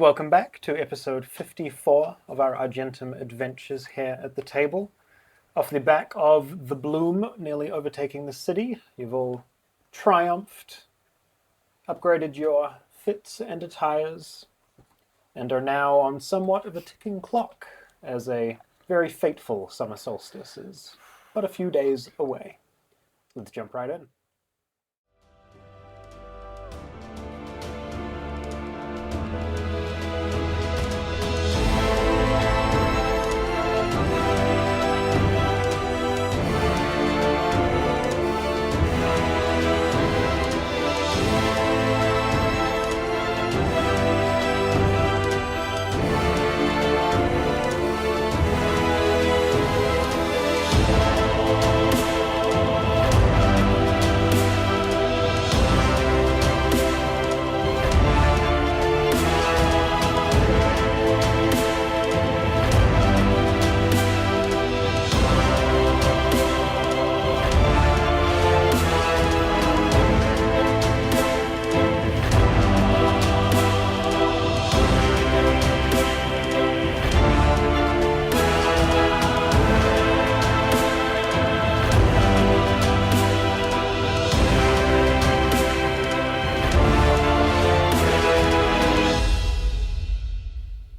welcome back to episode 54 of our Argentum Adventures here at the table. Off the back of the bloom nearly overtaking the city, you've all triumphed, upgraded your fits and attires, and are now on somewhat of a ticking clock as a very fateful summer solstice is but a few days away. Let's jump right in.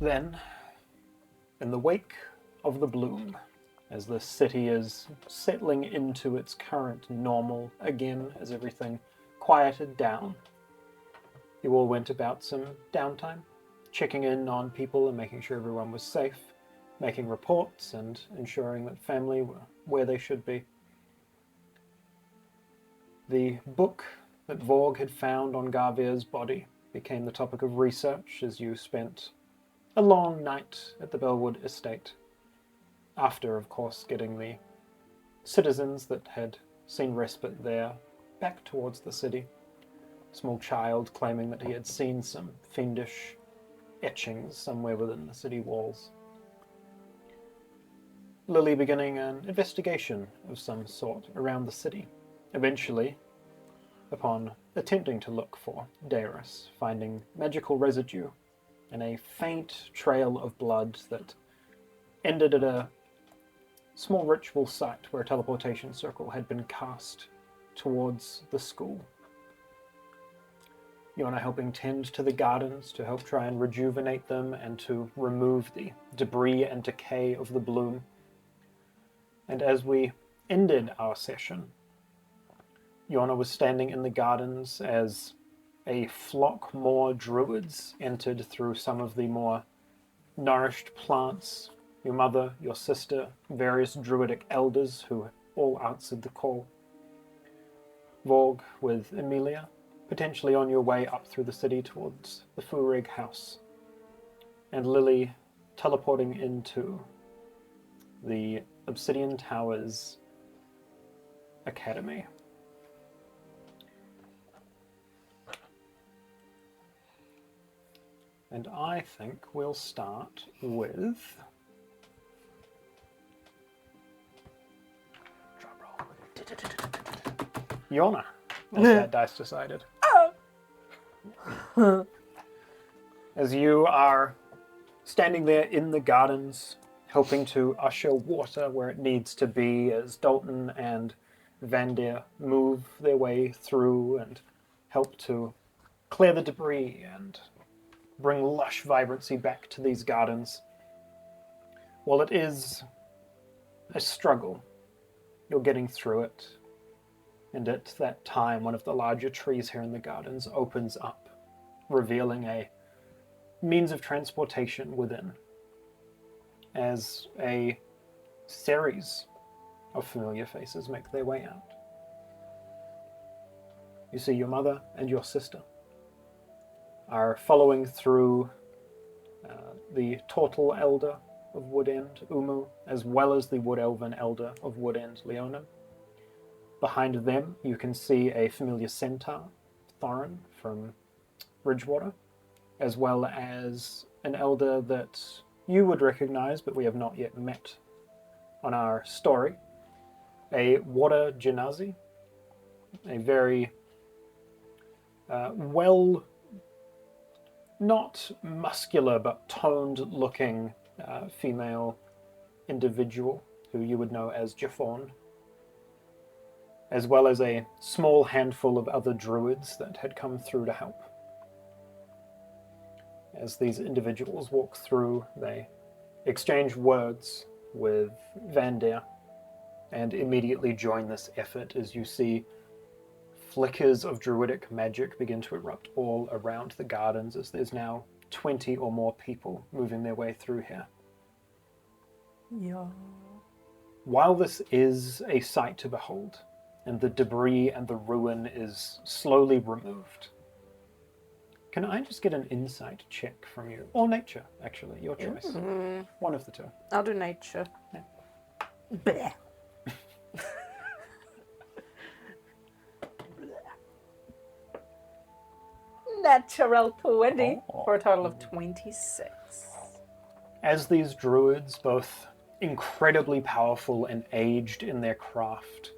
Then, in the wake of the bloom, as the city is settling into its current normal again, as everything quieted down, you all went about some downtime, checking in on people and making sure everyone was safe, making reports and ensuring that family were where they should be. The book that Vorg had found on Garvir's body became the topic of research as you spent a long night at the Bellwood estate, after, of course, getting the citizens that had seen respite there back towards the city. A small child claiming that he had seen some fiendish etchings somewhere within the city walls. Lily beginning an investigation of some sort around the city, eventually, upon attempting to look for Darius, finding magical residue and a faint trail of blood that ended at a small ritual site where a teleportation circle had been cast towards the school. Yorna helping tend to the gardens to help try and rejuvenate them and to remove the debris and decay of the bloom. And as we ended our session, Yorna was standing in the gardens as a flock more druids entered through some of the more nourished plants. Your mother, your sister, various druidic elders who all answered the call. Vorg with Emilia, potentially on your way up through the city towards the Vorg house. And Lily teleporting into the Obsidian Towers Academy. And I think we'll start with... drum roll. Yorna, as that dice decided. As you are standing there in the gardens, helping to usher water where it needs to be, as Dalton and Vandir move their way through and help to clear the debris and bring lush vibrancy back to these gardens. While it is a struggle, you're getting through it. And at that time, one of the larger trees here in the gardens opens up, revealing a means of transportation within, as a series of familiar faces make their way out. You see your mother and your sister are following through the Tortle Elder of Woodend, Umu, as well as the Wood Elven Elder of Woodend, Leona. Behind them, you can see a familiar centaur, Thorin, from Bridgewater, as well as an elder that you would recognize, but we have not yet met on our story, a Water Genazi, a very not muscular but toned-looking female individual who you would know as Japhon, as well as a small handful of other druids that had come through to help. As these individuals walk through, they exchange words with Vandir and immediately join this effort as you see flickers of druidic magic begin to erupt all around the gardens, as there's now 20 or more people moving their way through here. Yeah. While this is a sight to behold, and the debris and the ruin is slowly removed, can I just get an insight check from you? Or nature, actually, your choice. One of the two. I'll do nature. Yeah. Bleh. Natural 20 for a total of 26. As these druids, both incredibly powerful and aged in their craft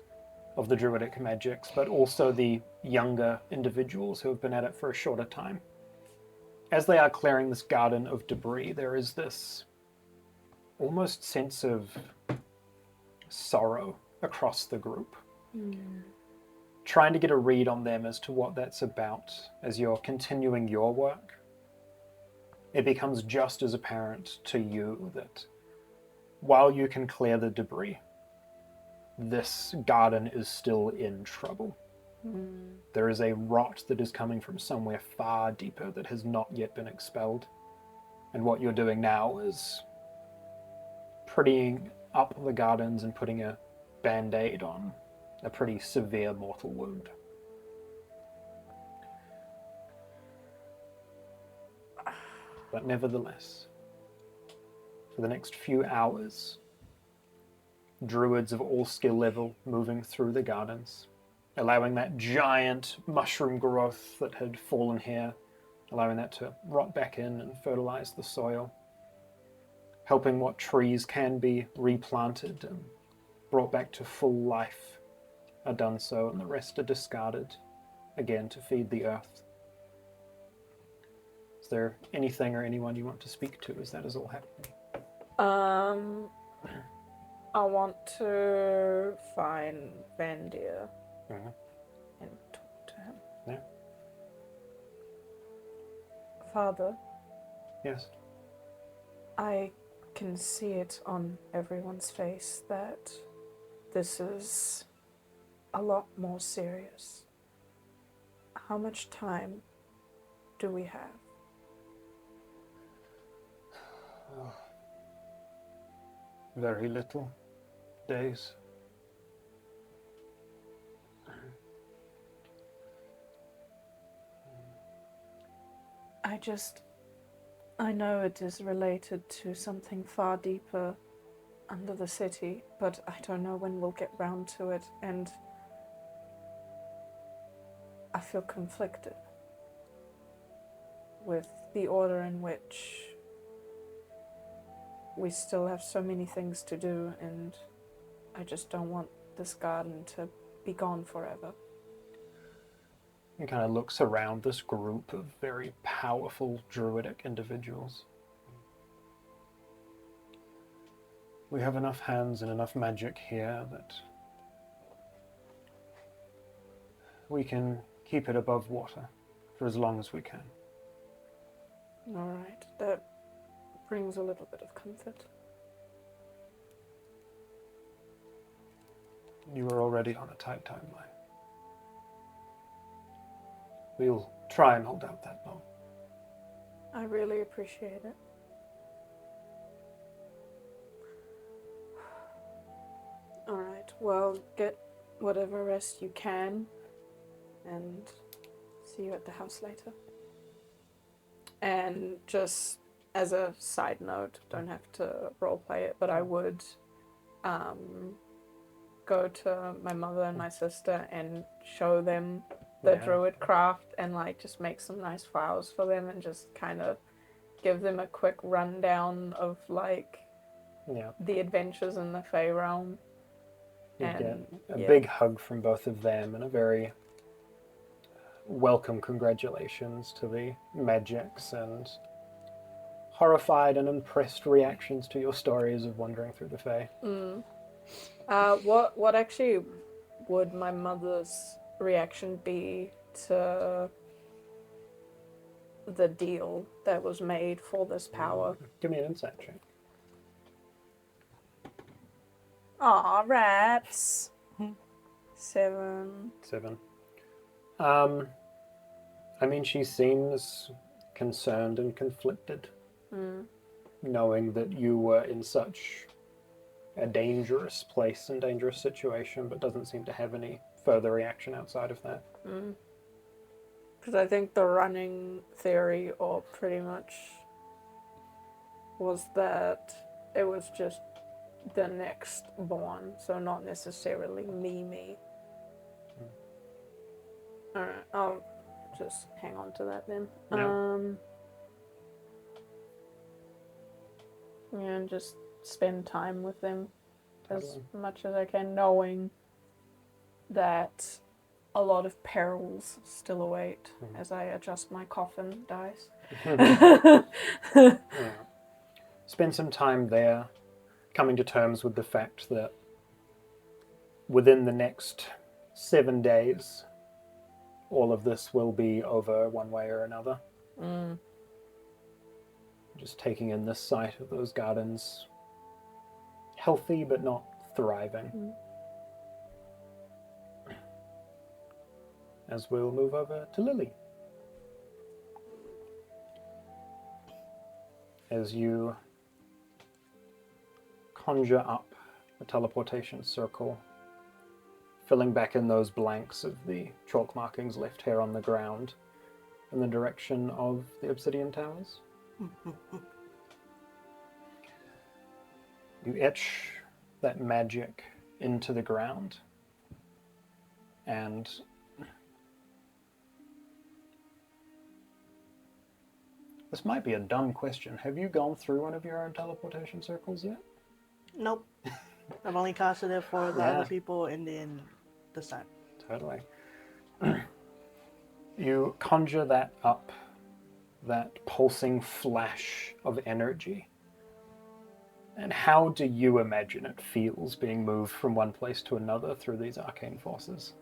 of the druidic magics, but also the younger individuals who have been at it for a shorter time, as they are clearing this garden of debris, there is this almost sense of sorrow across the group. Trying to get a read on them as to what that's about as you're continuing your work. It becomes just as apparent to you that while you can clear the debris, this garden is still in trouble. There is a rot that is coming from somewhere far deeper that has not yet been expelled. And what you're doing now is prettying up the gardens and putting a band-aid on a pretty severe mortal wound. But nevertheless, for the next few hours, druids of all skill level moving through the gardens, allowing that giant mushroom growth that had fallen here, allowing that to rot back in and fertilize the soil, helping what trees can be replanted and brought back to full life are done so, and the rest are discarded again to feed the earth. Is there anything or anyone you want to speak to as that is all happening? I want to find Vandir and talk to him. Yeah. Father, Yes. I can see it on everyone's face that this is a lot more serious. How much time do we have? Very little. Days. I know it is related to something far deeper under the city, but I don't know when we'll get round to it, and I feel conflicted with the order in which we still have so many things to do, and I just don't want this garden to be gone forever. He kind of looks around this group of very powerful druidic individuals. We have enough hands and enough magic here that we can keep it above water for as long as we can. All right, that brings a little bit of comfort. You are already on a tight timeline. We'll try and hold out that long. I really appreciate it. All right, well, get whatever rest you can, and see you at the house later. And just as a side note, don't have to roleplay it, but I would go to my mother and my sister and show them the druid craft and like just make some nice flowers for them and just kind of give them a quick rundown of like the adventures in the Fey realm. You get a big hug from both of them and a very welcome congratulations to the magics and horrified and impressed reactions to your stories of wandering through the Fae. What actually would my mother's reaction be to the deal that was made for this power? Give me an insight check. Aw, rats. 7. 7. I mean, she seems concerned and conflicted, knowing that you were in such a dangerous place and dangerous situation, but doesn't seem to have any further reaction outside of that. Because I think the running theory, or pretty much, was that it was just the next born, so not necessarily me. Alright, I'll just hang on to that then. Yeah. And just spend time with them as much as I can, knowing that a lot of perils still await as I adjust my coffin dice. Yeah. Spend some time there, coming to terms with the fact that within the next 7 days, all of this will be over one way or another. Just taking in this sight of those gardens, healthy but not thriving. As we'll move over to Lily. As you conjure up a teleportation circle, filling back in those blanks of the chalk markings left here on the ground in the direction of the Obsidian Towers. You etch that magic into the ground, and this might be a dumb question. Have you gone through one of your own teleportation circles yet? Nope. I've only casted it for the other people and then this time. Totally. You conjure that up, that pulsing flash of energy. And how do you imagine it feels being moved from one place to another through these arcane forces?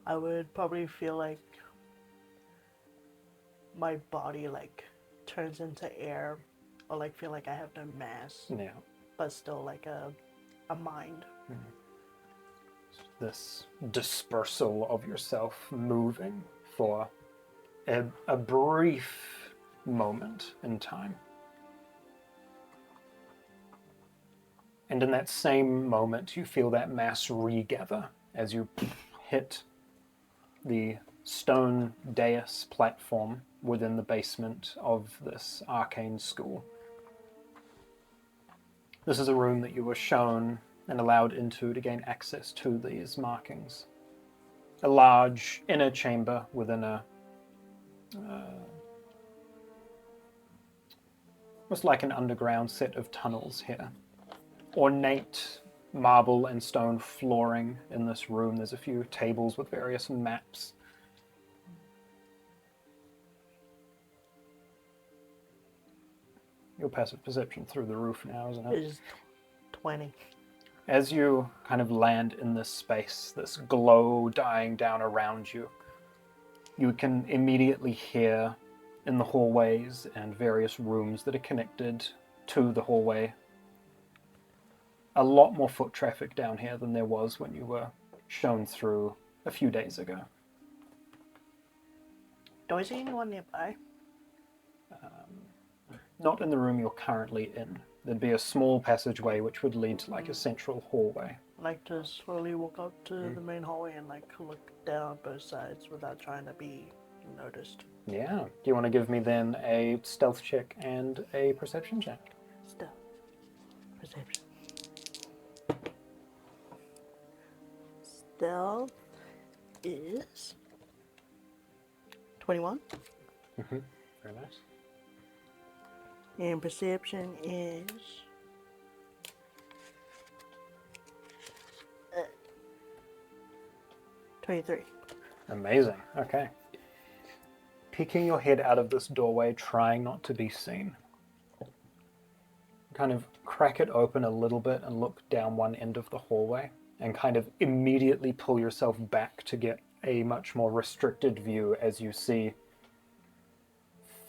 I would probably feel like my body like turns into air, or like feel like I have no mass, Yeah. but still like a mind. This dispersal of yourself moving for a brief moment in time. And in that same moment, you feel that mass regather as you hit the stone dais platform within the basement of this arcane school. This is a room that you were shown and allowed into to gain access to these markings. A large inner chamber within a almost like an underground set of tunnels here. Ornate marble and stone flooring in this room. There's a few tables with various maps. Your passive perception through the roof now, isn't it? It is 20. As you kind of land in this space, this glow dying down around you, you can immediately hear in the hallways and various rooms that are connected to the hallway a lot more foot traffic down here than there was when you were shown through a few days ago. Do I see anyone nearby? Not in the room you're currently in. There'd be a small passageway which would lead to like a central hallway. I like to slowly walk up to the main hallway and like look down both sides without trying to be noticed. Yeah. Do you want to give me then a stealth check and a perception check? Stealth. Perception. Stealth is 21. Mm-hmm. Very nice. And perception is 23. Amazing. Okay. Peeking your head out of this doorway, trying not to be seen. Kind of crack it open a little bit and look down one end of the hallway and kind of immediately pull yourself back to get a much more restricted view as you see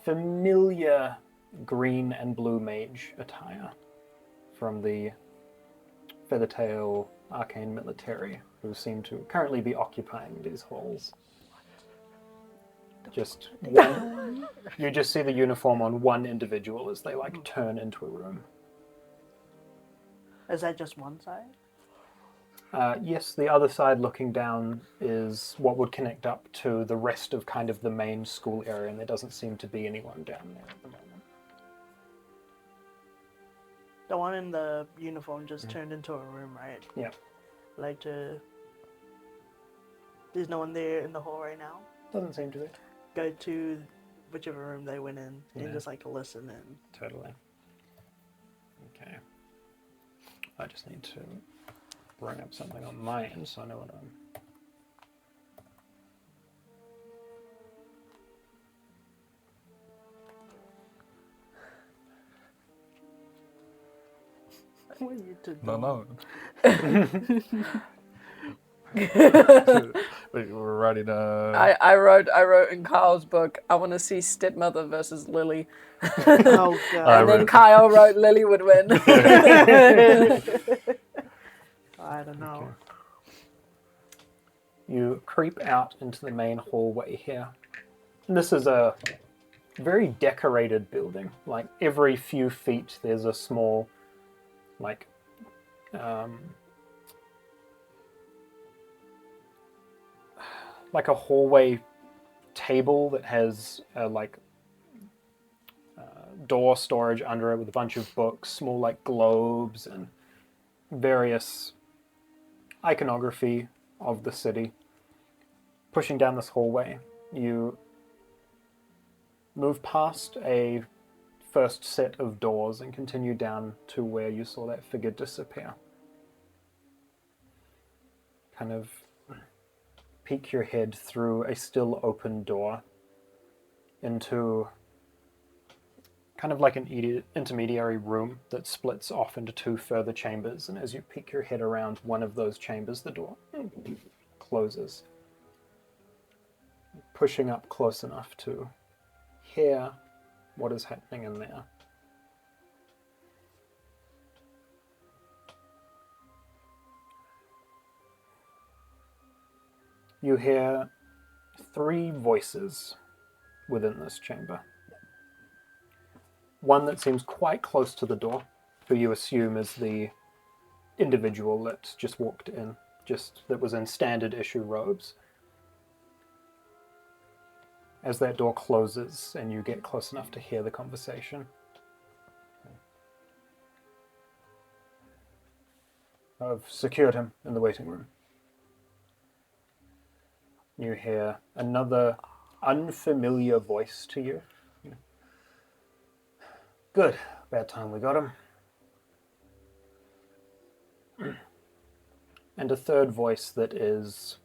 familiar green and blue mage attire from the Feathertail Arcane Military, who seem to currently be occupying these halls. Just one, you just see the uniform on one individual as they like turn into a room. Is that just one side? Yes, the other side looking down is what would connect up to the rest of kind of the main school area, and there doesn't seem to be anyone down there at the moment. The one in the uniform just turned into a room, right? Yeah. Like to... There's no one there in the hall right now? Doesn't seem to be. Go to whichever room they went in Yeah. and just like listen in. Totally. Okay. I just need to bring up something on my end so I know what I'm... What are you two No, doing? no. Wait, we're writing. I wrote in Kyle's book, I want to see Stepmother versus Lily. Oh god. And then Kyle wrote Lily would win. I don't know. Okay. You creep out into the main hallway here. And this is a very decorated building. Like every few feet there's a small, like, like a hallway table that has door storage under it with a bunch of books, small like globes and various iconography of the city. Pushing down this hallway, you move past a first set of doors and continue down to where you saw that figure disappear. Kind of peek your head through a still open door into kind of like an intermediary room that splits off into two further chambers, and as you peek your head around one of those chambers, the door closes. Pushing up close enough to hear what is happening in there. You hear 3 voices within this chamber. One that seems quite close to the door, who you assume is the individual that just walked in, that was in standard issue robes. As that door closes and you get close enough to hear the conversation. I've secured him in the waiting room. You hear another unfamiliar voice to you. Good. Bad time we got him. And a third voice that is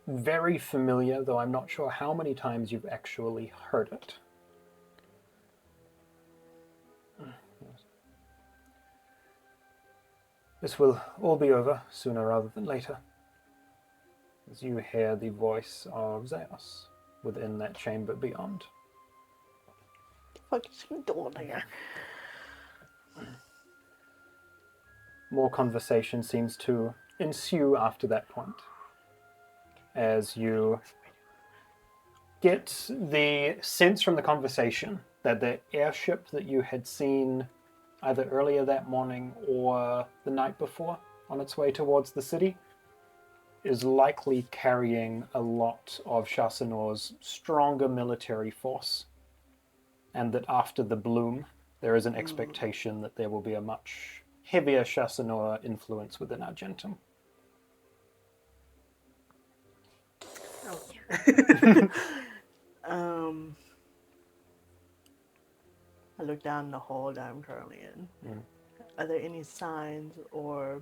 very familiar, though I'm not sure how many times you've actually heard it. This will all be over sooner rather than later. As you hear the voice of Zeus within that chamber beyond. What the fuck is he doing here? More conversation seems to ensue after that point, as you get the sense from the conversation that the airship that you had seen either earlier that morning or the night before on its way towards the city is likely carrying a lot of Chassanor's stronger military force, and that after the bloom there is an expectation that there will be a much heavier Chassanor influence within Argentum. I look down the hall that I'm currently in. Are there any signs or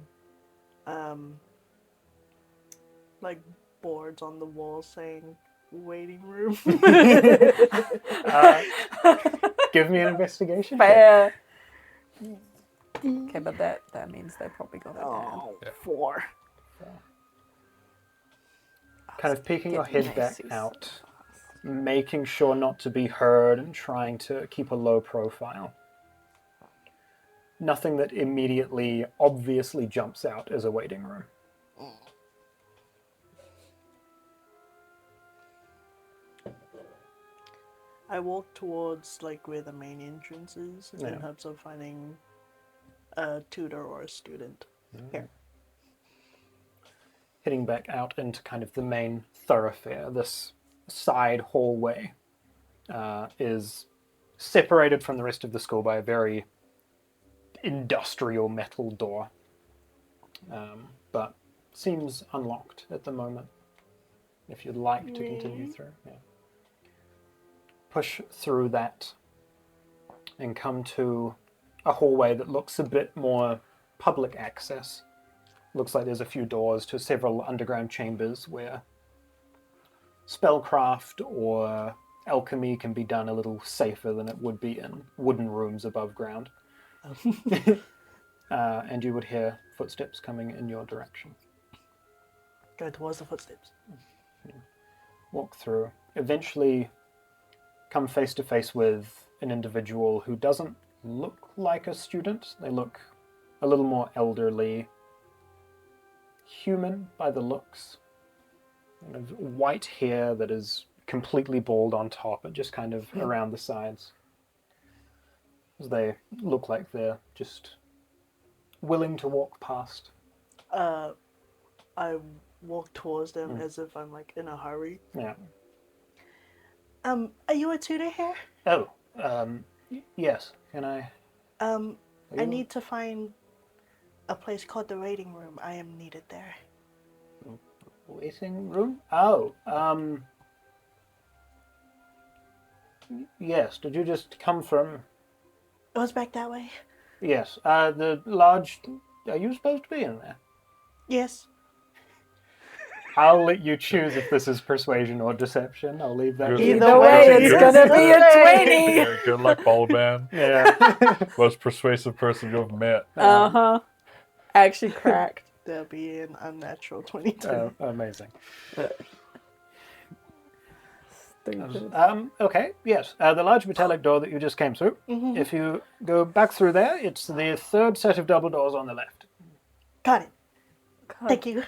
like boards on the wall saying "waiting room"? Give me an investigation. Fair. Okay, but that means they probably got it down. Oh, Yeah. 4. Kind of peeking your Getting head back Macy's. out, making sure not to be heard and trying to keep a low profile. Nothing that immediately, obviously jumps out as a waiting room. I walk towards like where the main entrance is in Yeah. hopes of finding a tutor or a student. Here. Heading back out into kind of the main thoroughfare, this side hallway is separated from the rest of the school by a very industrial metal door, but seems unlocked at the moment. If you'd like to continue through, yeah. Push through that and come to a hallway that looks a bit more public access. Looks like there's a few doors to several underground chambers where spellcraft or alchemy can be done a little safer than it would be in wooden rooms above ground. And you would hear footsteps coming in your direction. Go towards the footsteps. Walk through. Eventually come face to face with an individual who doesn't look like a student. They look a little more elderly, human by the looks. Kind of white hair that is completely bald on top and just kind of around the sides. As they look like they're just willing to walk past. I walk towards them as if I'm like in a hurry. Yeah. Are you a tutor here? Oh, yes. Can I? I you- need to find a place called the waiting room. I am needed there. Waiting room? Oh, yes. Did you just come from? It was back that way. Yes. The large. Are you supposed to be in there? Yes. I'll let you choose if this is persuasion or deception. I'll leave that. Either to you. Either way, it's Good. gonna be a 20. Yeah, good luck, bold man. Yeah. Most persuasive person you've met. Uh-huh. Actually cracked. There'll be an unnatural 22. Oh, amazing. Stupid. Okay. Yes. The large metallic door that you just came through. If you go back through there, it's the third set of double doors on the left. Got it. Thank you.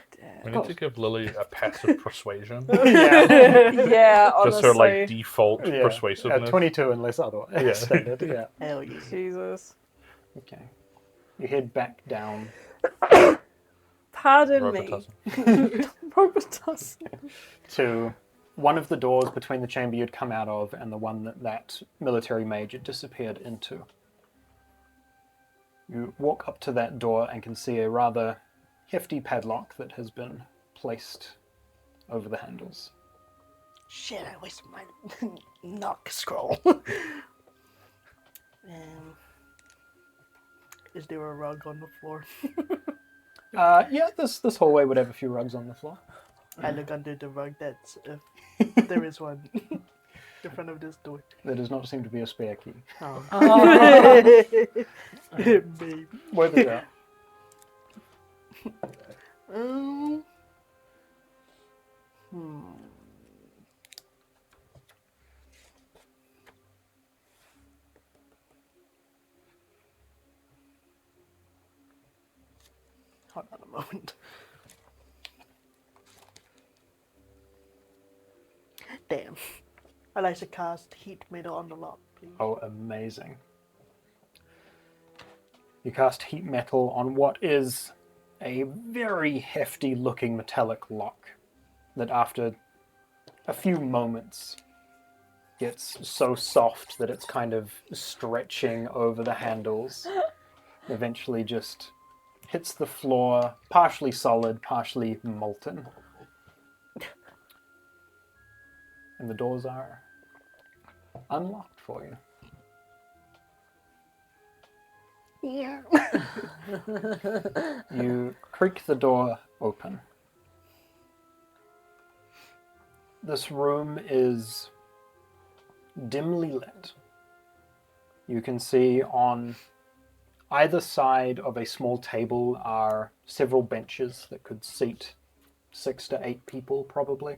We need to give Lily a passive persuasion. Yeah, honestly. Just her like default Yeah. persuasiveness. 22 unless otherwise Yeah. stated. Yeah. Hell yeah. Jesus. Okay. You head back down Pardon me. Robitussin. Robitussin. to one of the doors between the chamber you'd come out of and the one that military mage had disappeared into. You walk up to that door and can see a rather hefty padlock that has been placed over the handles. Shit, I wasted my knock scroll. Is there a rug on the floor? Yeah, this hallway would have a few rugs on the floor. I look under the rug. That's if there is one in front of this door. There does not seem to be a spare key. Baby. Worth it out. Hold on a moment. Damn. I'd like to cast heat metal on the lock, please. Oh, amazing. You cast heat metal on what is a very hefty looking metallic lock that after a few moments gets so soft that it's kind of stretching over the handles. Eventually just hits the floor, partially solid, partially molten. And the doors are unlocked for you. Yeah. You creak the door open. This room is dimly lit. You can see on either side of a small table are several benches that could seat 6 to 8 people, probably.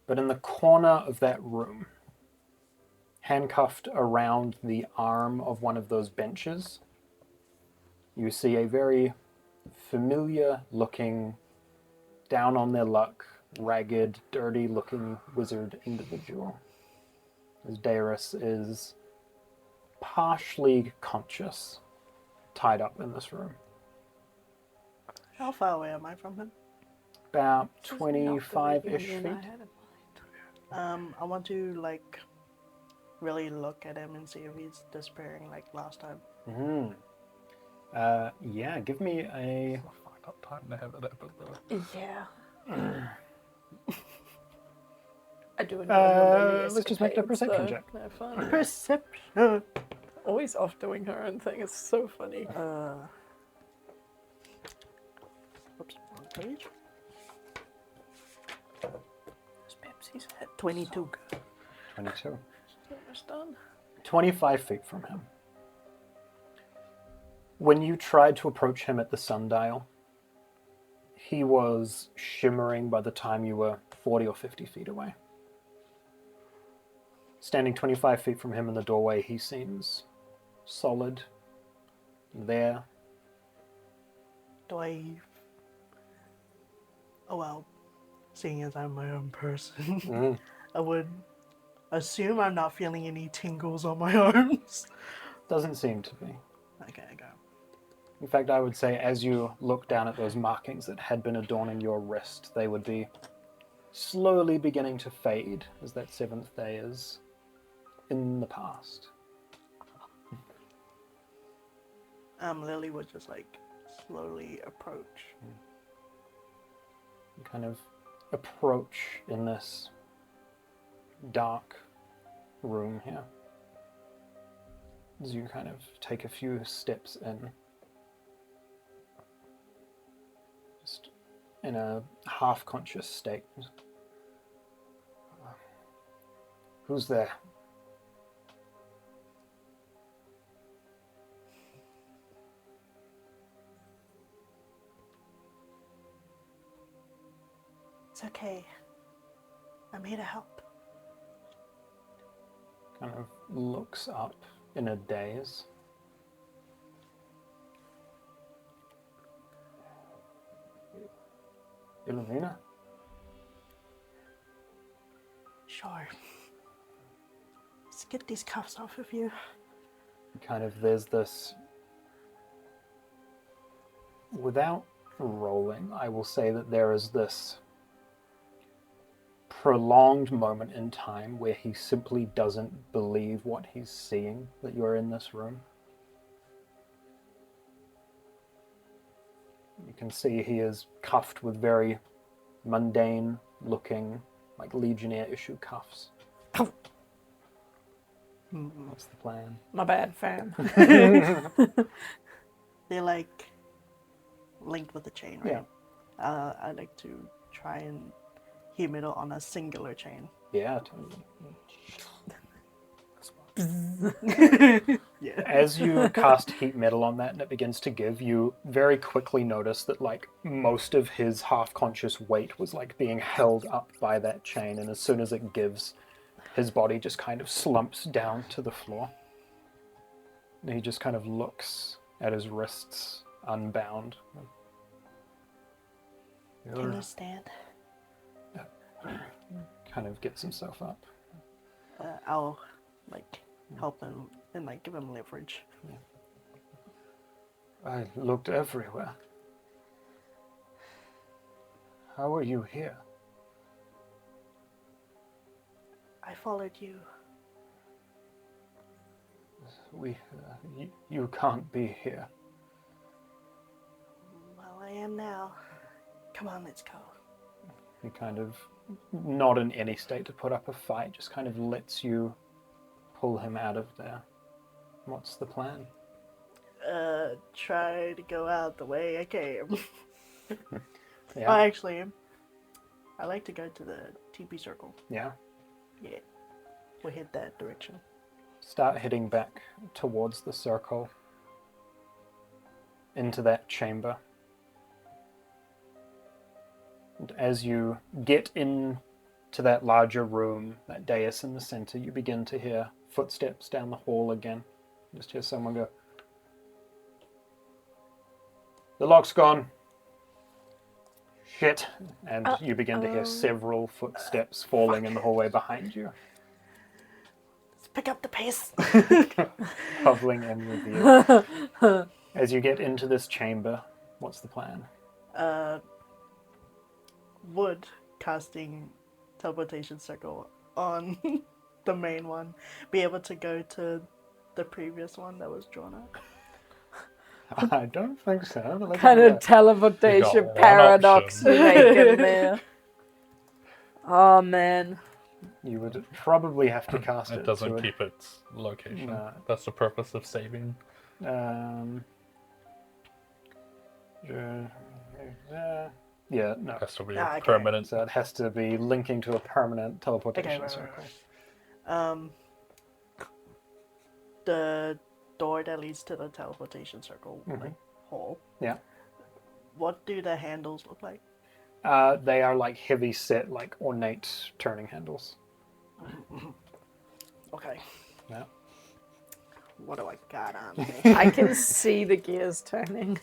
But in the corner of that room, handcuffed around the arm of one of those benches, you see a very familiar-looking, down-on-their-luck, ragged, dirty-looking wizard individual. As Darius is partially conscious, tied up in this room. How far away am I from him? About This is not the 25-ish reunion I feet. had in mind. I want to like really look at him and see if he's disappearing like last time. Yeah, give me a... Fucked up time to have that ability. Yeah. I do enjoy the Lily let's just make it a escapades, perception though. check. They're fun. Perception. Always off doing her own thing. It's so funny. Oops, wrong page. This Pepsi's at 22. 22. Almost done. 25 feet from him. When you tried to approach him at the sundial, he was shimmering by the time you were 40 or 50 feet away. Standing 25 feet from him in the doorway, he seems solid, there. Do I... Oh well, seeing as I'm my own person, I would assume I'm not feeling any tingles on my arms. Doesn't seem to be. Okay, go. In fact, I would say as you look down at those markings that had been adorning your wrist, they would be slowly beginning to fade as that 7th day is in the past. Lily would just like slowly approach. You kind of approach in this dark room here. As you kind of take a few steps in. Just in a half-conscious state. Who's there? It's okay. I'm here to help. Kind of looks up in a daze. Illumina? Sure. Let's get these cuffs off of you. Kind of, there's this... Without rolling, I will say that there is this prolonged moment in time where he simply doesn't believe what he's seeing, that you're in this room. You can see he is cuffed with very mundane looking, like Legionnaire issue cuffs. What's the plan? My bad, fam. They're like linked with the chain, right? Yeah. I'd like to try and heat metal on a singular chain. Yeah, totally. Yeah. As you cast heat metal on that and it begins to give, you very quickly notice that like most of his half-conscious weight was like being held up by that chain, and as soon as it gives, his body just kind of slumps down to the floor. And he just kind of looks at his wrists unbound. Can you stand? Kind of gets himself up. I'll like help him and like give him leverage. I looked everywhere. How are you here? I followed you. You can't be here. Well, I am now. Come on, let's go. He kind of, not in any state to put up a fight, just kind of lets you pull him out of there. What's the plan? Try to go out the way I came. Yeah. Well, actually, I like to go to the TP circle. Yeah. Yeah. We'll hit that direction. Start heading back towards the circle. Into that chamber. And as you get into that larger room, that dais in the center, you begin to hear footsteps down the hall again. Just hear someone go, "The lock's gone." Shit. And you begin to hear several footsteps falling in the hallway behind you. Let's pick up the pace. Hobbling in with you. As you get into this chamber, what's the plan? Would casting teleportation circle on the main one be able to go to the previous one that was drawn up? I don't think so. But Kind of teleportation You got one paradox option. you make in there. Oh man. You would probably have to cast it. It doesn't to keep its location. No. That's the purpose of saving. Yeah, no. Has to be Okay. permanent. So it has to be linking to a permanent teleportation Okay, right, circle. right. The door that leads to the teleportation circle, like hall. Yeah. What do the handles look like? They are like heavy set, like ornate turning handles. Okay. Yeah. What do I got on me? I can see the gears turning.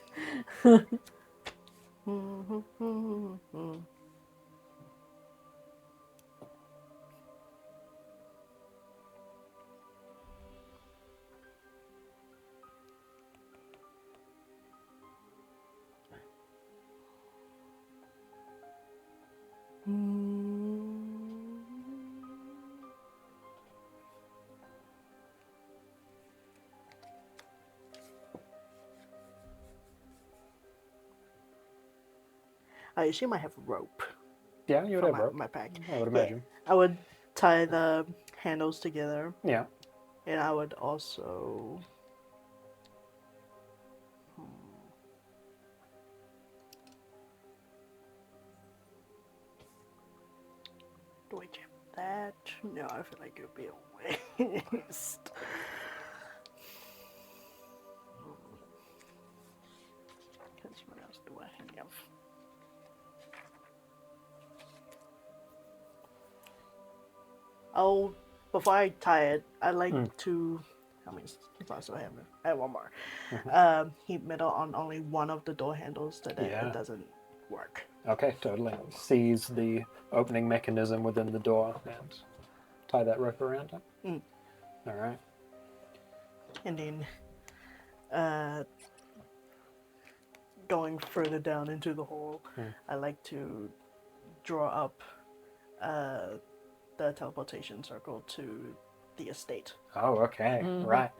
I assume I have rope Yeah, you would from have rope. my pack. I would Yeah. imagine. I would tie the handles together, Yeah. and I would also. Do I jam that? No, I feel like it would be a waste. Because what else do I have? Oh, before I tie it, I like to. How many slots do I have? I have one more. Heat metal on only one of the door handles so that Yeah. it doesn't work. Okay, totally. Seize the opening mechanism within the door and tie that rope around it. All right. And then, going further down into the hole, I like to draw up the teleportation circle to the estate. Oh, okay. Right.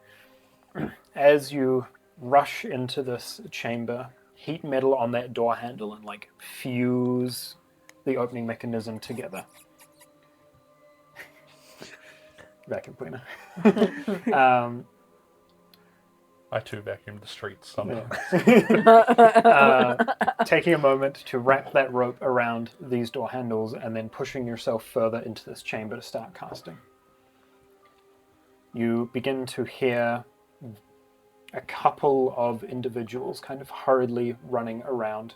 As you rush into this chamber, heat metal on that door handle and like fuse the mechanism together. Vacuum cleaner. I too vacuum the streets somehow. Taking a moment to wrap that rope around these door handles and then pushing yourself further into this chamber to start casting. You begin to hear a couple of individuals kind of hurriedly running around.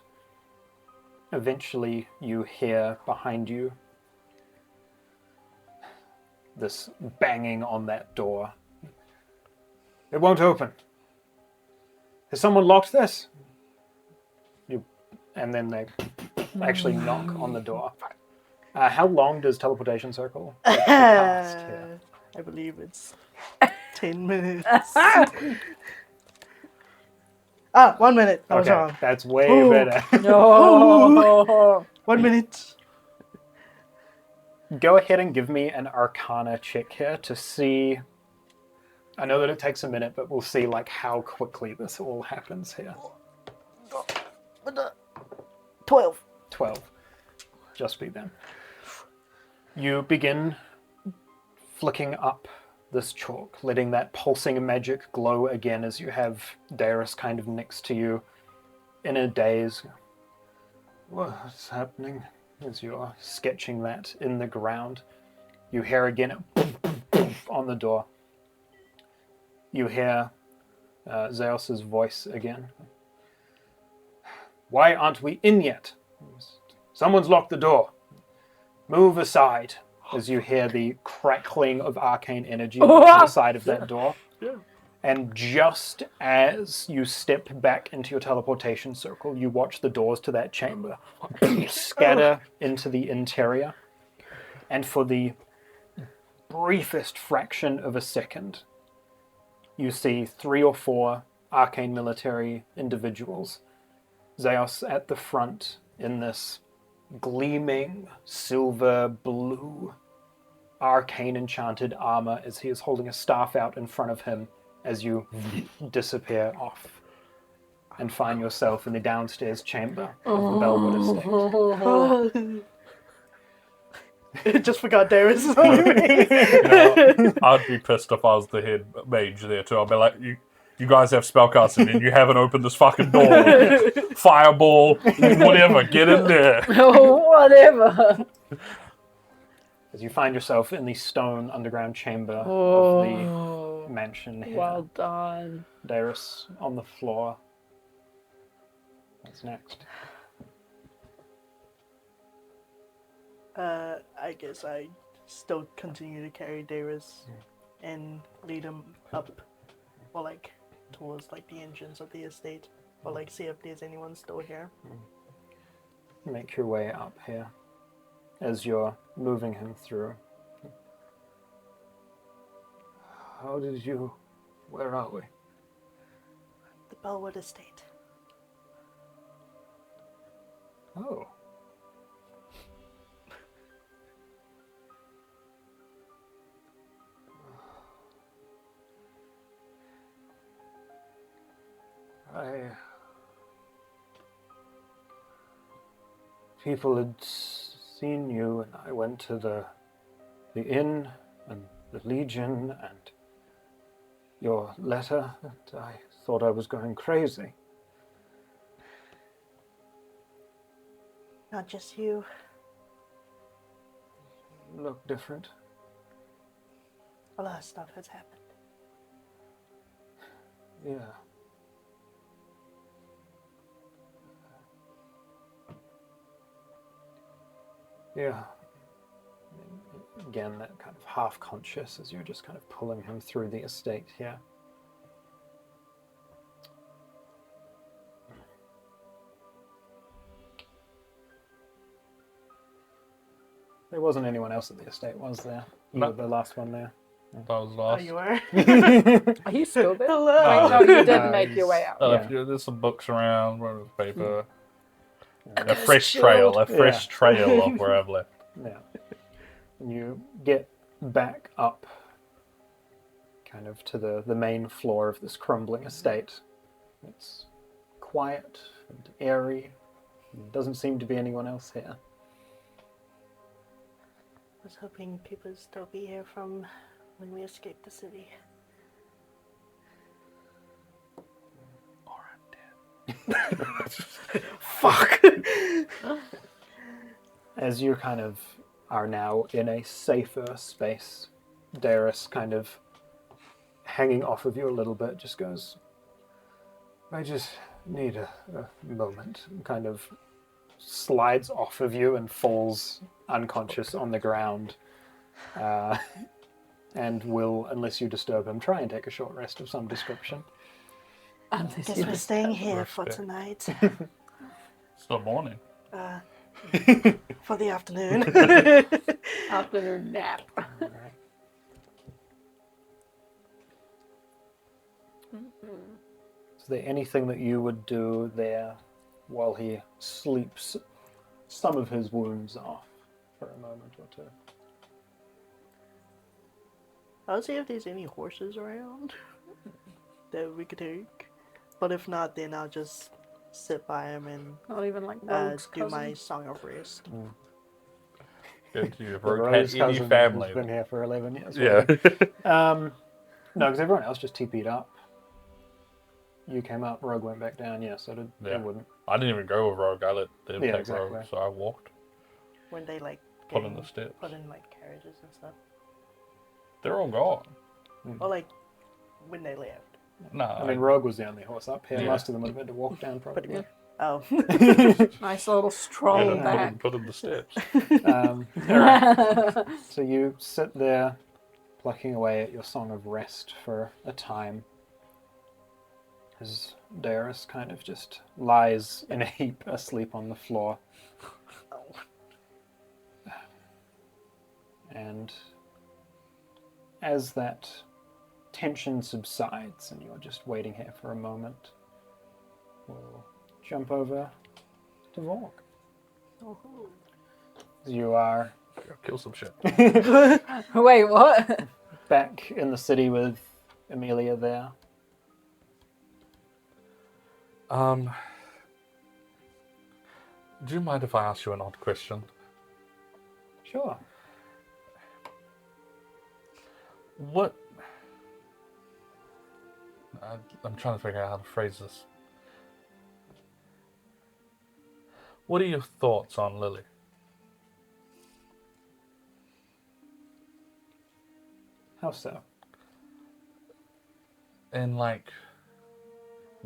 Eventually, you hear behind you this banging on that door. It won't open. Has someone locked this? And then they actually knock on the door. How long does teleportation circle take to cast here? I believe it's 10 minutes. 1 minute. I was Okay, wrong. that's way Ooh. better. No. 1 minute. Go ahead and give me an Arcana check here to see. I know that it takes a minute, but we'll see like how quickly this all happens here. 12. 12. Just be them. You begin flicking up this chalk, letting that pulsing magic glow again as you have Darius kind of next to you in a daze. What's happening? as you're sketching that in the ground. You hear again a boom, boom, boom on the door. You hear Zeus's voice again. Why aren't we in yet? Someone's locked the door. Move aside. As you hear the crackling of arcane energy on the side of that door. Yeah. And just as you step back into your teleportation circle, you watch the doors to that chamber scatter into the interior. And for the briefest fraction of a second, you see 3 or 4 arcane military individuals. Zeus at the front in this gleaming silver blue arcane enchanted armor as he is holding a staff out in front of him as you disappear off and find yourself in the downstairs chamber of the Bellwood estate. Just forgot Darius is on me. I'd be pissed if I was the head mage there too. I'd be like, you guys have spellcasting and you haven't opened this fucking door. Fireball, whatever, get in there. Whatever. As you find yourself in the stone underground chamber of the mansion here. Well done. Darius on the floor. What's next? I guess I still continue to carry Darius and lead him up, or like towards like the entrance of the estate, or like see if there's anyone still here. Make your way up here as you're moving him through. How did you... Where are we? The Bellwood estate. Oh. People had seen you, and I went to the inn and the Legion and your letter, and I thought I was going crazy. Not just you. You look different. A lot of stuff has happened. Yeah. Yeah. Again, that kind of half-conscious as you're just kind of pulling him through the estate here. There wasn't anyone else at the estate, was there? You No. were the last one there. That was Oh, last. you were? Are you still there? Hello. Wait, no, you didn't No, make your way out. Yeah. There's some books around, wrote with paper. Yeah. A fresh trail of where I've left. Yeah. And you get back up kind of to the main floor of this crumbling estate. It's quiet and airy. There doesn't seem to be anyone else here. I was hoping people would still be here from when we escaped the city. Or I'm dead. Fuck! As you kind of are now in a safer space, Darius kind of hanging off of you a little bit just goes, I just need a moment, and kind of slides off of you and falls unconscious on the ground. And will, unless you disturb him, try and take a short rest of some description. Guess we're staying here for tonight. It's the morning. For the afternoon. Afternoon nap. Alright. Is there anything that you would do there while he sleeps some of his wounds off for a moment or two? I'll see if there's any horses around that we could take. But if not, then I'll just sit by him and Not even like Rogue's do cousin. my Song of Rest. Good to you. The Rogue Rose had any cousin family. has been here for 11 years. Yeah. No, because everyone else just TP'd up. You came up, Rogue went back down. Yeah, so they Yeah. wouldn't. I didn't even go with Rogue. I let them Yeah, take exactly. Rogue, so I walked. when they like Put in getting the steps. put in like carriages and stuff, They're all gone. or like when they left. No, I mean, Rogue was the only horse up here. Yeah. Most of them would have had to walk down probably. Yeah. Oh, Nice little stroll yeah, back. put in the steps. All right. So you sit there, plucking away at your song of rest for a time, as Darius kind of just lies in a heap asleep on the floor. And as that tension subsides and you're just waiting here for a moment, we'll jump over to Vorg. You are Go kill some shit. Wait, what? back in the city with Amelia there. Do you mind if I ask you an odd question? Sure. What? I'm trying to figure out how to phrase this. What are your thoughts on Lily? How so? In like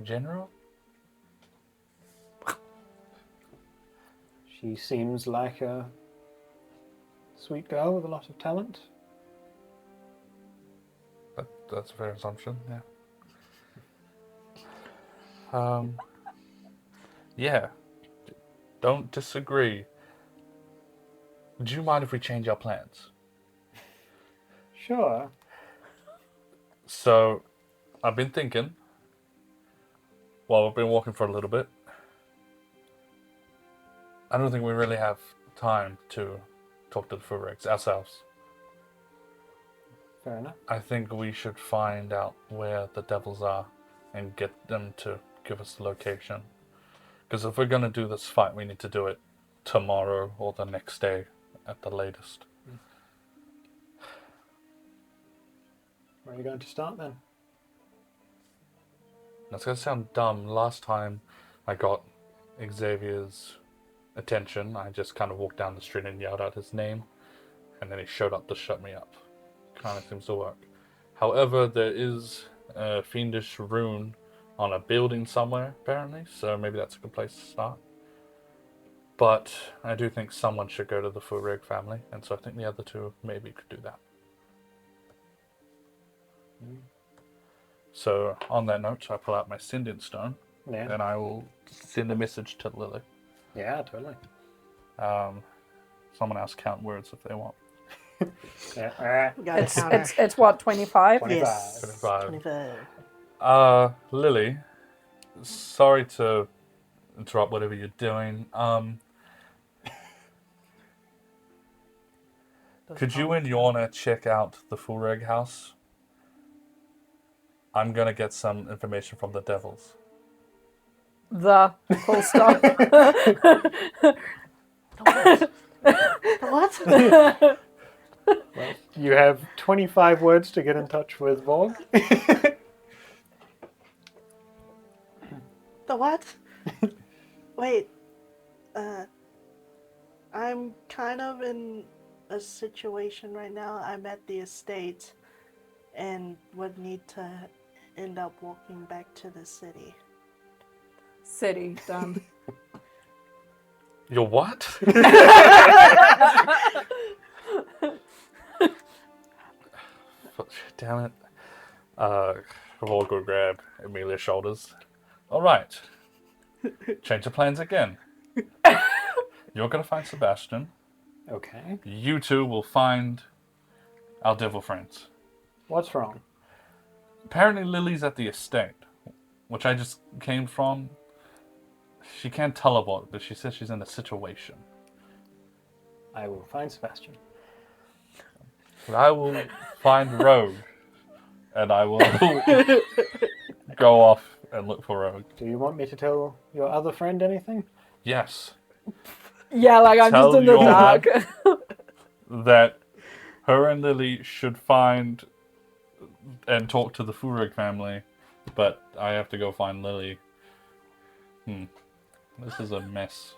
general? She seems like a sweet girl with a lot of talent. That's a fair assumption, yeah. Yeah. Don't disagree. Do you mind if we change our plans? Sure. So, I've been thinking, well, we've been walking for a little bit. I don't think we really have time to talk to the Vorgs ourselves. Fair enough. I think we should find out where the devils are and get them to give us the location. Because if we're going to do this fight, we need to do it tomorrow or the next day at the latest. Where are you going to start then? That's going to sound dumb. Last time I got Xavier's attention, I just kind of walked down the street and yelled out his name, and then he showed up to shut me up. Kind of seems to work. However, there is a fiendish rune on a building somewhere, apparently, so maybe that's a good place to start. But I do think someone should go to the Vorg family, and so I think the other two maybe could do that. So, on that note, I pull out my Sending Stone, Yeah. and I will send a message to Lily. Yeah, totally. Someone else count words if they want. Yeah. All right. got a counter. It's what, 25? 25. Yes. 25. 25. Lily, sorry to interrupt whatever you're doing. Could you and Yorna check out the Vorg house? I'm gonna get some information from the devils. The full stop. What? Well, you have 25 words to get in touch with Vorg. The what? Wait. I'm kind of in a situation right now. I'm at the estate and would need to end up walking back to the city. City, done. You're what? Damn it. Vorg will grab Amelia's shoulders. Alright. Change the plans again. You're gonna find Sebastian. Okay. You two will find our devil friends. What's wrong? Apparently Lily's at the estate, which I just came from. She can't teleport, but she says she's in a situation. I will find Sebastian. But I will find Rogue, and I will go off and look for Rogue. Do you want me to tell your other friend anything? Yes, Yeah, like I'm Tell just in the Yorna. dark. that her and Lily should find and talk to the Vorg family, but I have to go find Lily. This is a mess.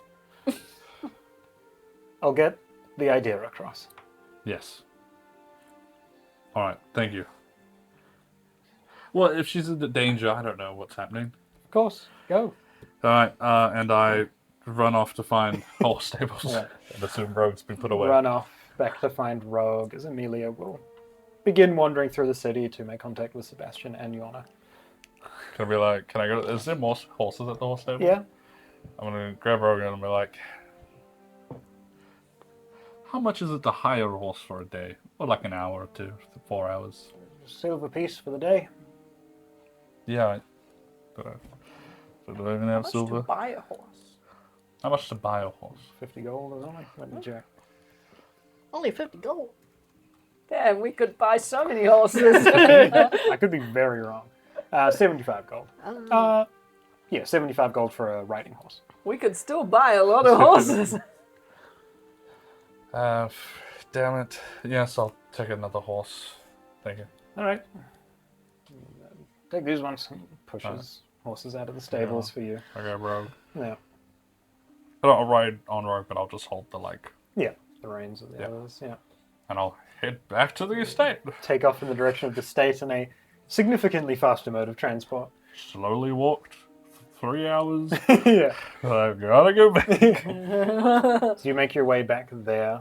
I'll get the idea across. Yes. Alright, thank you. Well, if she's in danger, I don't know what's happening. Of course, go. Alright, and I run off to find horse stables. Yeah. And assume Rogue's been put away. Run off back to find Rogue as Amelia will begin wandering through the city to make contact with Sebastian and Yorna. Can I be like, can I go? Is there more horses at the horse stable? Yeah. I'm gonna grab Rogue and be like, how much is it to hire a horse for a day? Or like an hour or 2, 4 hours? Silver piece for the day. Yeah. So do I even have Much silver? to buy a horse. How much to buy a horse? 50 gold or something. Let me check. Only 50 gold. Damn, we could buy so many horses. I could be very wrong. 75 gold. Yeah, 75 gold for a riding horse. We could still buy a lot of horses. Damn it. Yes, I'll take another horse. Thank you. All right. Take these ones. Pushes horses out of the stables for you. I grab Rogue. Yeah. I'll ride on Rogue, but I'll just hold the Yeah. The reins of the others. Yeah. and I'll head back to the estate. Take off in the direction of the state in a significantly faster mode of transport. Slowly walked 3 hours. Yeah. I've gotta go back. So you make your way back there.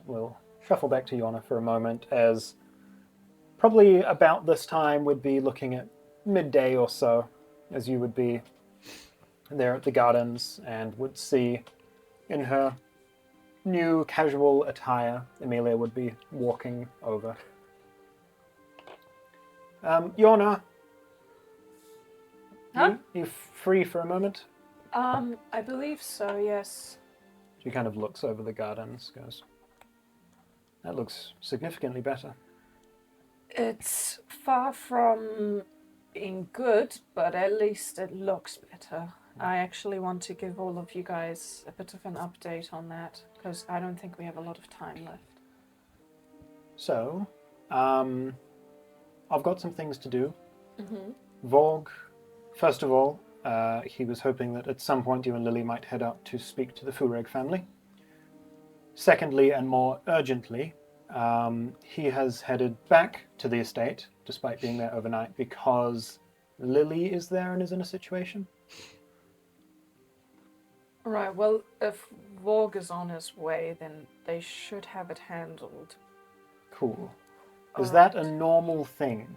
We'll shuffle back to Yorna for a moment, as probably about this time would be looking at midday or so, as you would be there at the gardens and would see in her new casual attire, Amelia would be walking over. Yorna, Huh? you free for a moment? I believe so, yes. She kind of looks over the gardens, goes, that looks significantly better. It's far from being good, but at least it looks better. I actually want to give all of you guys a bit of an update on that, because I don't think we have a lot of time left. So, I've got some things to do. Mm-hmm. Vorg, first of all, he was hoping that at some point you and Lily might head out to speak to the Vorg family. Secondly, and more urgently, he has headed back to the estate, despite being there overnight, because Lily is there and is in a situation. Right, well, if Vorg is on his way, then they should have it handled. Cool. Is Alright. that a normal thing?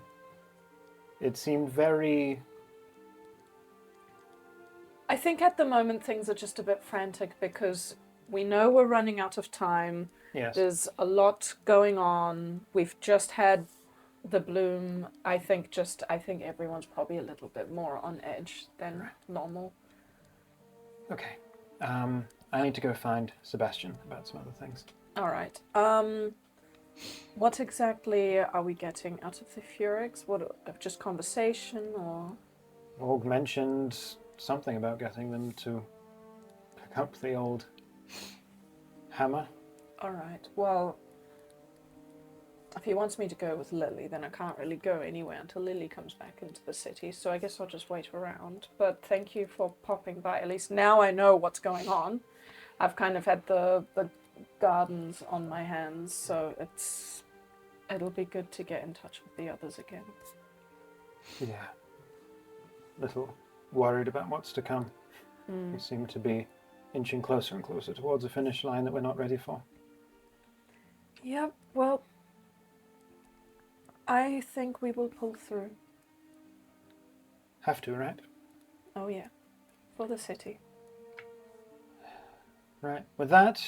It seemed very... I think at the moment things are just a bit frantic because we know we're running out of time. Yes. There's a lot going on. We've just had the bloom. I think everyone's probably a little bit more on edge than normal. Okay. I need to go find Sebastian about some other things. All right. What exactly are we getting out of the Furex? Just conversation or? Vorg mentioned something about getting them to pick up the old hammer. All right. Well, if he wants me to go with Lily, then I can't really go anywhere until Lily comes back into the city. So I guess I'll just wait around. But thank you for popping by. At least now I know what's going on. I've kind of had the gardens on my hands, so it'll be good to get in touch with the others again. Yeah. Little worried about what's to come. We seem to be inching closer and closer towards a finish line that we're not ready for. Yep, well, I think we will pull through. Have to, right? Oh yeah, for the city. Right. With that,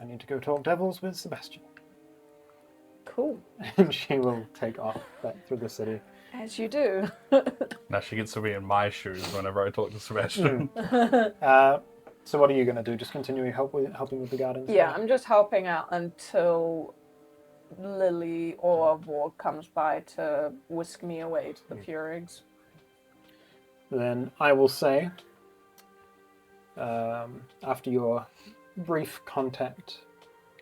I need to go talk devils with Sebastian. Cool. And she will take off back through the city. As you do. Now she gets to be in my shoes whenever I talk to Sebastian. So what are you going to do? Just continue helping with the gardens? Yeah, I'm just helping out until Lily or Vorg comes by to whisk me away to the Furegs. Then I will say, after your brief contact,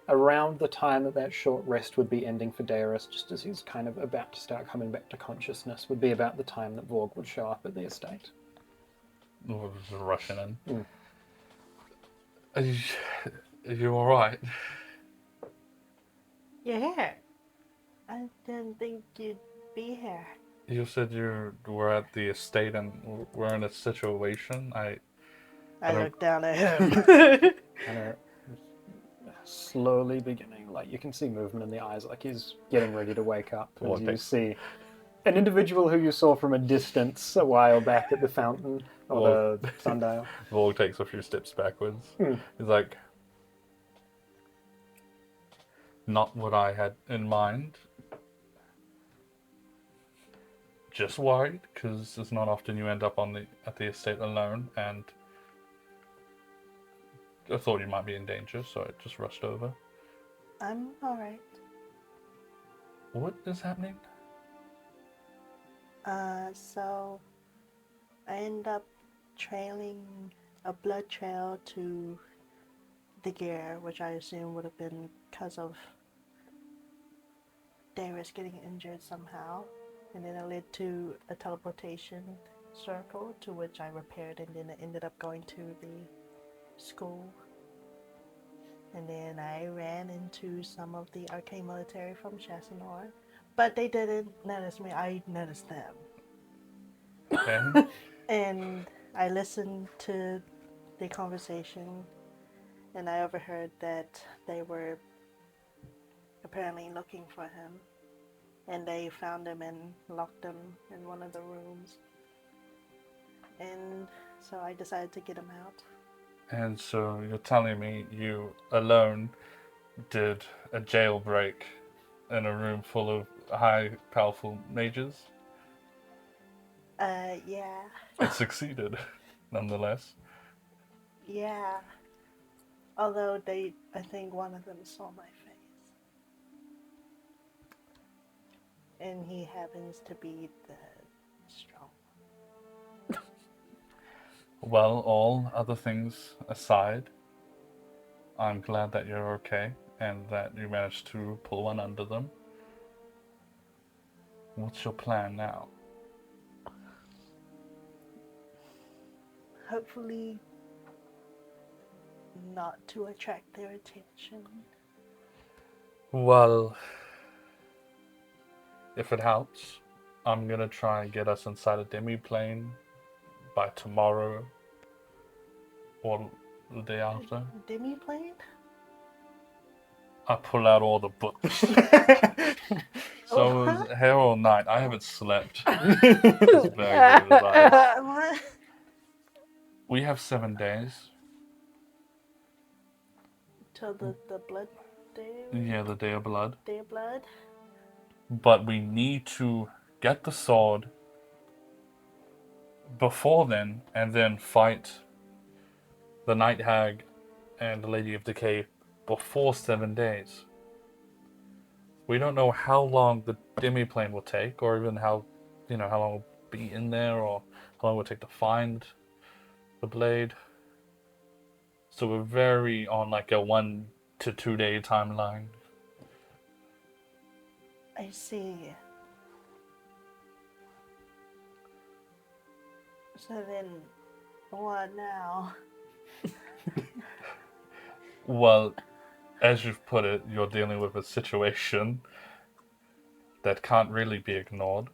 around the time that short rest would be ending for Darius, just as he's kind of about to start coming back to consciousness, would be about the time that Vorg would show up at the estate. Just rushing in. Are you alright? Yeah. I didn't think you'd be here. You said you were at the estate and were in a situation. I I don't- looked down at him. Kind of slowly beginning, like you can see movement in the eyes, like he's getting ready to wake up. Well, As you thanks. see an individual who you saw from a distance a while back at the fountain or Well- the sundial. Vorg takes a few steps backwards. Hmm. He's like, not what I had in mind. Just worried, because it's not often you end up at the estate alone, and I thought you might be in danger, so I just rushed over. I'm alright. What is happening? So I end up trailing a blood trail to the gear, which I assume would have been because of Darius getting injured somehow. And then it led to a teleportation circle to which I repaired, and then it ended up going to the school. And then I ran into some of the arcane military from Chassanor. But they didn't notice me, I noticed them. Okay. And I listened to the conversation, and I overheard that they were apparently looking for him. And they found him and locked him in one of the rooms. And so I decided to get him out. And so you're telling me you alone did a jailbreak in a room full of high, powerful mages? Yeah. It succeeded, nonetheless. Yeah. Although I think one of them saw my face. And he happens to be the strong one. Well, all other things aside, I'm glad that you're okay and that you managed to pull one under them. What's your plan now? Hopefully not to attract their attention. Well, if it helps, I'm gonna try and get us inside a demi-plane by tomorrow or the day after. Demi-plane? I pull out all the books. So it was here all night. I haven't slept. As bad as I- What? We have 7 days. Till the blood day? Yeah, the Day of Blood. Day of blood? But we need to get the sword before then, and then fight the Night Hag and the Lady of Decay before 7 days. We don't know how long the demi-plane will take, or even how long we'll be in there, or how long it will take to find the blade. So we're very on like a 1 to 2 day timeline. I see. So then, what now? Well, as you've put it, you're dealing with a situation that can't really be ignored.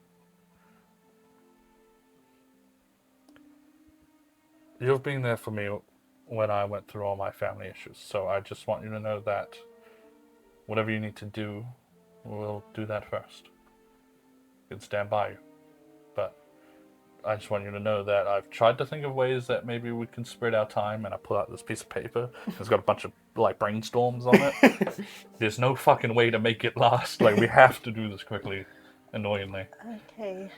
You've been there for me when I went through all my family issues, so I just want you to know that whatever you need to do, we'll do that first. You can stand by you. But I just want you to know that I've tried to think of ways that maybe we can spread our time, and I pull out this piece of paper. It's got a bunch of like brainstorms on it. There's no fucking way to make it last. Like, we have to do this quickly, annoyingly. Okay.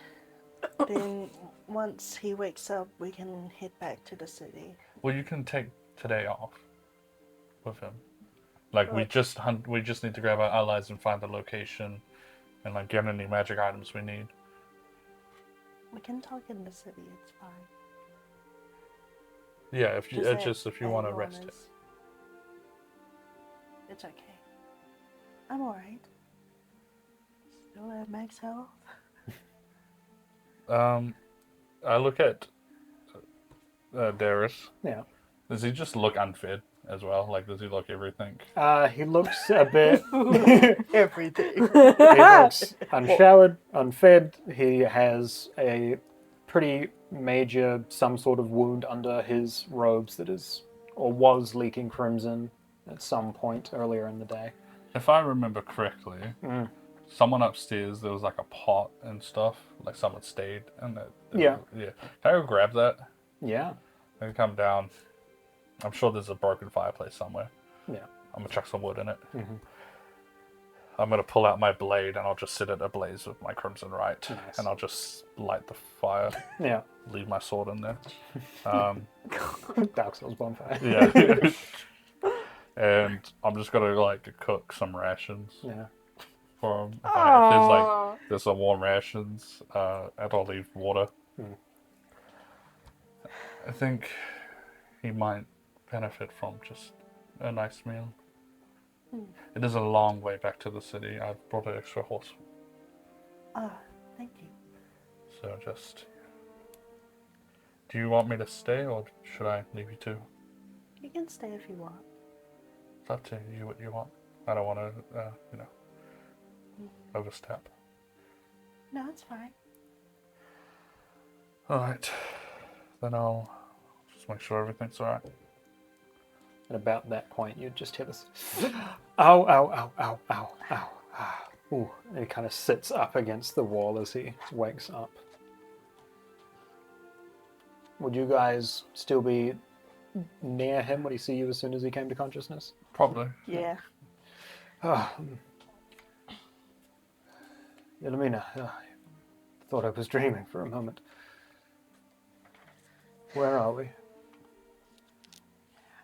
Then, once he wakes up, we can head back to the city. Well, you can take today off with him. Like, we just need to grab our allies and find the location, and like get any magic items we need. We can talk in the city, it's fine. Yeah, if you Just if you want to rest it. It's okay. I'm alright. Still at max health. I look at Darius. Yeah. Does he just look unfit? as well? Like, does he look everything? He looks a bit. Everything. He looks unshowered, unfed. He has a pretty major, some sort of wound under his robes that is, or was leaking crimson at some point earlier in the day. If I remember correctly, someone upstairs, there was like a pot and stuff. Like someone stayed. And Yeah. Yeah. Can I go grab that? Yeah. I can come down. I'm sure there's a broken fireplace somewhere. Yeah. I'm going to chuck some wood in it. Mm-hmm. I'm going to pull out my blade and I'll just sit at a blaze with my crimson right. Nice. And I'll just light the fire. Yeah. Leave my sword in there. Dark Souls bonfire. Yeah. And I'm just going to like cook some rations Yeah. for him. If there's some warm rations, and I'll leave water. I think he might benefit from just a nice meal. It is a long way back to the city. I've brought an extra horse. Thank you. So just... Do you want me to stay or should I leave you too? You can stay if you want. It's up to you what you want. I don't want to, overstep. No, it's fine. Alright. Then I'll just make sure everything's alright. At about that point, you just hear this, ow, ow, ow, ow, ow, ow. Ah. Ooh, and he kind of sits up against the wall as he wakes up. Would you guys still be near him? Would he see you as soon as he came to consciousness? Probably. Yeah. Yelena, I thought I was dreaming for a moment. Where are we?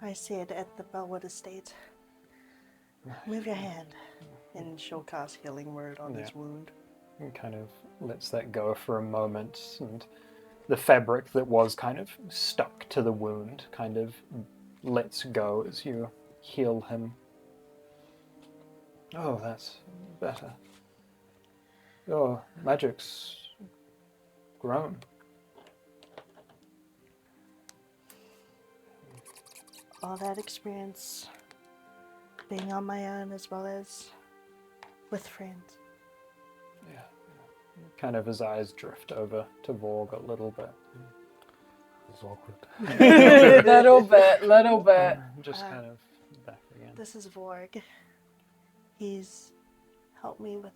I see it at the Bellwood Estate. Move your hand. And she'll cast Healing Word on his wound. He kind of lets that go for a moment, and the fabric that was kind of stuck to the wound kind of lets go as you heal him. Oh, that's better. Your magic's grown. All that experience being on my own as well as with friends. Yeah. Kind of his eyes drift over to Vorg a little bit. It's awkward. little bit. Just kind of back again. This is Vorg. He's helped me with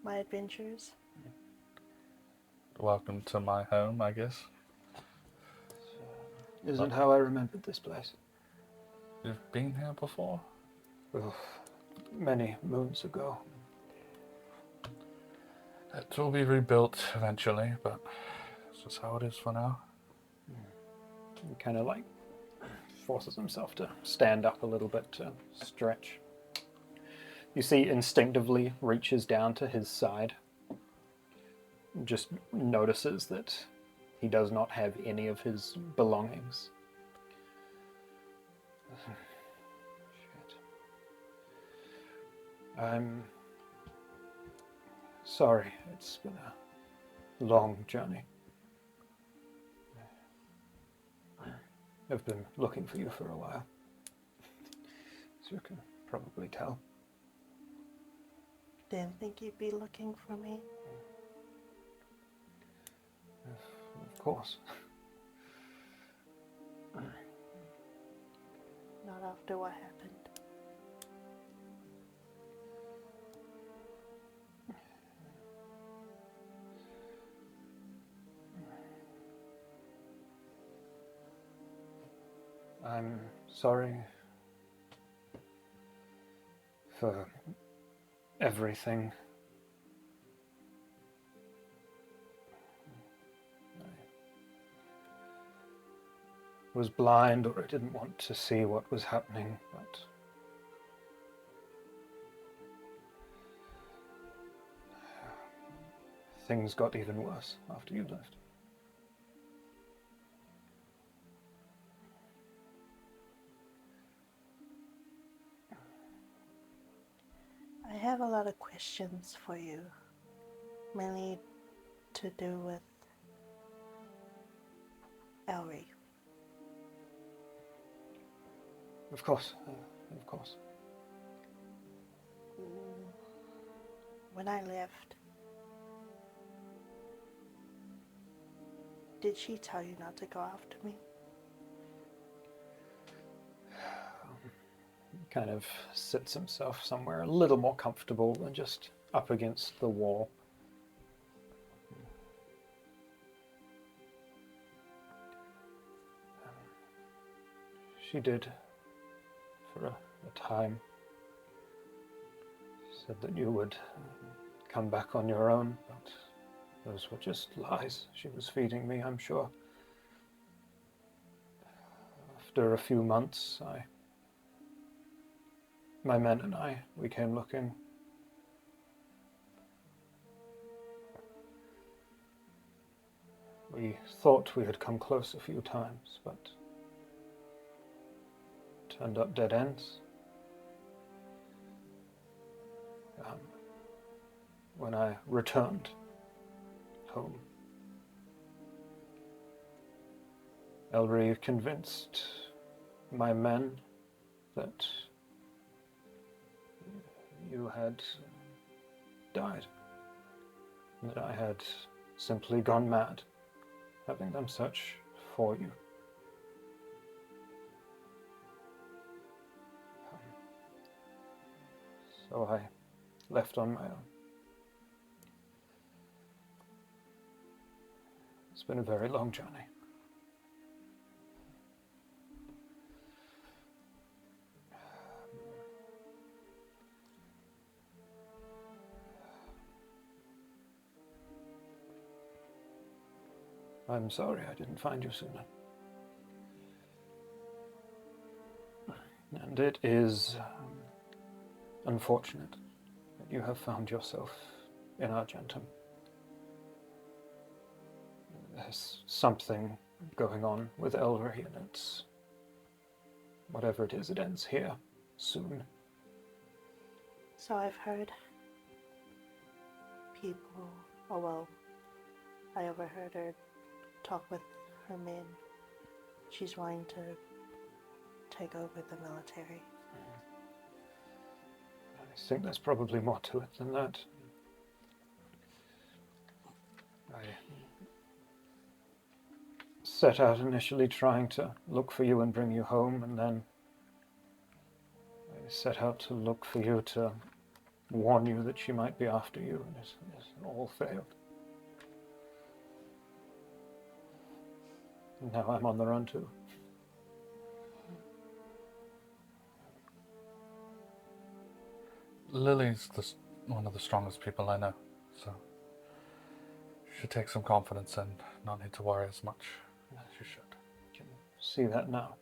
my adventures. Welcome to my home, I guess. Isn't how I remembered this place. You've been here before? Oh, many moons ago. It will be rebuilt eventually, but it's just how it is for now. He kind of like forces himself to stand up a little bit to stretch. You see, instinctively reaches down to his side. Just notices that he does not have any of his belongings. Shit. I'm sorry. It's been a long journey. I've been looking for you for a while. As you can probably tell. Didn't think you'd be looking for me. Of course. Not after what happened. I'm sorry for everything. I was blind, or I didn't want to see what was happening, but things got even worse after you left. I have a lot of questions for you, mainly to do with Elrie. Of course, of course. When I left, did she tell you not to go after me? Kind of sits himself somewhere a little more comfortable than just up against the wall. She did, for a time. Said that you would come back on your own, but those were just lies she was feeding me, I'm sure. After a few months, my men and we came looking. We thought we had come close a few times, but turned up dead ends. When I returned home, Elry convinced my men that you had died, that I had simply gone mad, having them search for you. So I left on my own. It's been a very long journey. I'm sorry I didn't find you sooner. And it is unfortunate that you have found yourself in Argentum. There's something going on with Elry, and it's whatever it is, it ends here soon. So I've heard people, I overheard her talk with her men. She's wanting to take over the military. I think there's probably more to it than that. I set out initially trying to look for you and bring you home, and then I set out to look for you to warn you that she might be after you, and it all failed. And now I'm on the run too. Lily's one of the strongest people I know, so she should take some confidence and not need to worry as much as she should. You can see that now.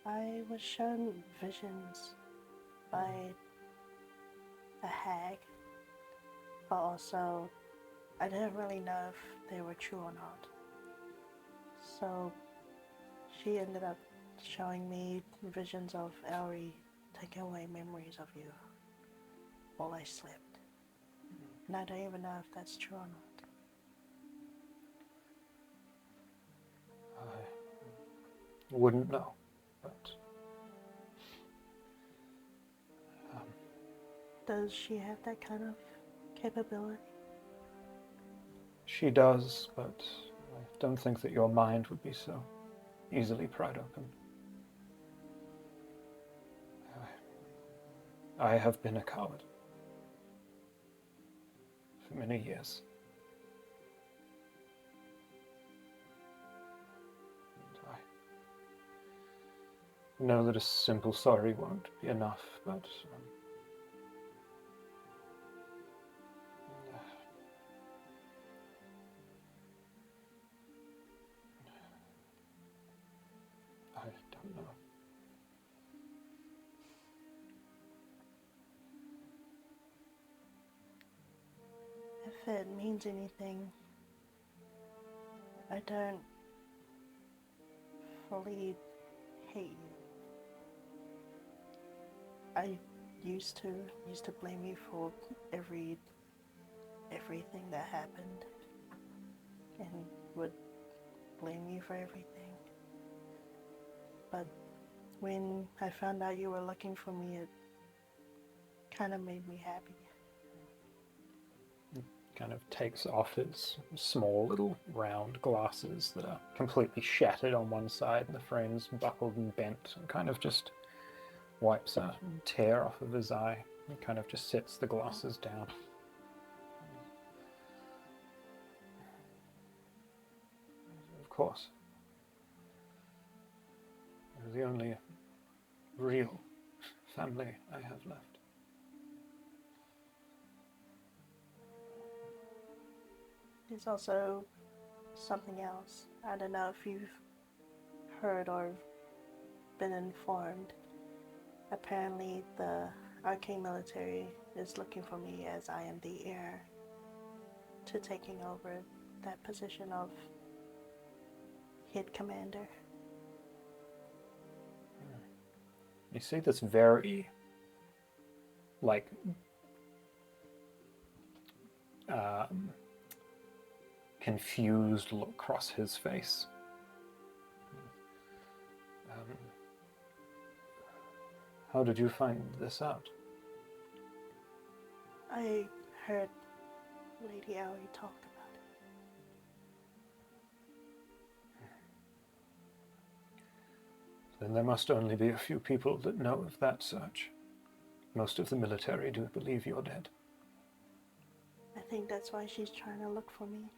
I was shown visions by a hag, but also I didn't really know if they were true or not. So she ended up showing me visions of Elry taking away memories of you while I slept. And I don't even know if that's true or not. I wouldn't know, but Does she have that kind of capability? she does, but I don't think that your mind would be so easily pried open. I have been a coward for many years. And I know that a simple sorry won't be enough, but I don't know. If it means anything, I don't fully hate you. I used to blame you for everything that happened, and would blame you for everything. But when I found out you were looking for me, it kind of made me happy. Kind of takes off his small little round glasses that are completely shattered on one side and the frame's buckled and bent, and kind of just wipes a tear off of his eye and kind of just sets the glasses down. Of course. You're the only real family I have left. There's also something else. I don't know if you've heard or been informed. Apparently the arcane military is looking for me, as I am the heir to taking over that position of head commander. You see this very, confused look across his face. How did you find this out? I heard Lady Aoi talk about it. Then there must only be a few people that know of that search. Most of the military do believe you're dead. I think that's why she's trying to look for me.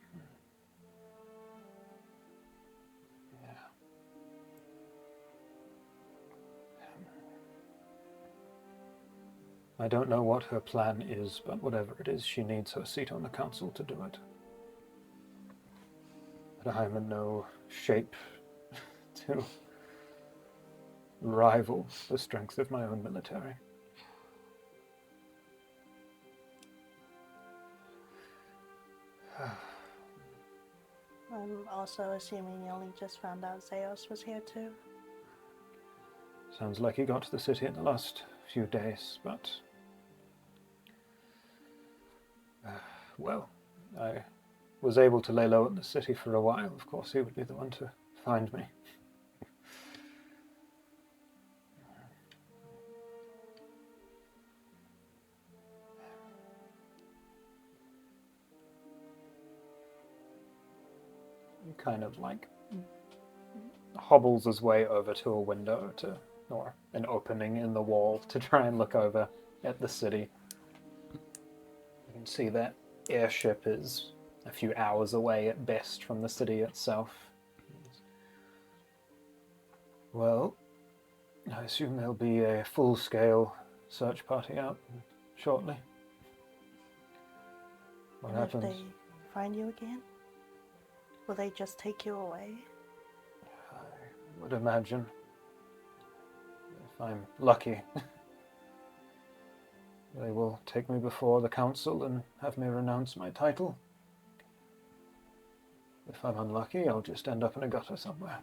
I don't know what her plan is, but whatever it is, she needs her seat on the council to do it. But I am in no shape to rival the strength of my own military. I'm also assuming you only just found out Zeos was here too. Sounds like he got to the city in the last few days, but... well, I was able to lay low in the city for a while. Of course, he would be the one to find me. He kind of hobbles his way over to a window or an opening in the wall to try and look over at the city. You can see that airship is a few hours away at best from the city itself. Well, I assume there'll be a full-scale search party out shortly. What And happens? if they find you again, will they just take you away? I would imagine. If I'm lucky. They will take me before the council and have me renounce my title. If I'm unlucky, I'll just end up in a gutter somewhere.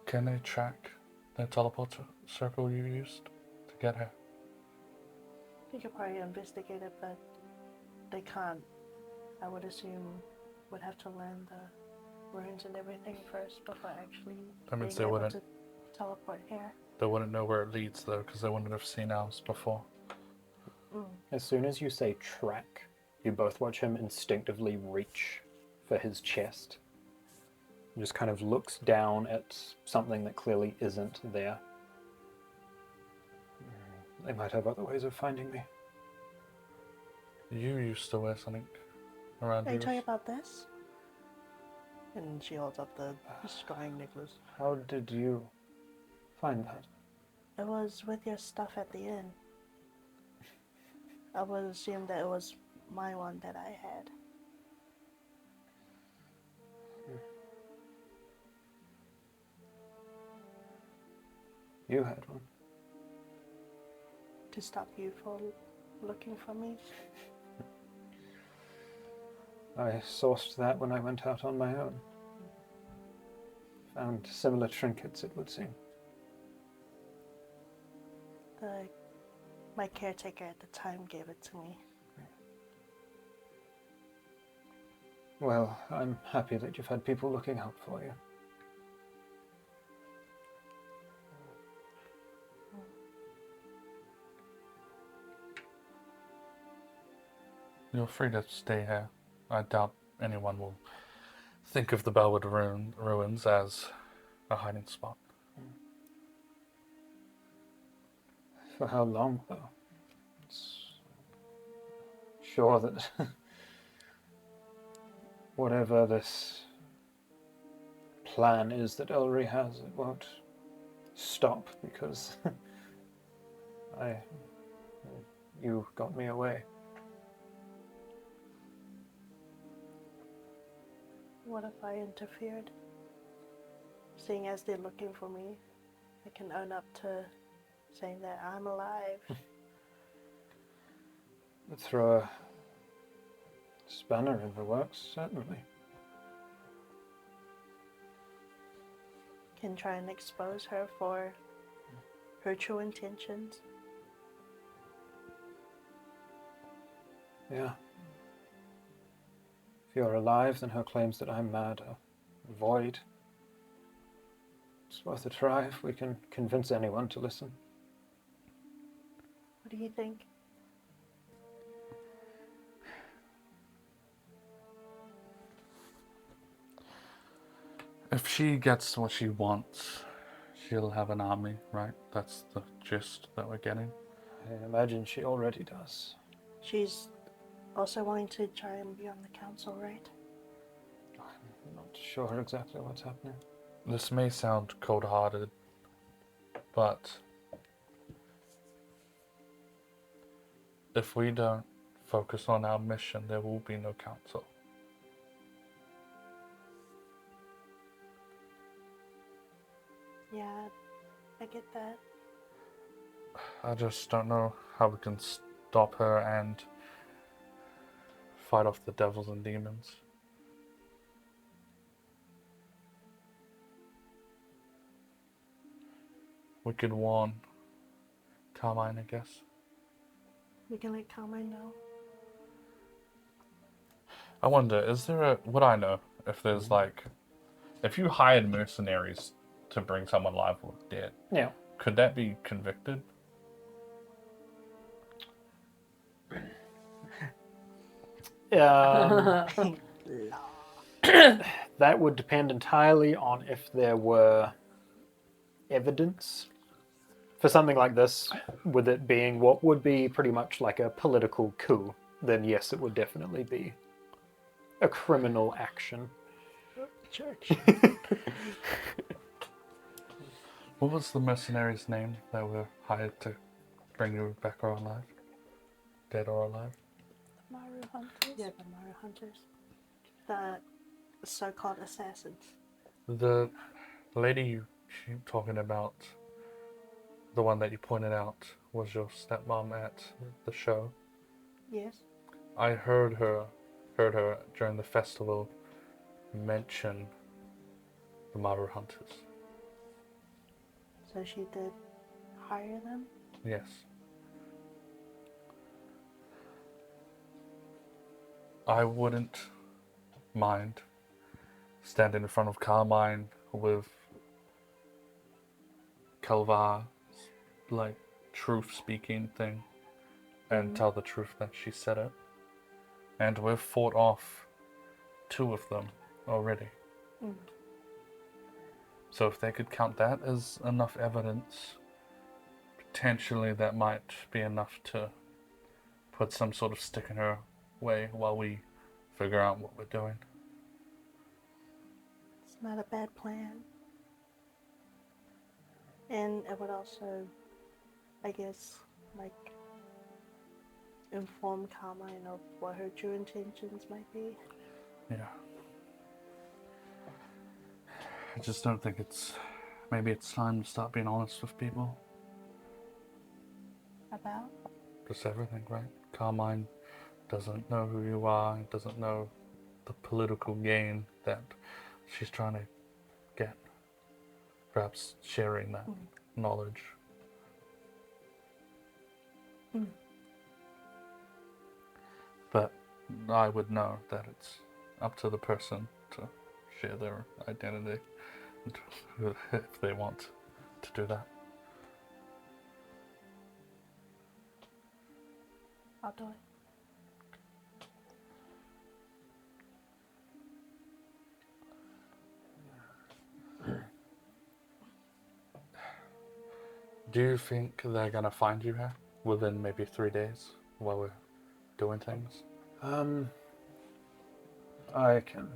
Can they track the teleport circle you used to get her? You could probably investigate it, but they can't. I would assume would have to learn the runes and everything first before actually That means being they able wouldn't. to teleport here. They wouldn't know where it leads though, because they wouldn't have seen ours before. As soon as you say track, you both watch him instinctively reach for his chest. He just kind of looks down at something that clearly isn't there. They might have other ways of finding me. You used to wear something around Are you yours. talking about this? And she holds up the scrying necklace. How did you find that? It was with your stuff at the inn. I would assume that it was my one that I had. You had one. To stop you from looking for me. I sourced that when I went out on my own. Found similar trinkets, it would seem. My caretaker at the time gave it to me. Well, I'm happy that you've had people looking out for you. You're free to stay here. I doubt anyone will think of the Bellwood ruins as a hiding spot. For how long, though? Sure that whatever this plan is that Ellery has, it won't stop because you got me away. What if I interfered? Seeing as they're looking for me, I can own up to saying that I'm alive. Throw a spanner in the works, certainly. Can try and expose her for her true intentions. Yeah. If you're alive, then her claims that I'm mad are void. It's worth a try if we can convince anyone to listen. What do you think? If she gets what she wants, she'll have an army, right? That's the gist that we're getting. I imagine she already does. She's also wanting to try and be on the council, right? I'm not sure exactly what's happening. This may sound cold-hearted, but if we don't focus on our mission, there will be no council. Yeah, I get that. I just don't know how we can stop her and fight off the devils and demons. We could warn Carmine, I guess. We can let Carmine know. I wonder, would I know if there's if you hired mercenaries to bring someone alive or dead, Yeah. could that be convicted? That would depend entirely on if there were evidence for something like this, with it being what would be pretty much like a political coup. Then yes, it would definitely be a criminal action. Church. What was the mercenaries' name that were hired to bring you back or alive? Dead or alive? Maru Hunters. Yeah, the Mario Hunters. The so-called assassins. The lady you keep talking about, the one that you pointed out, was your stepmom at the show. Yes. I heard her during the festival mention the Maru Hunters. So she did hire them? Yes. I wouldn't mind standing in front of Carmine with Calvar's truth-speaking thing and tell the truth that she said it. And we've fought off 2 of them already. Mm. So if they could count that as enough evidence, potentially that might be enough to put some sort of stick in her way while we figure out what we're doing. It's not a bad plan. And it would also, I guess, inform Carmine of what her true intentions might be. Yeah. I just don't think maybe it's time to start being honest with people. About? Just everything, right? Carmine doesn't know who you are, doesn't know the political gain that she's trying to get. Perhaps sharing that knowledge. But I would know that it's up to the person to share their identity if they want to do that. I'll do it. Do you think they're gonna find you here within maybe 3 days while we're doing things? I can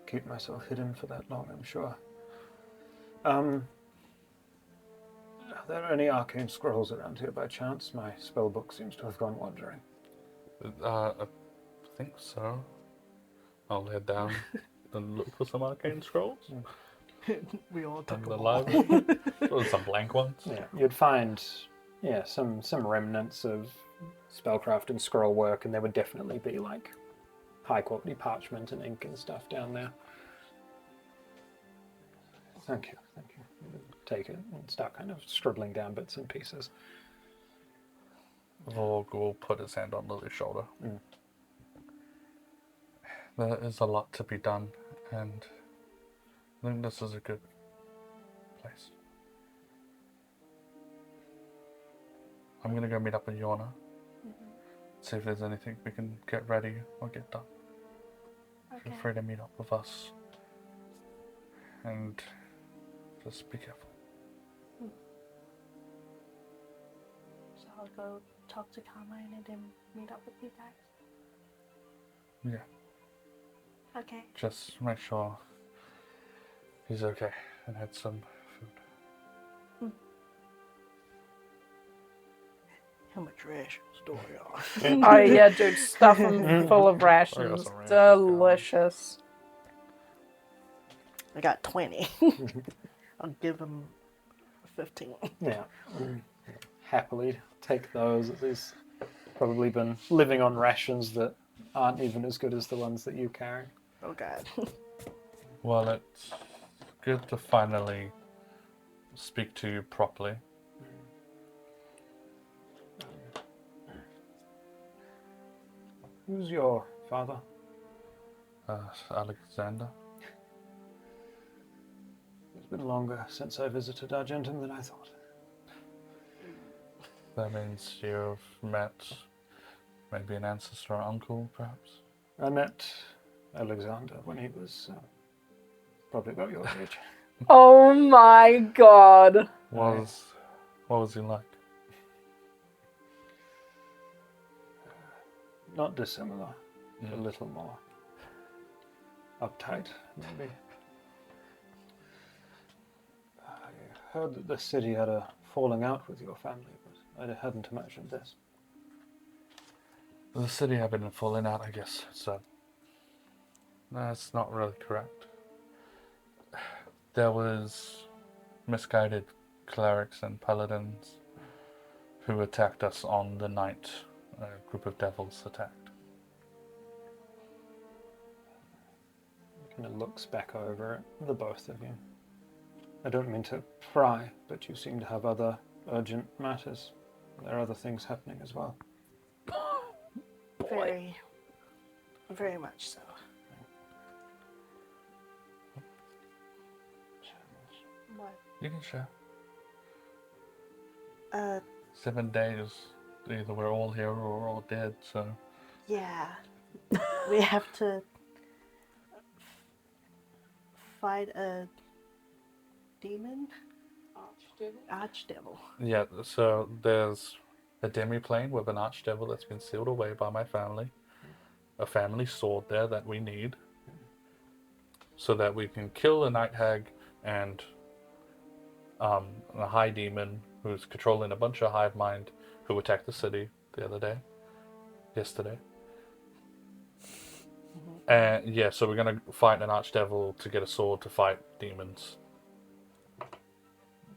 keep myself hidden for that long, I'm sure. Are there any arcane scrolls around here by chance? My spellbook seems to have gone wandering. I think so. I'll head down and look for some arcane scrolls. We all took And them the all. library. Or some blank ones. Yeah, you'd find, some remnants of spellcraft and scroll work, and there would definitely be like high quality parchment and ink and stuff down there. Thank you. Take it and start kind of scribbling down bits and pieces. Vorg will put his hand on Lily's shoulder. Mm. There is a lot to be done, and I think this is a good place. I'm gonna go meet up with Yorna. See if there's anything we can get ready or get done. Okay. Feel free to meet up with us. And just be careful. So I'll go talk to Carmine and then meet up with you guys. Yeah, Okay. just make sure he's okay and had some food. How much rations do I got? Oh yeah, dude, stuff them full of rations. some rations, Delicious. I got 20. I'll give him 15. Yeah. Happily take those. He's probably been living on rations that aren't even as good as the ones that you carry. Oh god. Well, it's good to finally speak to you properly. Who's your father? Alexander. It's been longer since I visited Argentum than I thought. That means you've met maybe an ancestor or uncle, perhaps? I met Alexander when he was probably about your age. Oh my god. What was he like? Not dissimilar, a little more uptight, maybe. I heard that the city had a falling out with your family, but I hadn't imagined this. The city had been falling out, I guess, so that's not really correct. There was misguided clerics and paladins who attacked us on the night a group of devils attacked. Kind of looks back over at the both of you. I don't mean to pry, but you seem to have other urgent matters. There are other things happening as well. Very, very much so. What? You can share. 7 days, either we're all here or we're all dead, so... Yeah. We have to fight a demon? Archdevil. Yeah, so there's a demi-plane with an archdevil that's been sealed away by my family. A family sword there that we need. So that we can kill a night hag and a high demon who's controlling a bunch of hive mind who attacked the city yesterday. And yeah, so we're gonna fight an archdevil to get a sword to fight demons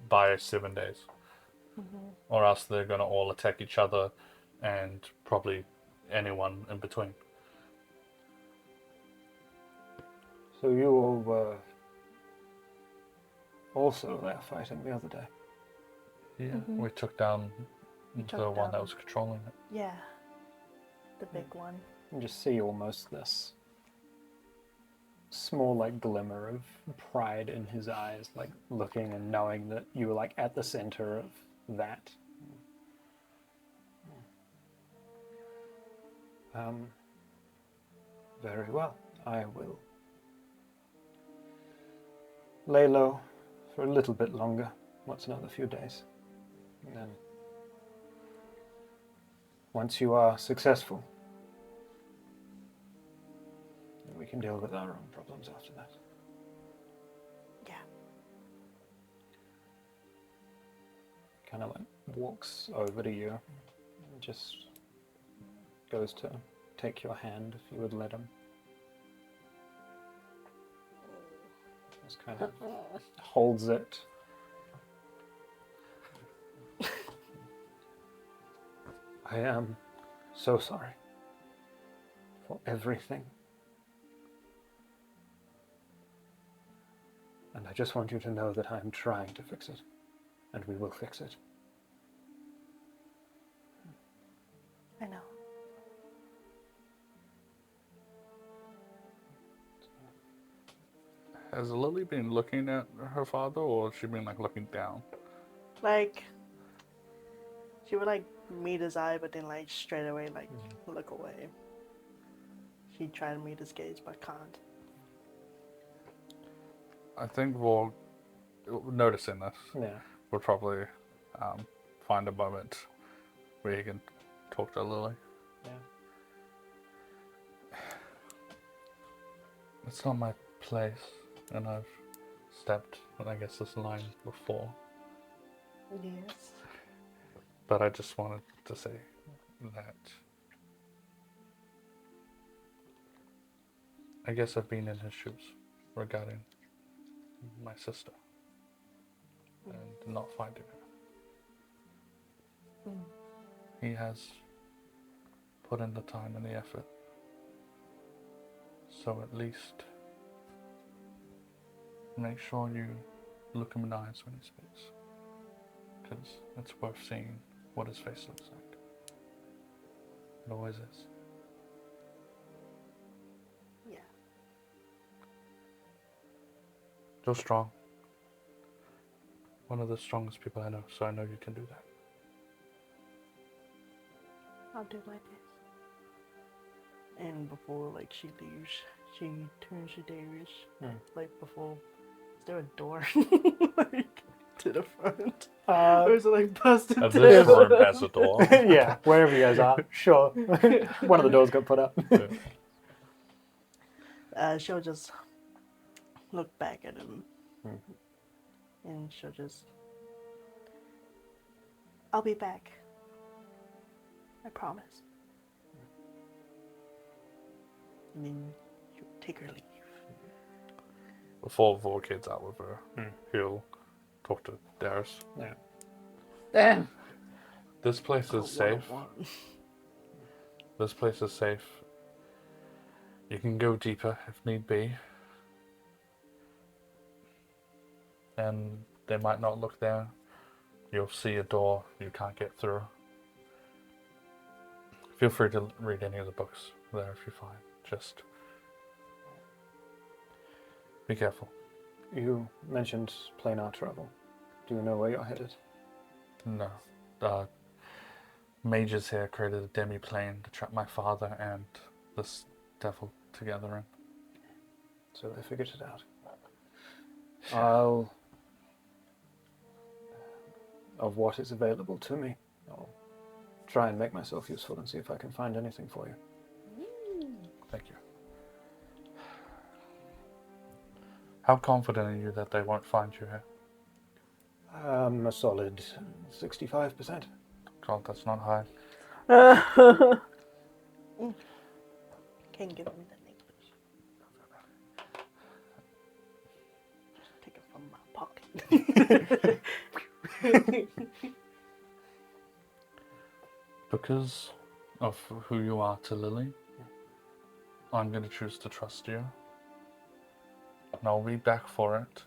by 7 days. Or else they're gonna all attack each other and probably anyone in between. So you all were also there fighting the other day? Yeah, we took down The one that was controlling it. Yeah. The big one. You just see almost this small like glimmer of pride in his eyes, like looking and knowing that you were like at the center of that. Very well. I will lay low for a little bit longer. What's another few days? And then once you are successful, we can deal with our own problems after that. Yeah. Kind of like walks over to you and just goes to take your hand if you would let him. Just kind of holds it. I am so sorry for everything. And I just want you to know that I am trying to fix it. And we will fix it. I know. Has Lily been looking at her father, or has she been like looking down? Like, she would like meet his eye, but then like straight away like look away. She tried to meet his gaze, but can't. I think Vorg, noticing this, Yeah. would probably find a moment where he can talk to Lily. Yeah. It's not my place, and I've stepped on, I guess, this line before. Yes. But I just wanted to say that I guess I've been in his shoes regarding my sister and not finding her. He has put in the time and the effort. So at least make sure you look him in the eyes when he speaks. Because it's worth seeing what his face looks like. It always is. Yeah. You're strong. One of the strongest people I know, so I know you can do that. I'll do my best. And before like she leaves, she turns to Darius. Like before, is there a door like to the front? Or is it like busted And to this the room has a door. Yeah, wherever you guys are, sure. One of the doors got put up. She'll just look back at him. And she'll just... I'll be back. I promise. And then she'll take her leave. Before Vorg heads out with her, he'll talk to Darius. Yeah. Damn. This place is safe. This place is safe. You can go deeper if need be. And they might not look there. You'll see a door you can't get through. Feel free to read any of the books there if you find. Just be careful. You mentioned planar travel. Do you know where you're headed? No. Mages here created a demi-plane to trap my father and this devil together in. So they figured it out. I'll... Of what is available to me, I'll try and make myself useful and see if I can find anything for you. Thank you. How confident are you that they won't find you here? A solid 65%. God, that's not high. Can you give me the necklace? Just take it from my pocket. Because of who you are to Lily, I'm going to choose to trust you. And I'll be back for it.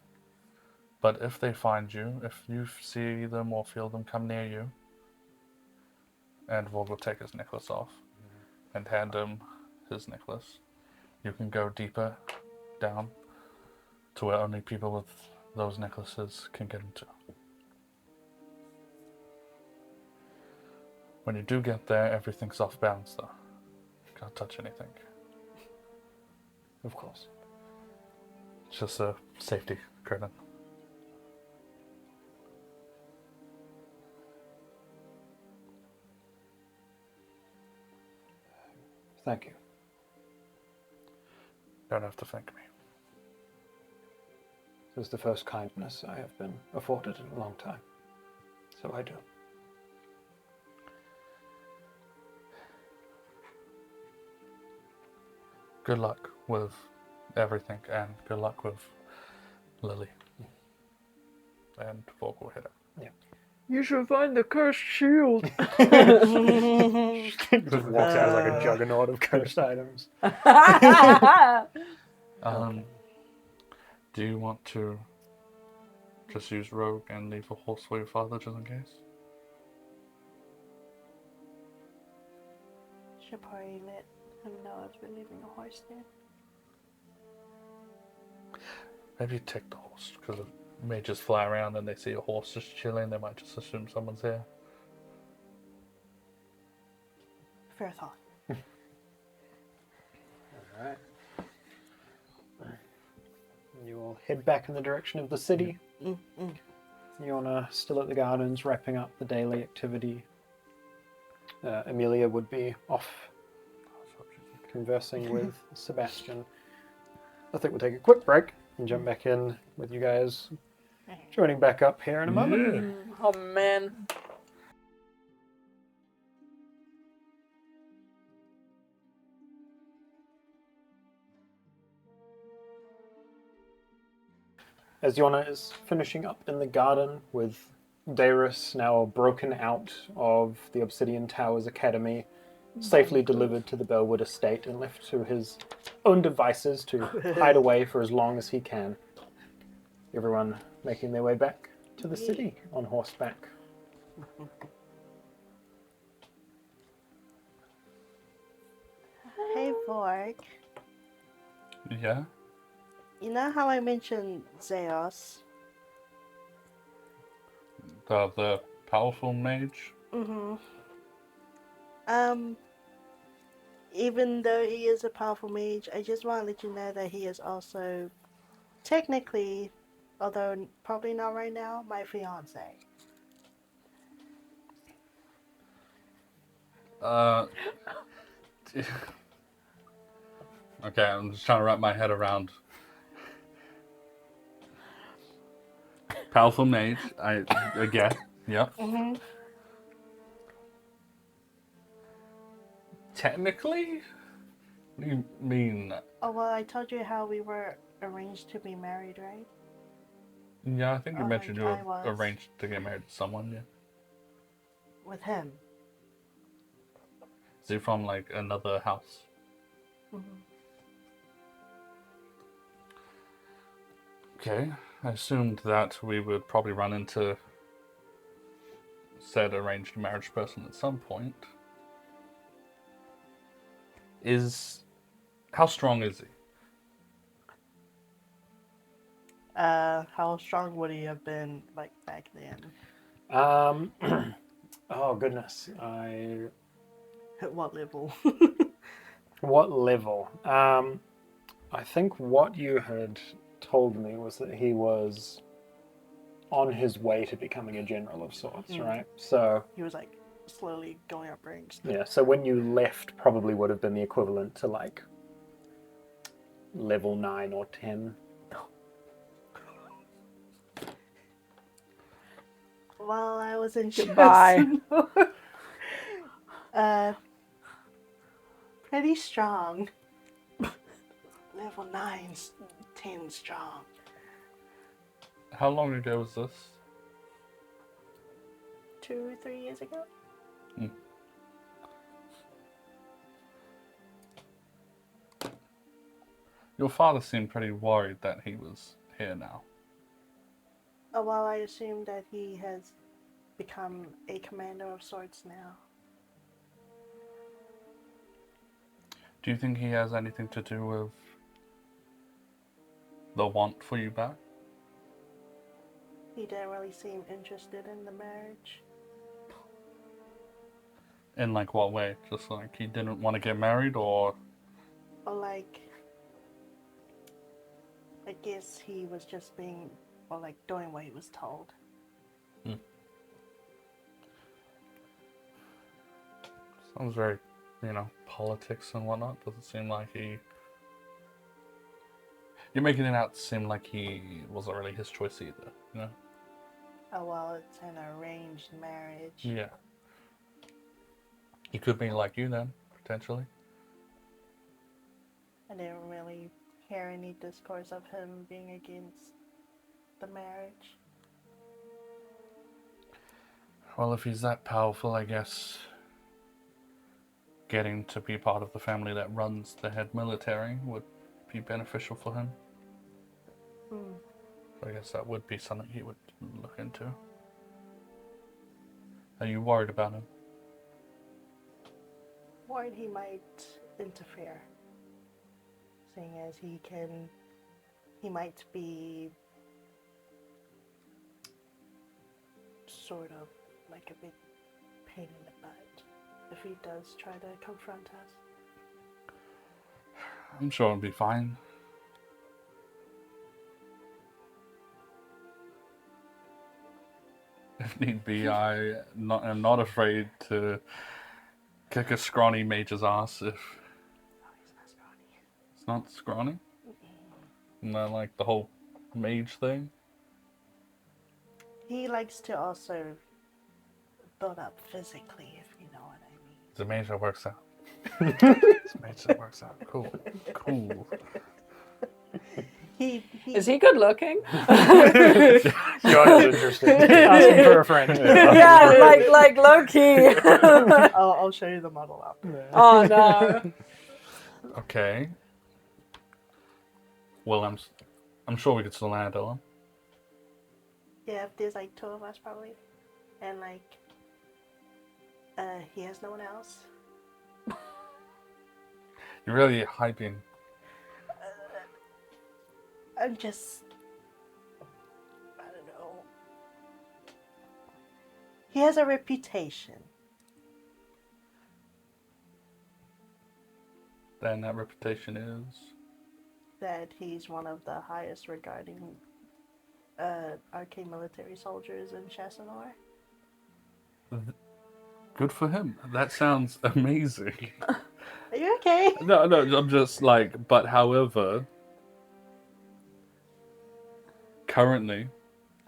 But if they find you, if you see them or feel them come near you, And Vorg will take his necklace off and hand him his necklace. You can go deeper down to where only people with those necklaces can get into. When you do get there, everything's off balance though. Can't touch anything. Of course. It's just a safety credit. Thank you. Don't have to thank me. This is the first kindness I have been afforded in a long time. So I do. Good luck with everything, and good luck with Lily. And Vorg will hit it. You should find the cursed shield. Just walks out as like a juggernaut of cursed items. Do you want to just use Rogue and leave a horse for your father just in case? Should probably let him know if we're leaving a horse there. Maybe take the horse, because it may just fly around and they see a horse just chilling, they might just assume someone's here. Fair thought. Alright. You will head back in the direction of the city. Yorna still at the gardens, wrapping up the daily activity. Amelia would be off conversing with Sebastian. I think we'll take a quick break and jump back in with you guys joining back up here in a moment. Oh man. As Yorna is finishing up in the garden with Darius now broken out of the Obsidian Towers Academy, safely delivered to the Bellwood estate and left to his own devices to hide away for as long as he can. Everyone making their way back to the city on horseback. Hey, Vorg. Yeah? You know how I mentioned Zeus? The powerful mage? Even though he is a powerful mage, I just want to let you know that he is also technically, although probably not right now, my fiance. Okay, I'm just trying to wrap my head around. Powerful mage, I get. Yep. Technically? What do you mean? Oh, well, I told you how we were arranged to be married, right? Yeah, I think you mentioned you were I was. arranged to get married to someone, yeah. With him. Is he from, like, another house? Okay, I assumed that we would probably run into said arranged marriage person at some point. How strong is he? How strong would he have been, like, back then? Oh goodness, At what level? what level? I think what you had told me was that he was on his way to becoming a general of sorts, right? So He was, like, slowly going up ranks. yeah, so when you left probably would have been the equivalent to like level 9 or 10. While I was in Goodbye. pretty strong. Level 9's 10 strong. How long ago was this? 2 or 3 years ago? Your father seemed pretty worried that he was here now. Oh, well, I assume that he has become a commander of sorts now. Do you think he has anything to do with the want for you back? He didn't really seem interested in the marriage. In like what way? Just like he didn't want to get married, or Or like, I guess he was just being, or like doing what he was told. sounds very, politics and whatnot. Doesn't seem like he. You're making it out to seem like he wasn't really his choice either, you know? Oh well, it's an arranged marriage. Yeah. He could be like you then, potentially. I didn't really hear any discourse of him being against the marriage. Well, if he's that powerful, I guess getting to be part of the family that runs the head military would be beneficial for him. So I guess that would be something he would look into. Are you worried about him? Worried he might interfere, seeing as he might be sort of like a big pain in the butt if he does try to confront us. I'm sure it'll be fine. If need be, I am not afraid to kick a scrawny mage's ass if Oh, he's not scrawny. it's not scrawny. Not like the whole mage thing. He likes to also build up physically, if you know what I mean. It's a mage that works out. It's a mage that works out. Cool. Cool. Is he good looking? Yorna's interested. Asking for a friend. Yeah, like low key. I'll show you the model up. Oh no. Okay. Well, I'm sure we could still handle him. Yeah, if there's like two of us probably, and like, he has no one else. You're really hyping. I'm just, I don't know. He has a reputation. Then that reputation is. That he's one of the highest regarding arcane military soldiers in Chassanor. Good for him. That sounds amazing. Are you okay? No, I'm just like, but however, currently,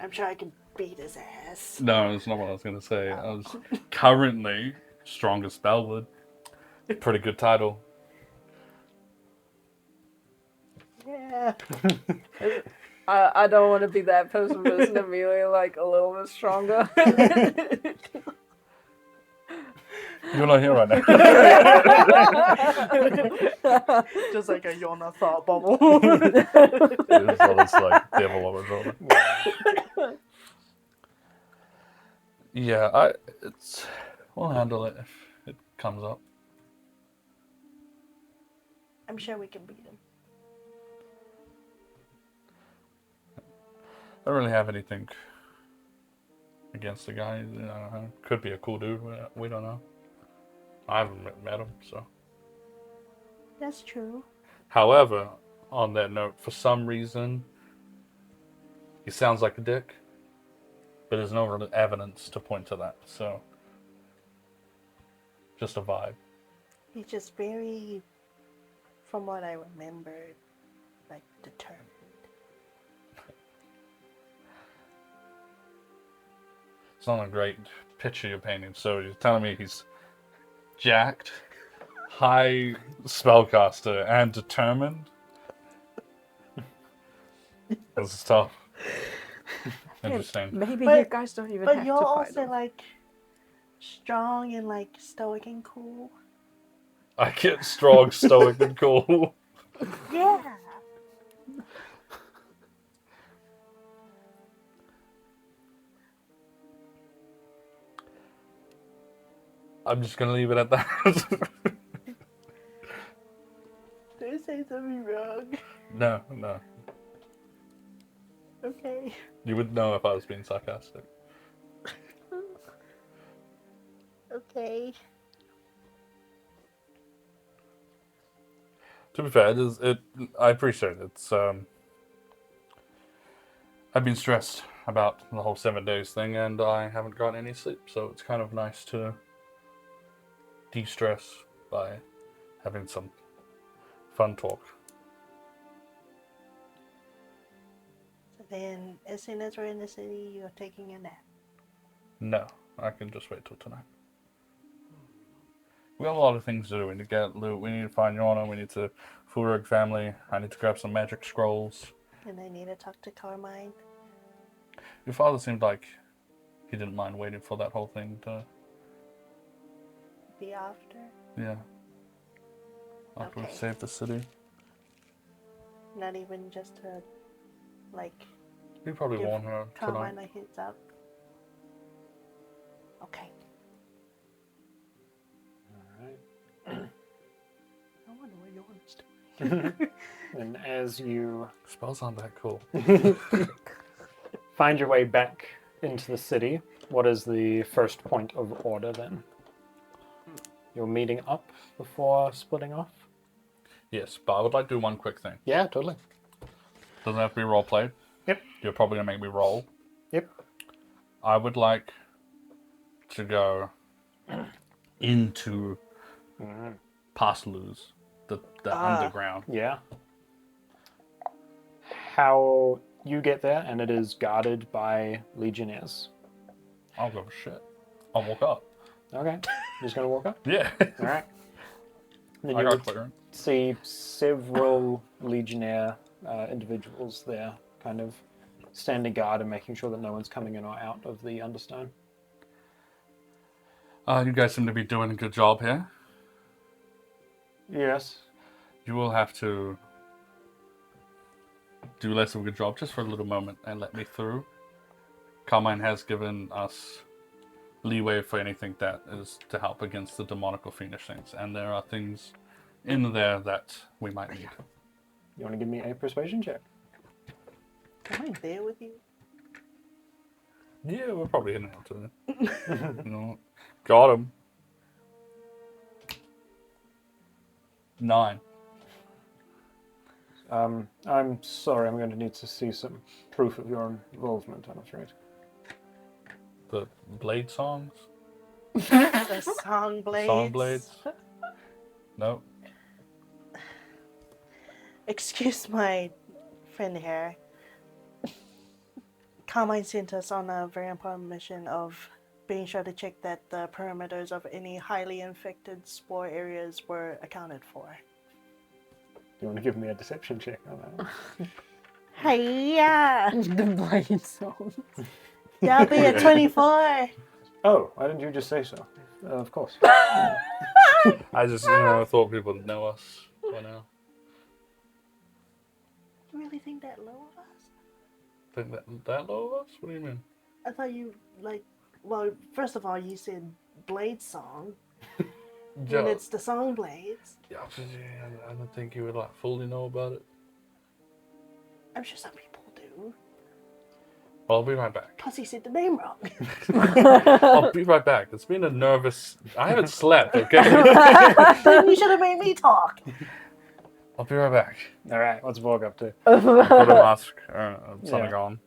I'm sure I can beat his ass. no, that's not what I was going to say. I was currently strongest spellwood. Pretty good title. Yeah. I don't want to be that person, but isn't Amelia like a little bit stronger? You're not here right now. Just like a Yorna thought bubble. It's like devil over shoulder. Yeah, we'll handle it if it comes up. I'm sure we can beat him. I don't really have anything against the guy. I don't know. Could be a cool dude. We don't know. I haven't met him, so. That's true. However, on that note, for some reason, he sounds like a dick, but there's no real evidence to point to that. So, just a vibe. He's just very, from what I remember, like determined. It's not a great picture you're painting. So you're telling me he's jacked, high spellcaster, and determined? This is tough. Interesting. Maybe But- you guys don't even But have you're to fight also him. like strong and like stoic and cool. I get strong, stoic, and cool. Yeah. I'm just gonna leave it at that. say something wrong. No. Okay. You would know if I was being sarcastic. Okay. To be fair, I appreciate it. It's I've been stressed about the whole 7 days thing, and I haven't gotten any sleep, so it's kind of nice to de-stress by having some fun talk. So then, as soon as we're in the city, you're taking a nap. No, I can just wait till tonight. We have a lot of things to do. We need to get loot. We need to find Yorna. We need to Vorg family. I need to grab some magic scrolls. And I need to talk to Carmine. Your father seemed like he didn't mind waiting for that whole thing to... Be after. Yeah. After we Okay. saved the city. Not even just to, like, We probably give warn her Carmine tonight. a heads up. Okay. Alright. I wonder what you want us to do. And as you Spells aren't that cool. find your way back into the city, what is the first point of order then? You're meeting up before splitting off? Yes, but I would like to do one quick thing. Yeah, totally. Doesn't have to be role played. Yep. You're probably going to make me roll. Yep. I would like to go into Passluz, the underground. Yeah. How you get there, and it is guarded by legionnaires. I'll go for shit. I'll walk up. Okay. Just gonna walk up? Yeah. Alright. Then I you got would clearance. see several legionnaire individuals there, kind of standing guard and making sure that no one's coming in or out of the Understone. You guys seem to be doing a good job here. Yes. You will have to do less of a good job just for a little moment and let me through. Carmine has given us leeway for anything that is to help against the demonic or fiendish things, and there are things in there that we might need. You want to give me a persuasion check? Am I there with you? Yeah, we're probably hitting out to it. You know, got him. 9. I'm sorry, I'm going to need to see some proof of your involvement, I'm afraid. The blade songs? The song blades. Song blades? No. Excuse my friend here. Carmine sent us on a very important mission of being sure to check that the perimeters of any highly infected spore areas were accounted for. You want to give me a deception check on that? Hey, yeah! The blade songs. That'll be a 24! Oh, why didn't you just say so? Of course. I just, thought people would know us by now. You really think that low of us? Think that low of us? What do you mean? I thought you, well, first of all, you said blade song. Joe. And it's the song blades. Yeah, I don't think you would fully know about it. I'm sure some people do. Well, I'll be right back. Plus, he said the name wrong. I'll be right back. It's been a nervous... I haven't slept, okay? Then you should have made me talk. I'll be right back. Alright, what's Vorg up to? Put a mask, something Yeah. on.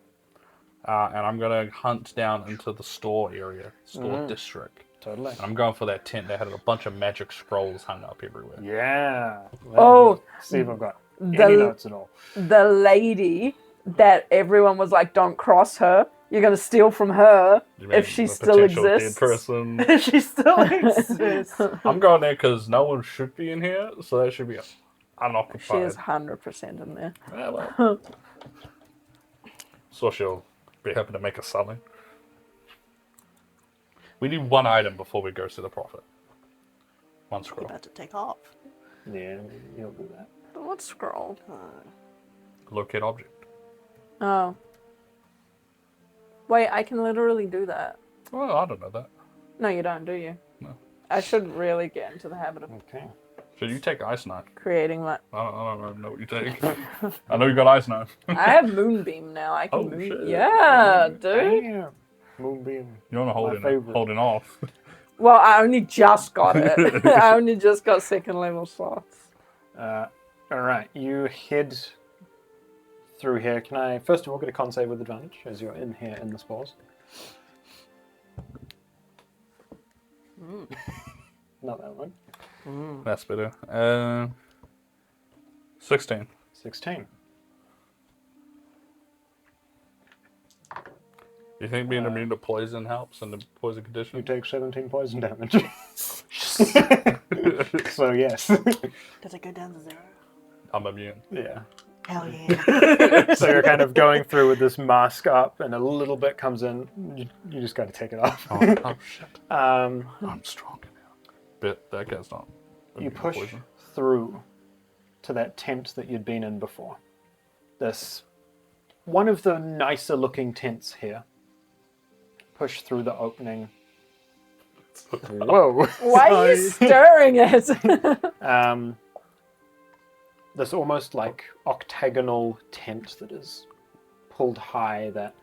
And I'm going to hunt down into the store area, store district. Totally. And I'm going for that tent that had a bunch of magic scrolls hung up everywhere. Yeah. Let Oh. me see if I've got The- any notes at all. The lady that everyone was like, don't cross her. You're going to steal from her You mean if she the still potential exists. Dead person. She still exists. I'm going there because no one should be in here, so that should be unoccupied. She is 100% in there. Yeah, well. So she'll be happy to make us something. We need one item before we go see the prophet. One You're scroll. about to take off. Yeah, you'll do that. What scroll? Locate object. Oh. Wait, I can literally do that. Well, I don't know that. No, you don't, do you? No. I should really get into the habit of... Okay. Should you take ice knife? creating my. I don't know what you take. I know you got ice knife. I have moonbeam now. I can Oh, moon. shit. Yeah, dude. Damn. Moonbeam. You're not My favorite. holding off. Well, I only just got it. I only just got second level slots. All right, you head through here. Can I first of all get a con save with advantage as you're in here in the spores? Not that one. That's better. 16. 16. You think being immune to poison helps in the poison You condition? take 17 poison damage. So yes. Does it go down to 0? I'm immune. Yeah. Hell yeah. So you're kind of going through with this mask up, and a little bit comes in. You just got to take it off. Oh shit. Um, I'm strong now. But that guy's not. you immune to push poison. through to that tent that you'd been in before. This one of the nicer looking tents here. Push through the opening. Whoa! Why are you stirring it? This almost like octagonal tent that is pulled high. That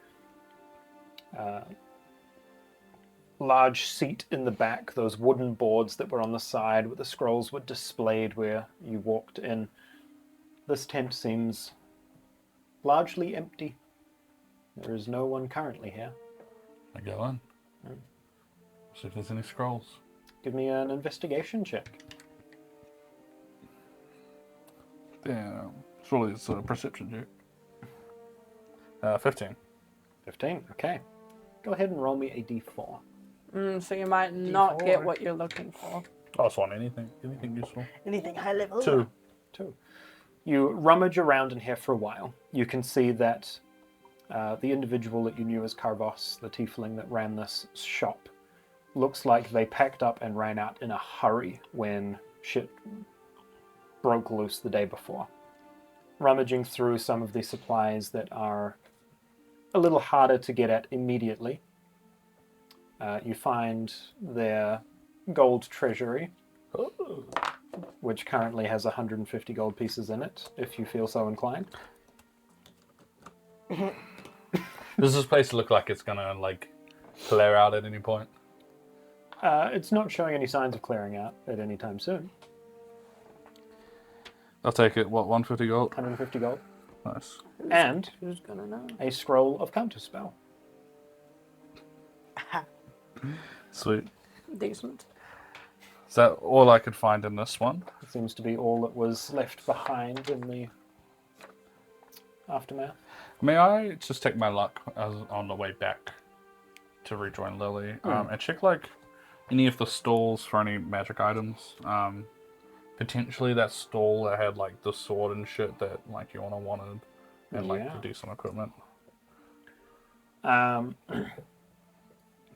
large seat in the back. Those wooden boards that were on the side where the scrolls were displayed where you walked in. This tent seems largely empty. There is no one currently here. I go in. See if there's any scrolls. Give me an investigation check. Damn. Surely it's a perception check. 15. 15, okay. Go ahead and roll me a d4. So you might not get D4. what you're looking for. I just want anything useful. Anything high level? 2. 2. You rummage around in here for a while. You can see that the individual that you knew as Carvos, the tiefling that ran this shop, looks like they packed up and ran out in a hurry when shit broke loose the day before. Rummaging through some of the supplies that are a little harder to get at immediately, you find their gold treasury, which currently has 150 gold pieces in it, if you feel so inclined. Does this place look like it's gonna like clear out at any point? It's not showing any signs of clearing out at any time soon. I'll take it. What, 150 gold? 150 gold. Nice. And Who's gonna know? a scroll of counterspell. Sweet. Decent. Is that all I could find in this one? It seems to be all that was left behind in the aftermath. May I just take my luck as on the way back to rejoin Lily and check like any of the stalls for any magic items? Potentially that stall that had like the sword and shit that like Yorna wanted, and like to do some equipment.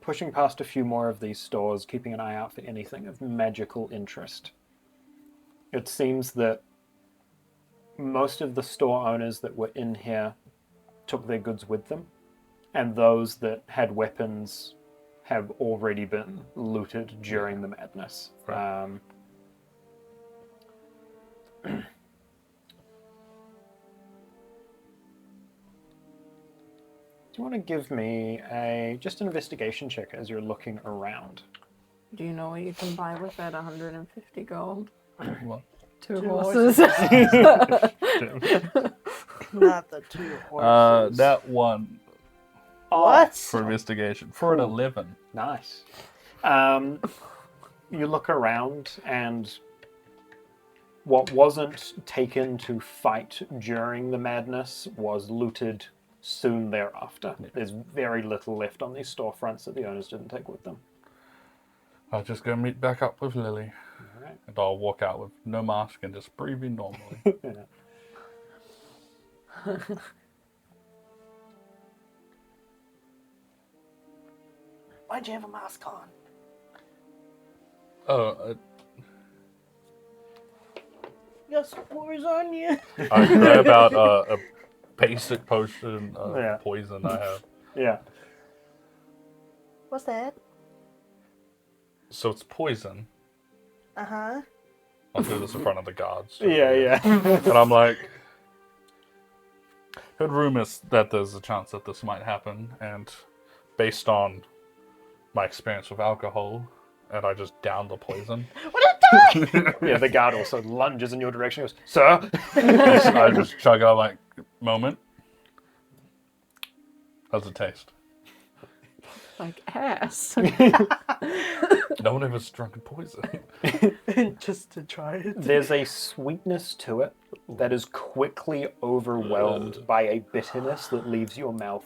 Pushing past a few more of these stores, keeping an eye out for anything of magical interest. It seems that most of the store owners that were in here took their goods with them, and those that had weapons have already been looted during the madness. Right. Do you want to give me just an investigation check as you're looking around? Do you know what you can buy with that 150 gold? What? Two horses. horses. Not the 2 horses. That one What? for investigation for an 11. Nice. You look around, and what wasn't taken to fight during the madness was looted soon thereafter. There's very little left on these storefronts that the owners didn't take with them. I'll just go meet back up with Lily. All right. And I'll walk out with no mask and just breathing normally. Yeah. Why'd you have a mask on? Oh, You got spores on you. I grab out a basic potion of Yeah. poison I have. Yeah. What's that? So it's poison, Uh-huh. I'll do this in front of the guards. Yeah. And I'm like, heard rumors that there's a chance that this might happen, and based on my experience with alcohol, and I just downed the poison. Yeah, the guard also lunges in your direction and goes, "Sir!" I just chug out like, moment. How's it taste? Like ass. No one ever's drunk poison. Just to try it. There's a sweetness to it that is quickly overwhelmed by a bitterness that leaves your mouth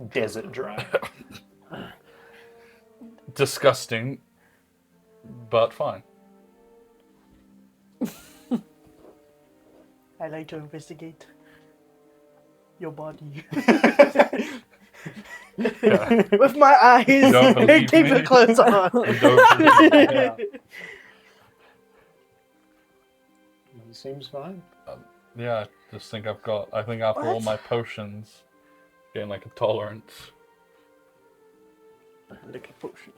desert dry. Disgusting, but fine. I like to investigate your body. Yeah. With my eyes. don't believe Keep me? it close on. You don't believe me? Yeah. It seems fine. Yeah, I just think I think after all What? my potions, getting like a tolerance. Liquor potion.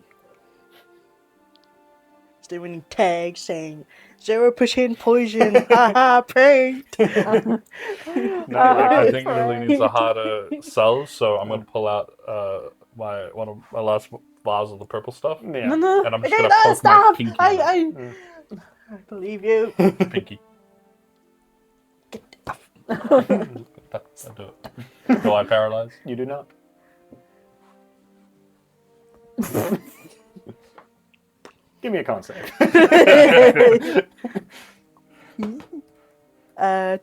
Is there any tags saying 0% poison? Haha, pranked. No, I think Lily needs a harder sell, so I'm gonna pull out one of my last bars of the purple stuff, yeah. No. and I'm just Okay, gonna no, poke my stop. pinky. I believe you. Pinky. I do it. Do I paralyze? You do not. Give me a con save.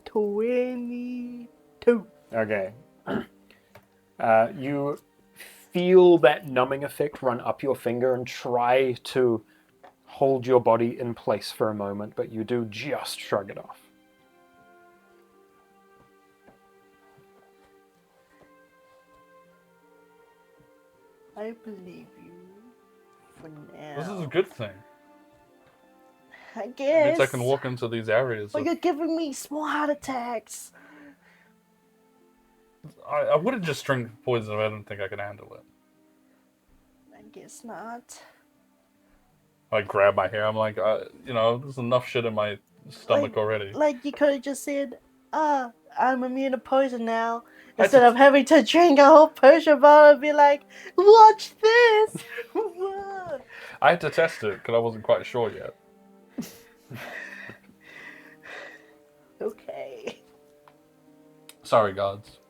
22. Okay. You feel that numbing effect run up your finger and try to hold your body in place for a moment, but you do just shrug it off. I believe you for now. This is a good thing. I It guess. means I can walk into these areas. But you're giving me small heart attacks. I wouldn't just drink poison if I didn't think I could handle it. I guess not. I grab my hair. I'm like, there's enough shit in my stomach already. Like you could have just said, I'm immune to poison now. I Instead of having to drink a whole potion bottle and be like, watch this. What? I had to test it because I wasn't quite sure yet. Okay. Sorry, gods.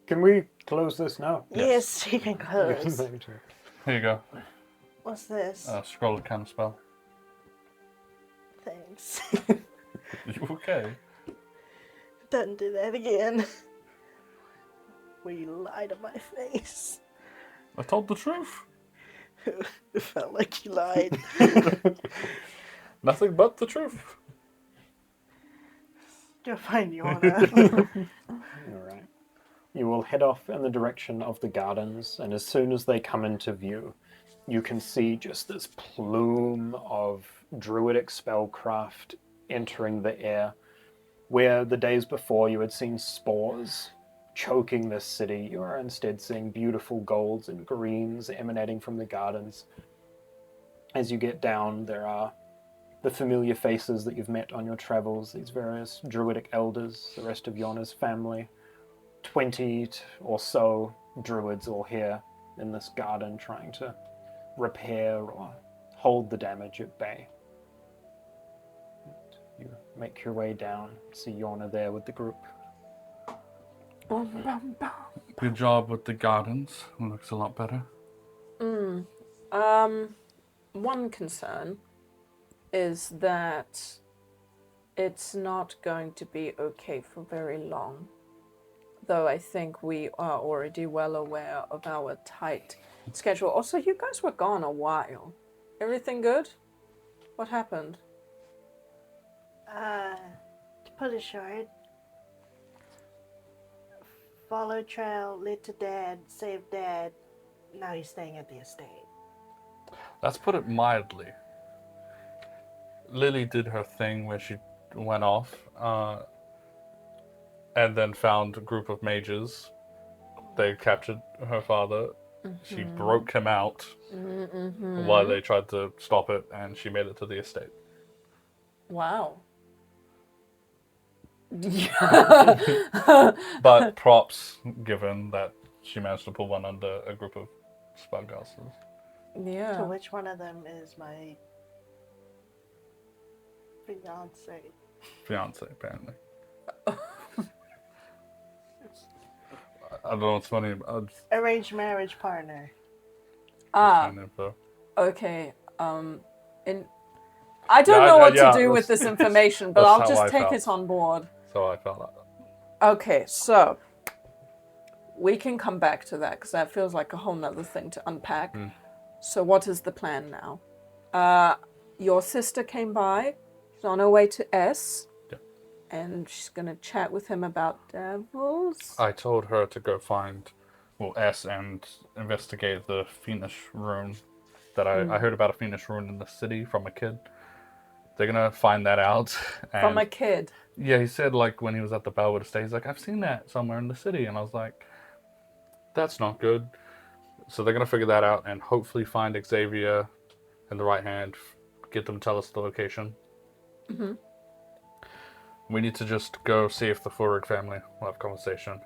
Can we close this now? Yes, you can close. Here you go. What's this? Scroll of kind of spell. Thanks. You okay? Don't do that again. Will you lie to my face? I told the truth. It felt like you lied. Nothing but the truth. Go find Yorna. Alright. You will head off in the direction of the gardens, and as soon as they come into view, you can see just this plume of druidic spellcraft entering the air, where the days before you had seen spores choking this city. You are instead seeing beautiful golds and greens emanating from the gardens. As you get down, there are the familiar faces that you've met on your travels, these various druidic elders, the rest of Yorna's family. 20 or so druids all here in this garden trying to repair or hold the damage at bay. You make your way down, see Yorna there with the group. Good job with the gardens. It looks a lot better. One concern is that it's not going to be okay for very long. Though I think we are already well aware of our tight schedule. Also, you guys were gone a while. Everything good? What happened? To put it short, follow trail, led to dad, saved dad. Now he's staying at the estate. Let's put it mildly. Lily did her thing where she went off and then found a group of mages. They captured her father. She broke him out while they tried to stop it, and she made it to the estate. Wow. But props given that she managed to pull one under a group of spellcasters. Yeah. So which one of them is my fiance? Fiance, apparently. I don't know what's funny. Arranged marriage partner. Info. Okay. I don't know what to do with that's- this information, but that's I'll how just I take felt. it on board. So I found out. Okay, so we can come back to that because that feels like a whole nother thing to unpack. So what is the plan now? Your sister came by. She's on her way to S. Yeah. And she's going to chat with him about devils. I told her to go find, S and investigate the Fiendish rune. That I heard about a Fiendish rune in the city from a kid. They're gonna find that out. And From a kid. yeah, he said like when he was at the Bellwood Estate, he's like, I've seen that somewhere in the city, and I was like, that's not good. So they're gonna figure that out and hopefully find Xavier in the right hand, get them to tell us the location. Mm-hmm. We need to just go see if the Vorg family will have a conversation.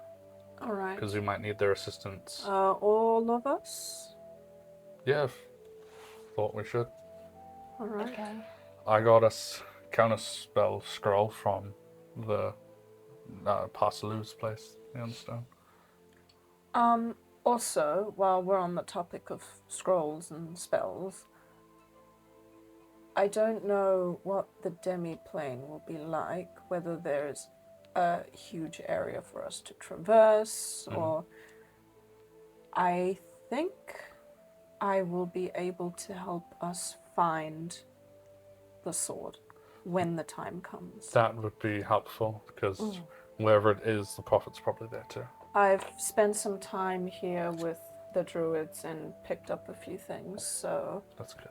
All right. Because we might need their assistance. All of us? Yeah, thought we should. All right. Okay. I got us counterspell scroll from the Parsalou's place. You understand? Also, while we're on the topic of scrolls and spells, I don't know what the demi-plane will be like, whether there's a huge area for us to traverse, or I think I will be able to help us find the sword when the time comes. That would be helpful, because wherever it is, the prophet's probably there too. I've spent some time here with the druids and picked up a few things, so That's good.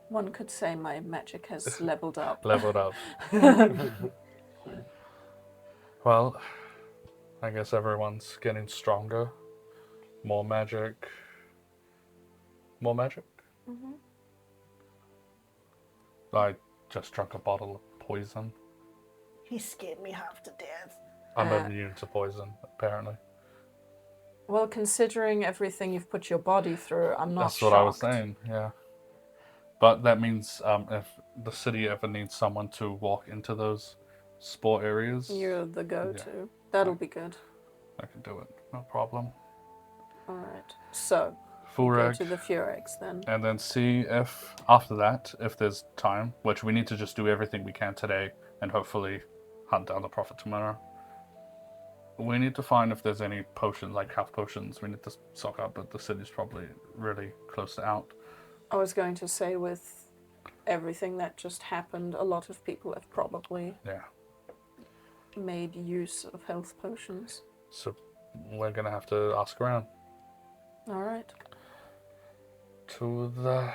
one could say my magic has leveled up. Leveled up. Well, I guess everyone's getting stronger. More magic. More magic? Mm-hmm. I just drank a bottle of poison. He scared me half to death. I'm immune to poison, apparently. Well, considering everything you've put your body through, I'm not That's what I was shocked. saying, yeah. But that means if the city ever needs someone to walk into those sport areas, You're the go-to. That'll be good. I can do it. No problem. All right. So, go Vorg. to the Furex then. And then see if, after that, if there's time, which we need to just do everything we can today and hopefully hunt down the prophet tomorrow. We need to find if there's any potions, like health potions. We need to stock up, but the city's probably really close to out. I was going to say, with everything that just happened, a lot of people have probably made use of health potions. So we're going to have to ask around. All right. To the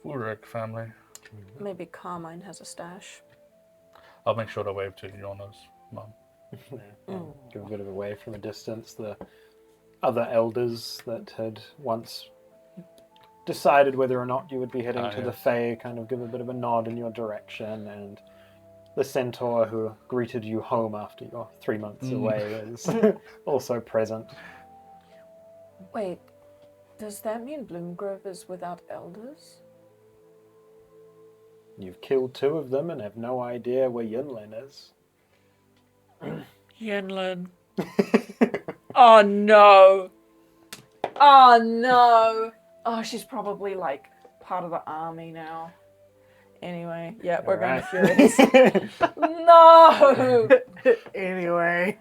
Vorg family. Maybe Carmine has a stash. I'll make sure to wave to Yorna's mum. Give a bit of a wave from a distance. The other elders that had once decided whether or not you would be heading to the Fae kind of give a bit of a nod in your direction, and the centaur who greeted you home after your 3 months away is also present. Wait, does that mean Bloomgrove is without elders? You've killed 2 of them and have no idea where Yunlin is. Yunlin. Oh no! Oh no! Oh, she's probably like part of the army now. Anyway, yeah, we're going to Furies. No! Anyway.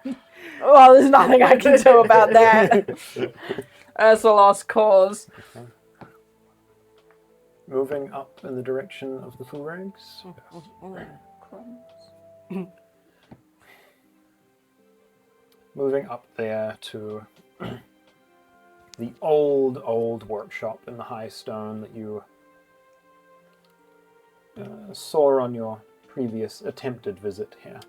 Well, there's nothing I can do about that. That's a lost cause. Moving up in the direction of the Furegs. Moving up there to the old workshop in the high stone that you saw on your previous attempted visit here.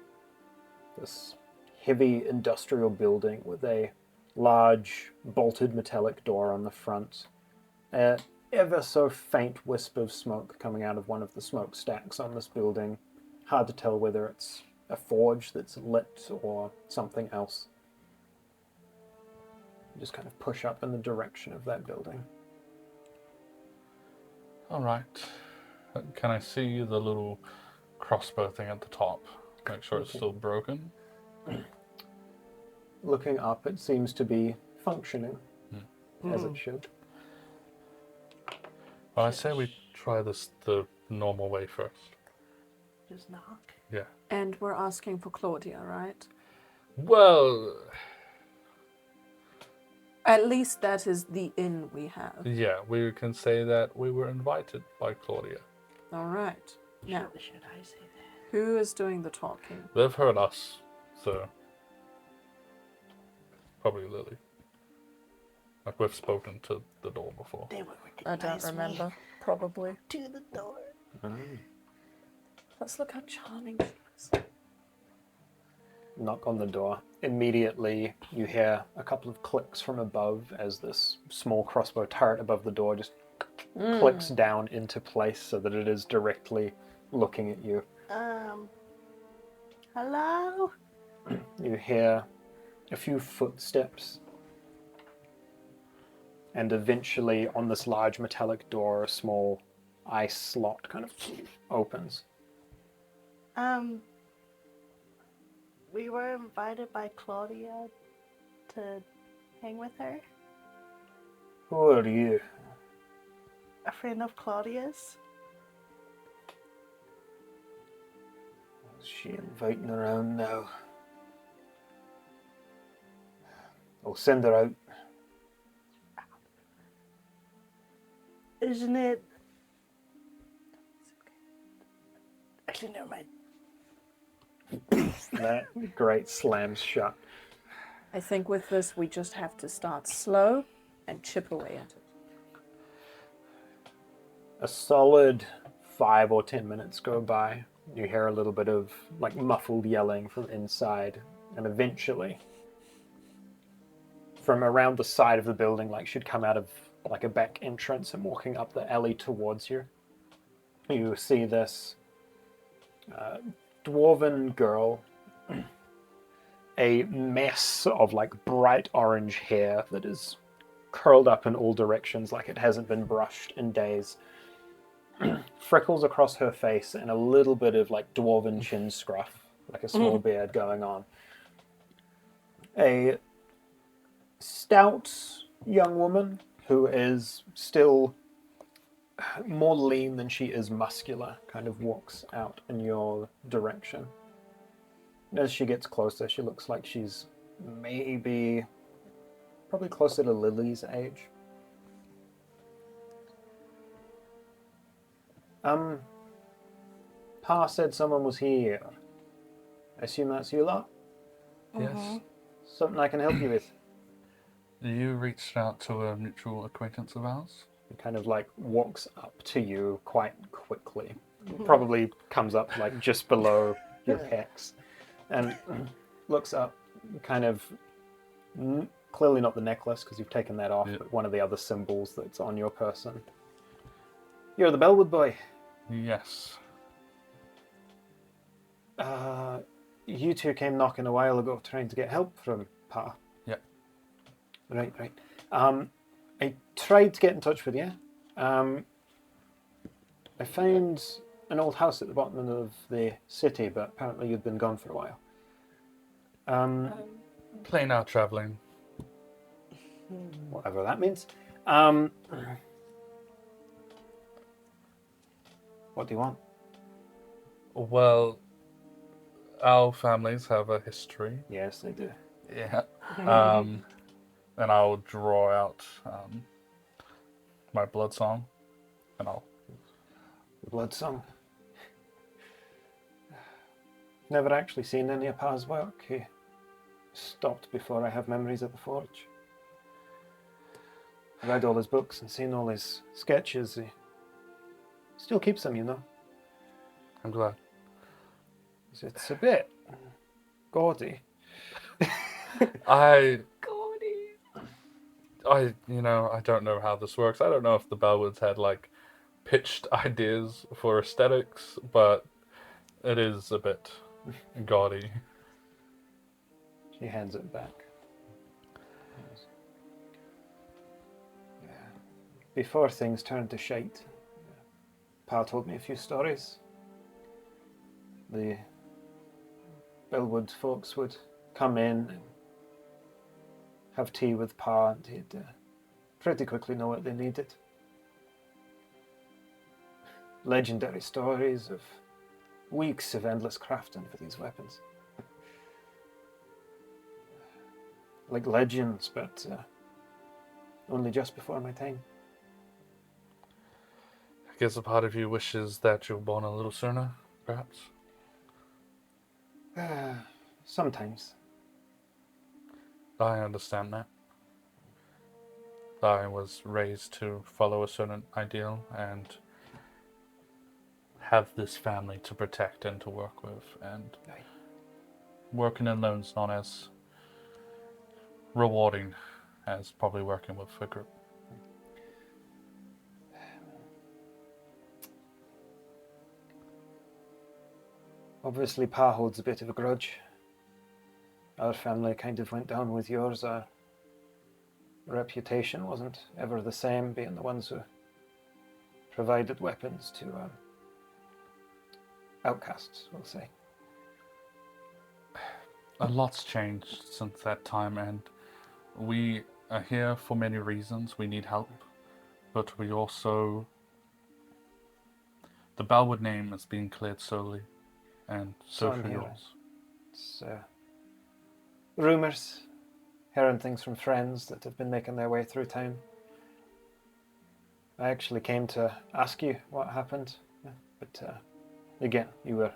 This heavy industrial building with a large bolted metallic door on the front. Ever so faint wisp of smoke coming out of one of the smokestacks on this building, Hard to tell whether it's a forge that's lit or something else. You just kind of push up in the direction of that building. All right. Can I see the little crossbow thing at the top? Make sure it's still broken. Looking up, it seems to be functioning as it should. Well, I say we try this the normal way first. Just knock. Yeah. And we're asking for Claudia, right? Well, At least that is the inn we have. yeah, we can say that we were invited by Claudia. All right. Now, Should I say that? who is doing the talking? They've heard us, so probably Lily. Like we've spoken to the door before. They would I don't recognize remember. me Probably. to the door. Let's look how charming she is. Knock on the door. Immediately, you hear a couple of clicks from above as this small crossbow turret above the door just clicks down into place so that it is directly looking at you. Hello? You hear a few footsteps, and eventually on this large metallic door, a small ice slot kind of opens. We were invited by Claudia to hang with her. Who are you? A friend of Claudia's. Is she inviting around now? I'll send her out. Isn't it? Actually, never mind. That grate slams shut. I think with this, we just have to start slow and chip away at it. A solid 5 or 10 minutes go by. You hear a little bit of like muffled yelling from inside, and eventually, from around the side of the building, like she'd come out of like a back entrance and walking up the alley towards you, you see this dwarven girl, a mess of like bright orange hair that is curled up in all directions like it hasn't been brushed in days. Freckles across her face and a little bit of like dwarven chin scruff, like a small beard going on. A stout young woman who is still more lean than she is muscular, kind of walks out in your direction. As she gets closer, she looks like she's probably closer to Lily's age. Pa said someone was here. I assume that's you lot? Yes. Something I can help you with? You reached out to a mutual acquaintance of ours? He kind of like walks up to you quite quickly. Probably comes up like just below your pecs and looks up, kind of clearly not the necklace because you've taken that off, but one of the other symbols that's on your person. You're the Bellwood boy. Yes. You two came knocking a while ago trying to get help from Pa. Yep. Right. I tried to get in touch with you. I found an old house at the bottom of the city, but apparently you'd been gone for a while. Plain out traveling. Whatever that means. What do you want? Well, our families have a history. Yes, they do. Yeah. And I'll draw out my blood song, and I'll. The Blood Song. Never actually seen any of Pa's work. He stopped before I have memories of the Forge. I read all his books and seen all his sketches. He still keeps them, you know. I'm glad. It's a bit gaudy. I don't know how this works. I don't know if the Bellwoods had like pitched ideas for aesthetics, but It is a bit gaudy. She hands it back. Yeah. Before things turned to shite, Pa told me a few stories. The Bellwood folks would come in and have tea with Pa, and he'd pretty quickly know what they needed. Legendary stories of weeks of endless crafting for these weapons. Like legends, but only just before my time. I guess a part of you wishes that you were born a little sooner, perhaps? Sometimes. I understand that. I was raised to follow a certain ideal and have this family to protect and to work with, and working alone is not as rewarding as probably working with a group. Obviously, Pa holds a bit of a grudge. Our family kind of went down with yours. Our reputation wasn't ever the same, being the ones who provided weapons to outcasts, we'll say. A lot's changed since that time, and we are here for many reasons. We need help, but we also... The Bellwood name is being cleared slowly, and so I'm for hearing. yours. It's rumours, hearing things from friends that have been making their way through town. I actually came to ask you what happened, but again, you were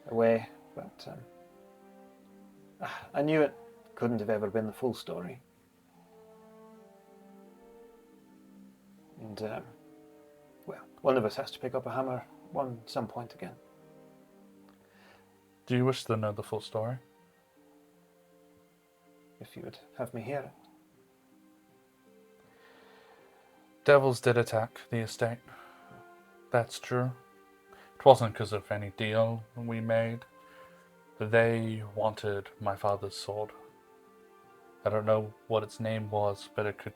away, but I knew it couldn't have ever been the full story. And, well, one of us has to pick up a hammer some point again. Do you wish to know the full story? If you would have me hear it. Devils did attack the estate. That's true. It wasn't because of any deal we made. They wanted my father's sword. I don't know what its name was, but it could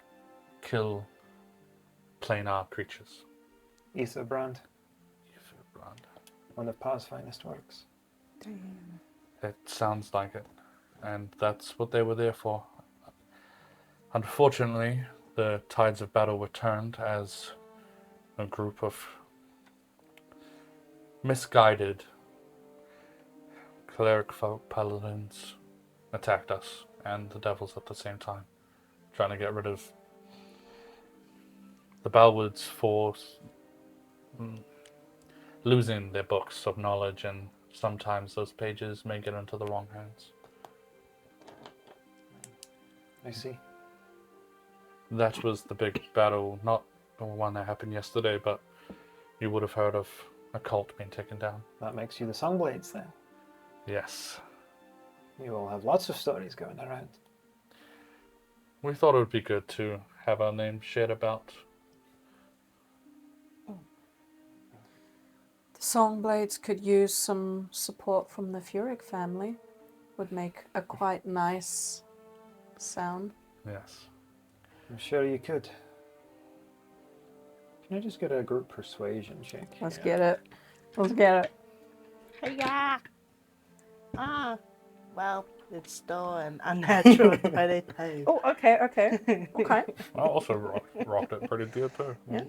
kill planar creatures. Etherbrand, Etherbrand. one of Pa's finest works. Damn. It sounds like it. And that's what they were there for. Unfortunately, the tides of battle were turned as a group of misguided cleric folk paladins attacked us and the devils at the same time, trying to get rid of the Bellwoods for losing their books of knowledge, and sometimes those pages may get into the wrong hands. I see. That was the big battle, not the one that happened yesterday, but you would have heard of a cult being taken down. That makes you the Songblades then. Yes. You all have lots of stories going around. We thought it would be good to have our name shared about. The Songblades could use some support from the Furyk family. Would make a quite nice sound. Yes. I'm sure you could. Can I just get a group persuasion check? Let's here? get it. Let's get it. Hiya! Well, it's still an unnatural 22. Oh, okay. Okay. I also rocked it pretty good too. Yeah.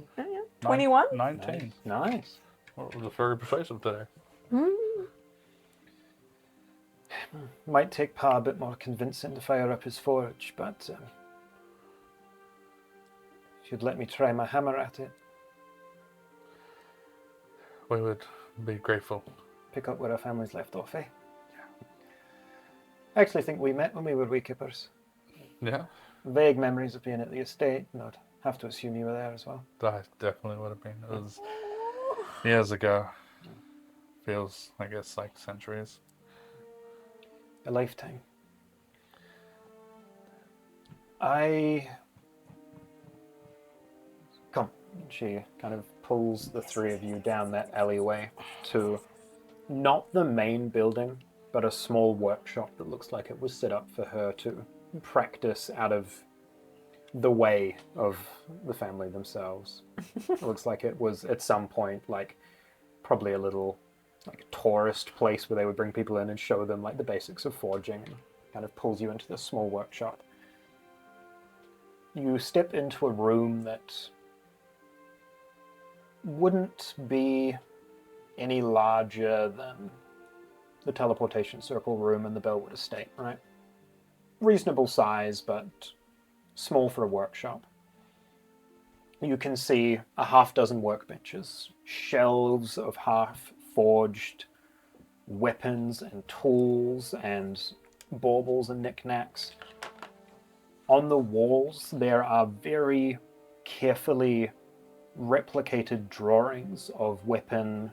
21? 19. Nice. Well, it was very persuasive today. Might take Pa a bit more convincing to fire up his forge, but if you'd let me try my hammer at it, We would be grateful. pick up where our family's left off, eh? I actually think we met when we were Weekeepers. Yeah, Vague memories of being at the estate, and I'd have to assume you were there as well. that definitely would have been. It was years ago. Feels, I guess, like centuries. A lifetime. Come. She kind of pulls the three of you down that alleyway to not the main building, but a small workshop that looks like it was set up for her to practice out of the way of the family themselves. It looks like it was at some point like probably a little like tourist place where they would bring people in and show them like the basics of forging, and kind of pulls you into this small workshop. You step into a room that wouldn't be any larger than the teleportation circle room in the Bellwood Estate, right? Reasonable size, but small for a workshop. You can see a half dozen workbenches, shelves of half-forged weapons and tools and baubles and knickknacks. On the walls, there are very carefully replicated drawings of weapon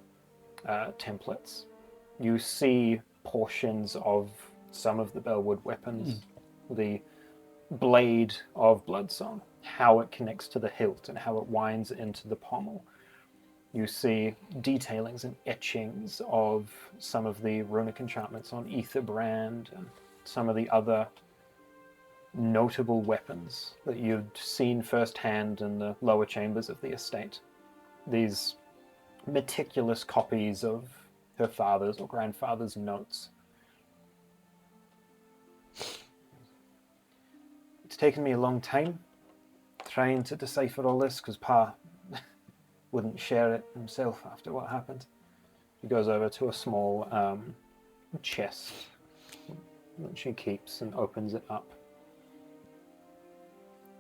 templates. You see portions of some of the Bellwood weapons, the blade of Bloodsong, how it connects to the hilt and how it winds into the pommel. You see detailings and etchings of some of the runic enchantments on Etherbrand and some of the other notable weapons that you'd seen firsthand in the lower chambers of the estate. These meticulous copies of her father's or grandfather's notes. It's taken me a long time trying to decipher all this because Pa wouldn't share it himself after what happened. He goes over to a small chest that she keeps and opens it up,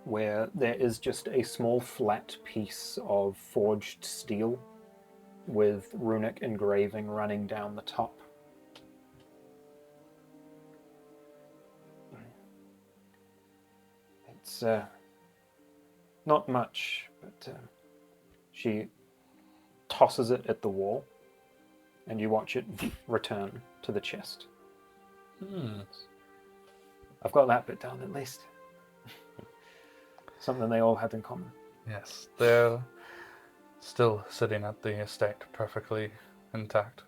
where there is just a small flat piece of forged steel with runic engraving running down the top. It's not much, but she tosses it at the wall, and you watch it return to the chest. I've got that bit down at least. Something they all had in common. Yes, they're still sitting at the estate, perfectly intact.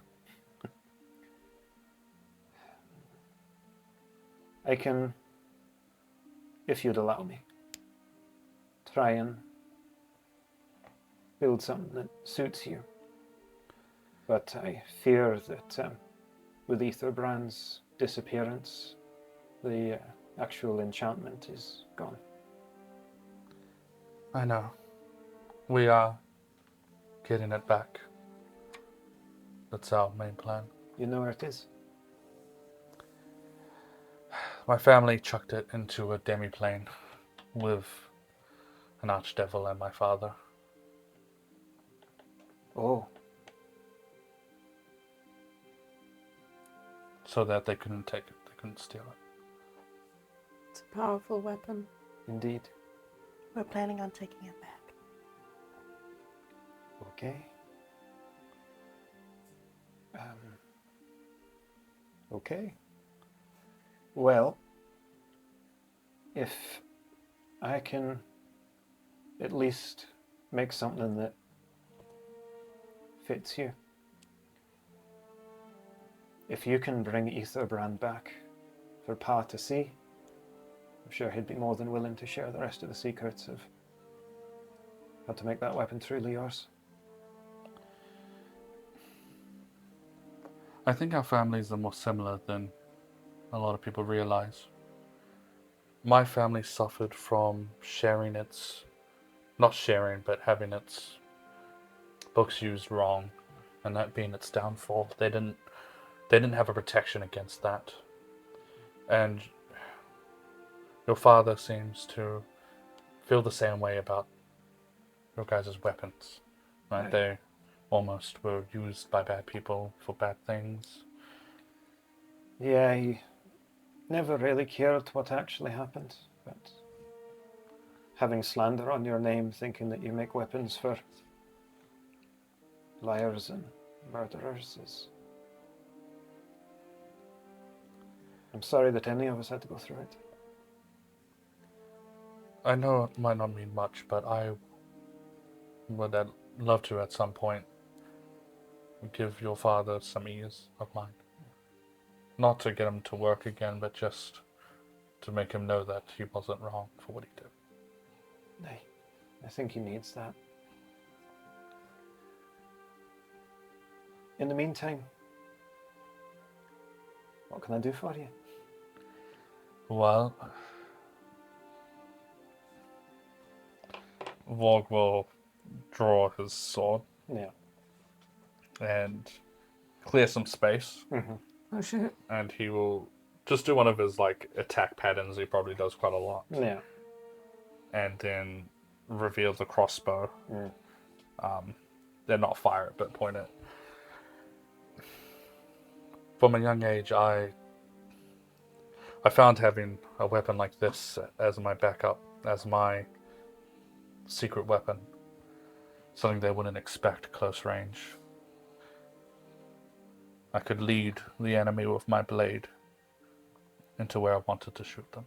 I can, if you'd allow me, try and build something that suits you. But I fear that with Etherbrand's disappearance, the actual enchantment is gone. I know. We are getting it back. That's our main plan. You know where it is? My family chucked it into a demiplane with an archdevil and my father. Oh, So that they couldn't take it, they couldn't steal it. It's a powerful weapon. indeed. We're planning on taking it back. Okay. Okay. Well, if I can at least make something that fits you. If you can bring Etherbrand back for Pa to see, I'm sure he'd be more than willing to share the rest of the secrets of how to make that weapon truly yours. I think our families are more similar than a lot of people realize. My family suffered from sharing its, not sharing, but having its books used wrong, and that being its downfall. They didn't have a protection against that. And your father seems to feel the same way about your guys' weapons. Right? They almost were used by bad people for bad things. Yeah, he never really cared what actually happened, but having slander on your name, thinking that you make weapons for liars and murderers is... I'm sorry that any of us had to go through it. I know it might not mean much, but I would love to at some point give your father some ease of mind. Not to get him to work again, but just to make him know that he wasn't wrong for what he did. I think he needs that. In the meantime, what can I do for you? Well, Vorg will draw his sword Yeah. and clear some space, Oh shit. and he will just do one of his like attack patterns he probably does quite a lot, Yeah. and then reveal the crossbow. Mm. Then not fire it, but point it. From a young age, I found having a weapon like this as my backup, as my secret weapon, something they wouldn't expect close range. I could lead the enemy with my blade into where I wanted to shoot them.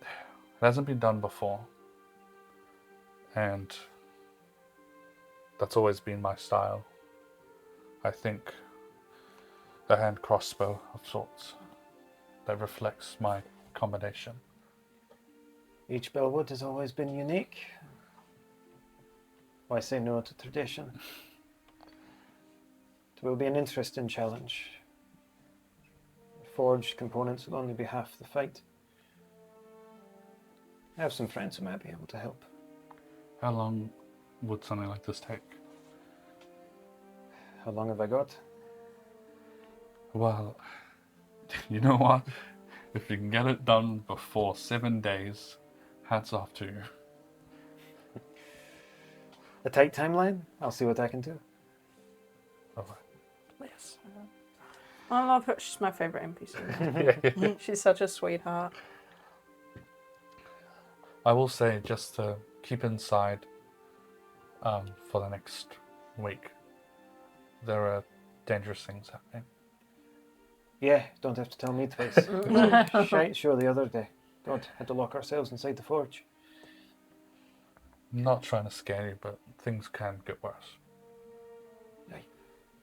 It hasn't been done before, and that's always been my style. I think a hand crossbow of sorts that reflects my combination. Each Bellwood has always been unique. Why say no to tradition? It will be an interesting challenge. Forged components will only be half the fight. I have some friends who might be able to help. How long would something like this take? How long have I got? Well, you know what? If you can get it done before 7 days, hats off to you. A tight timeline? I'll see what I can do. Alright. Yes. I love her. She's my favorite NPC. She's such a sweetheart. I will say, just to keep inside for the next week, there are dangerous things happening. Yeah, don't have to tell me twice. Shite show the other day. God, had to lock ourselves inside the forge. Not trying to scare you, but things can get worse. Aye.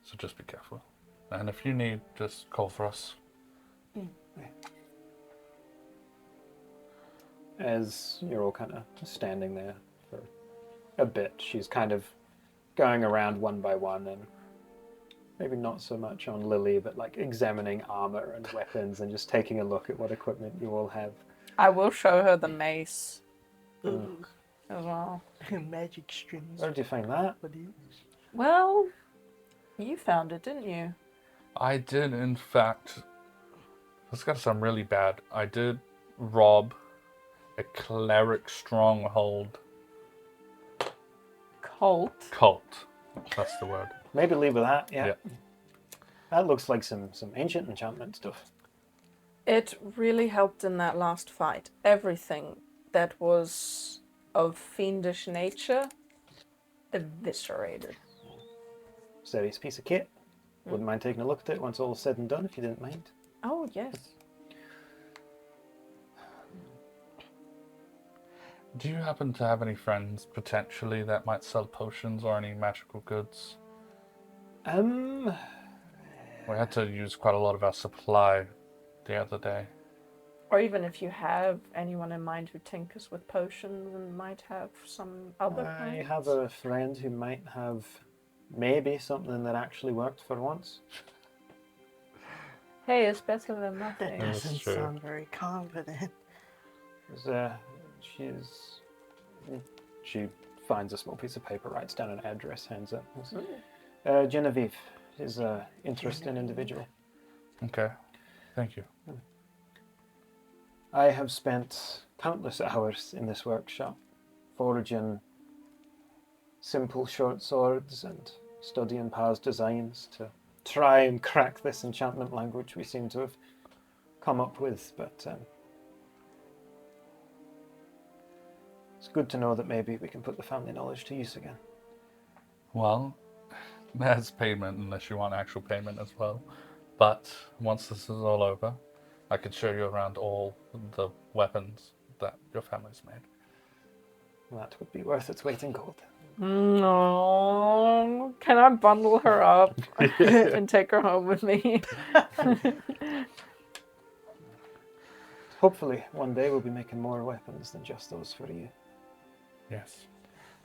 So just be careful. And if you need, just call for us. As you're all kind of standing there for a bit, she's kind of going around one by one and maybe not so much on Lily, but like examining armor and weapons and just taking a look at what equipment you all have. I will show her the mace Ugh. as well. Magic strings. Where did you find that? What is? Well, you found it, didn't you? I did, in fact, this is going to sound really bad. I did rob a cleric stronghold cult. That's the word. Maybe leave with that, yeah. Yeah. That looks like some ancient enchantment stuff. It really helped in that last fight. Everything that was of fiendish nature eviscerated. Serious piece of kit. Wouldn't mind taking a look at it once all said and done, if you didn't mind. Oh, yes. Do you happen to have any friends, potentially, that might sell potions or any magical goods? We had to use quite a lot of our supply the other day. Or even if you have anyone in mind who tinkers with potions and might have some other I kinds. have a friend who might have maybe something that actually worked for once. Hey, it's better than That nothing. That's doesn't true. sound very confident. She finds a small piece of paper, writes down an address, hands it. Genevieve is an interesting individual. Okay, thank you. I have spent countless hours in this workshop, forging simple short swords and studying Pa's designs to try and crack this enchantment language we seem to have come up with, but it's good to know that maybe we can put the family knowledge to use again. Well, there's payment unless you want actual payment as well. But once this is all over, I can show you around all the weapons that your family's made. That would be worth its weight in gold. No, can I bundle her up and take her home with me? Hopefully, one day we'll be making more weapons than just those for you. Yes.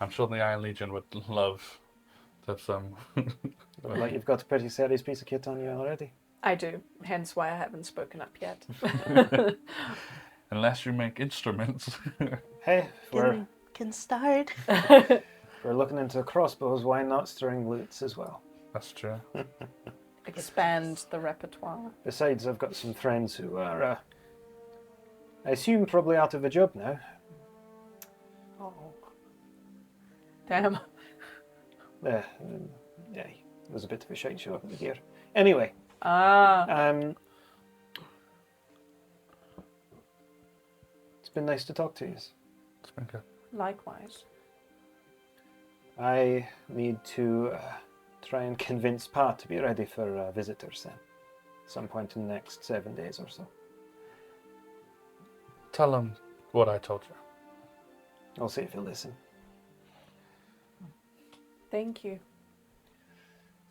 I'm sure the Iron Legion would love to have some. Look like you've got a pretty serious piece of kit on you already. I do, hence why I haven't spoken up yet. Unless you make instruments. Hey, if Can start. we're looking into crossbows, why not string lutes as well? That's true. Expand the repertoire. Besides, I've got some friends who are, I assume, probably out of a job now. Oh. Damn. Yeah, it was a bit of a shite show up here. Anyway, it's been nice to talk to you. It's been good. Likewise. I need to try and convince Pa to be ready for visitors then. Some point in the next 7 days or so. Tell him what I told you. I'll see if he'll listen. Thank you.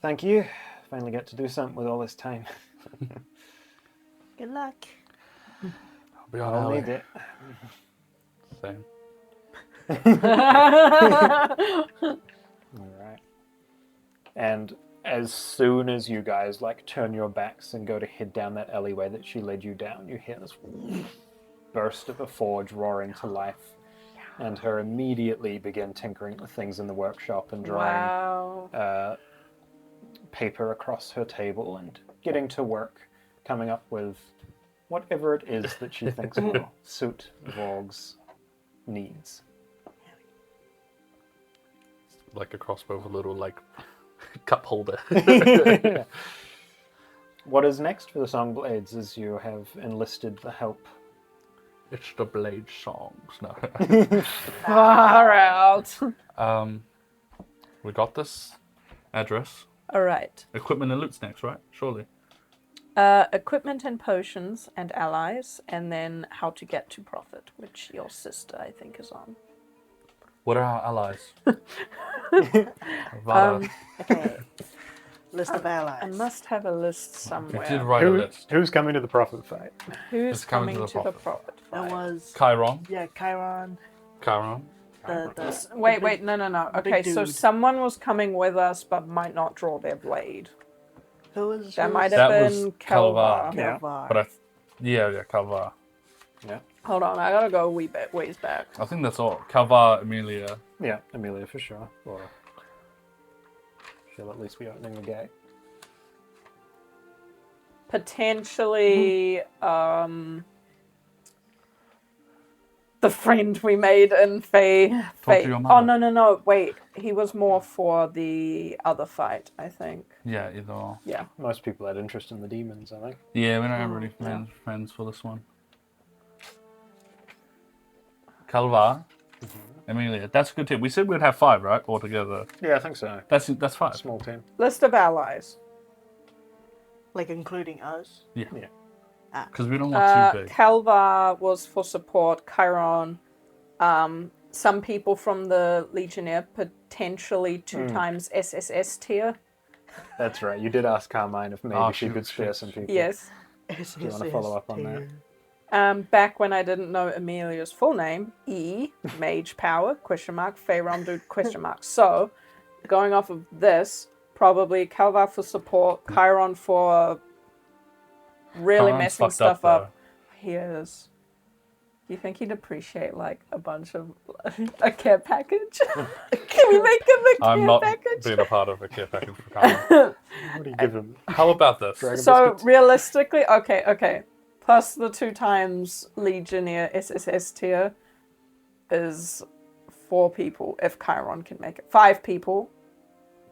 Thank you. Finally get to do something with all this time. Good luck. I'll be on I'll our need way. it. Same. Alright. And as soon as you guys turn your backs and go to head down that alleyway that she led you down, you hear this burst of a forge roaring to life. And her immediately begin tinkering with things in the workshop and drawing Wow. paper across her table and getting to work, coming up with whatever it is that she thinks will suit Vorg's needs. Like a crossbow with a little, cup holder. What is next for the Songblades as you have enlisted the help? It's the Blade songs. No. Far out. We got this address. All right. Equipment and loot's next, right? Surely. Equipment and potions and allies, and then how to get to profit, which your sister, I think, is on. What are our allies? Vada. Okay. List of allies. I must have a list We somewhere. did write a list. Who's coming to the profit fight? Who's It's coming coming to to the the profit That fight? was Chiron. Chiron. The Wait, no. Okay, big so dude. someone was coming with us, but might not draw their blade. who was That who might was have That was been Calvar. Kalvar. Yeah. Kalvar? But Calvar. Yeah. Hold on, I gotta go a wee bit ways back. I think that's all. Calvar, Amelia. Yeah, Amelia for sure. Or she'll at least be opening the gate. Potentially, the friend we made in Faye. Talk to your Oh, mother. no. Wait, he was more for the other fight, I think. Yeah, either or. Yeah. Most people had interest in the demons, I think. Yeah, we don't have really yeah. friends for this one. Calvar, Amelia. That's a good team. We said we'd have 5, right? Altogether. Yeah, I think so. That's 5. Small team. List of allies. Like including us. Yeah. Yeah. Because we don't want too big. Kalvar was for support. Chiron. Some people from the Legionnaire, potentially 2 times SSS tier. That's right. You did ask Carmine if maybe she could spare some people. Yes. Do you want to follow up on that? Back when I didn't know Amelia's full name, Mage Power, ? Feyron Dude, ? So, going off of this, probably Kalvar for support, Chiron for really Chiron's messing fucked stuff up, up. He is. Do you think he'd appreciate a bunch of a care package? Can we make him a care I'm not package? being a part of a care package for Chiron. What do you give him? How about this? Dragon So biscuits? realistically, okay. Plus the 2 times Legionnaire SSS tier is 4 people if Chiron can make it. 5 people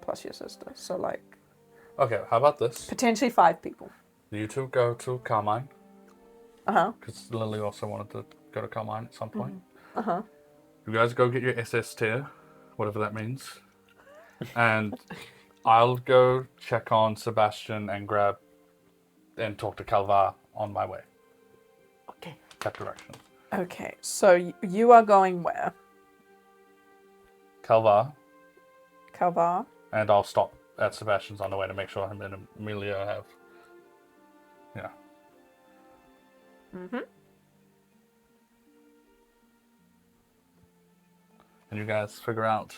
plus your sister. So Okay, how about this? potentially 5 people. You two go to Carmine, Uh-huh. because Lily also wanted to go to Carmine at some point. Uh-huh. You guys go get your SS tier, whatever that means. And I'll go check on Sebastian and talk to Calvar on my way. Okay. That direction. Okay, so you are going where? Calvar, Kalvar. and I'll stop at Sebastian's on the way to make sure him and Amelia have. Yeah. Mm-hmm. And you guys figure out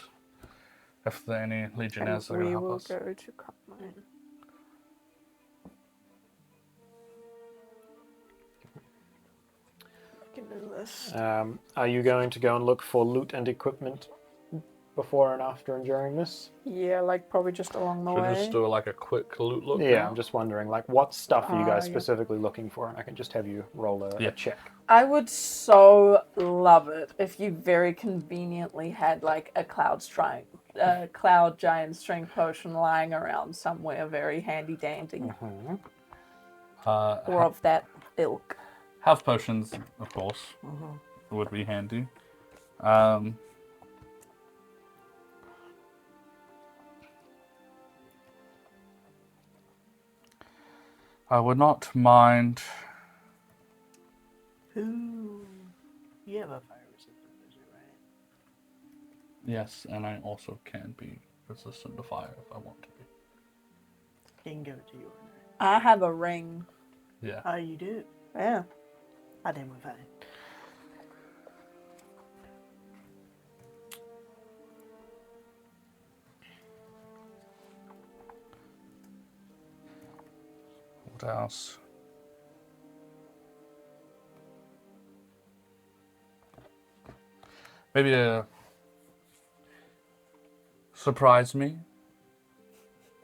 if there are any And legionnaires that are going we to help will us. go to Copmine. I can do this. Are you going to go and look for loot and equipment before and after and during this? Yeah, like probably just along the Should we way. just do like a quick loot look? Yeah, now? I'm just wondering, like, what stuff are you guys Yeah. specifically looking for? And I can just have you roll a check. I would so love it if you very conveniently had like a cloud giant strength potion lying around somewhere, very handy dandy, Mhm. or of that ilk. Health potions, of course, would be handy. I would not mind. Ooh. You have a fire resistant wizard, right? Yes, and I also can be resistant to fire if I want to be. Can go to Yorna. I have a ring. Yeah. Oh, you do? Yeah. I didn't move fine. What else? Maybe surprise me.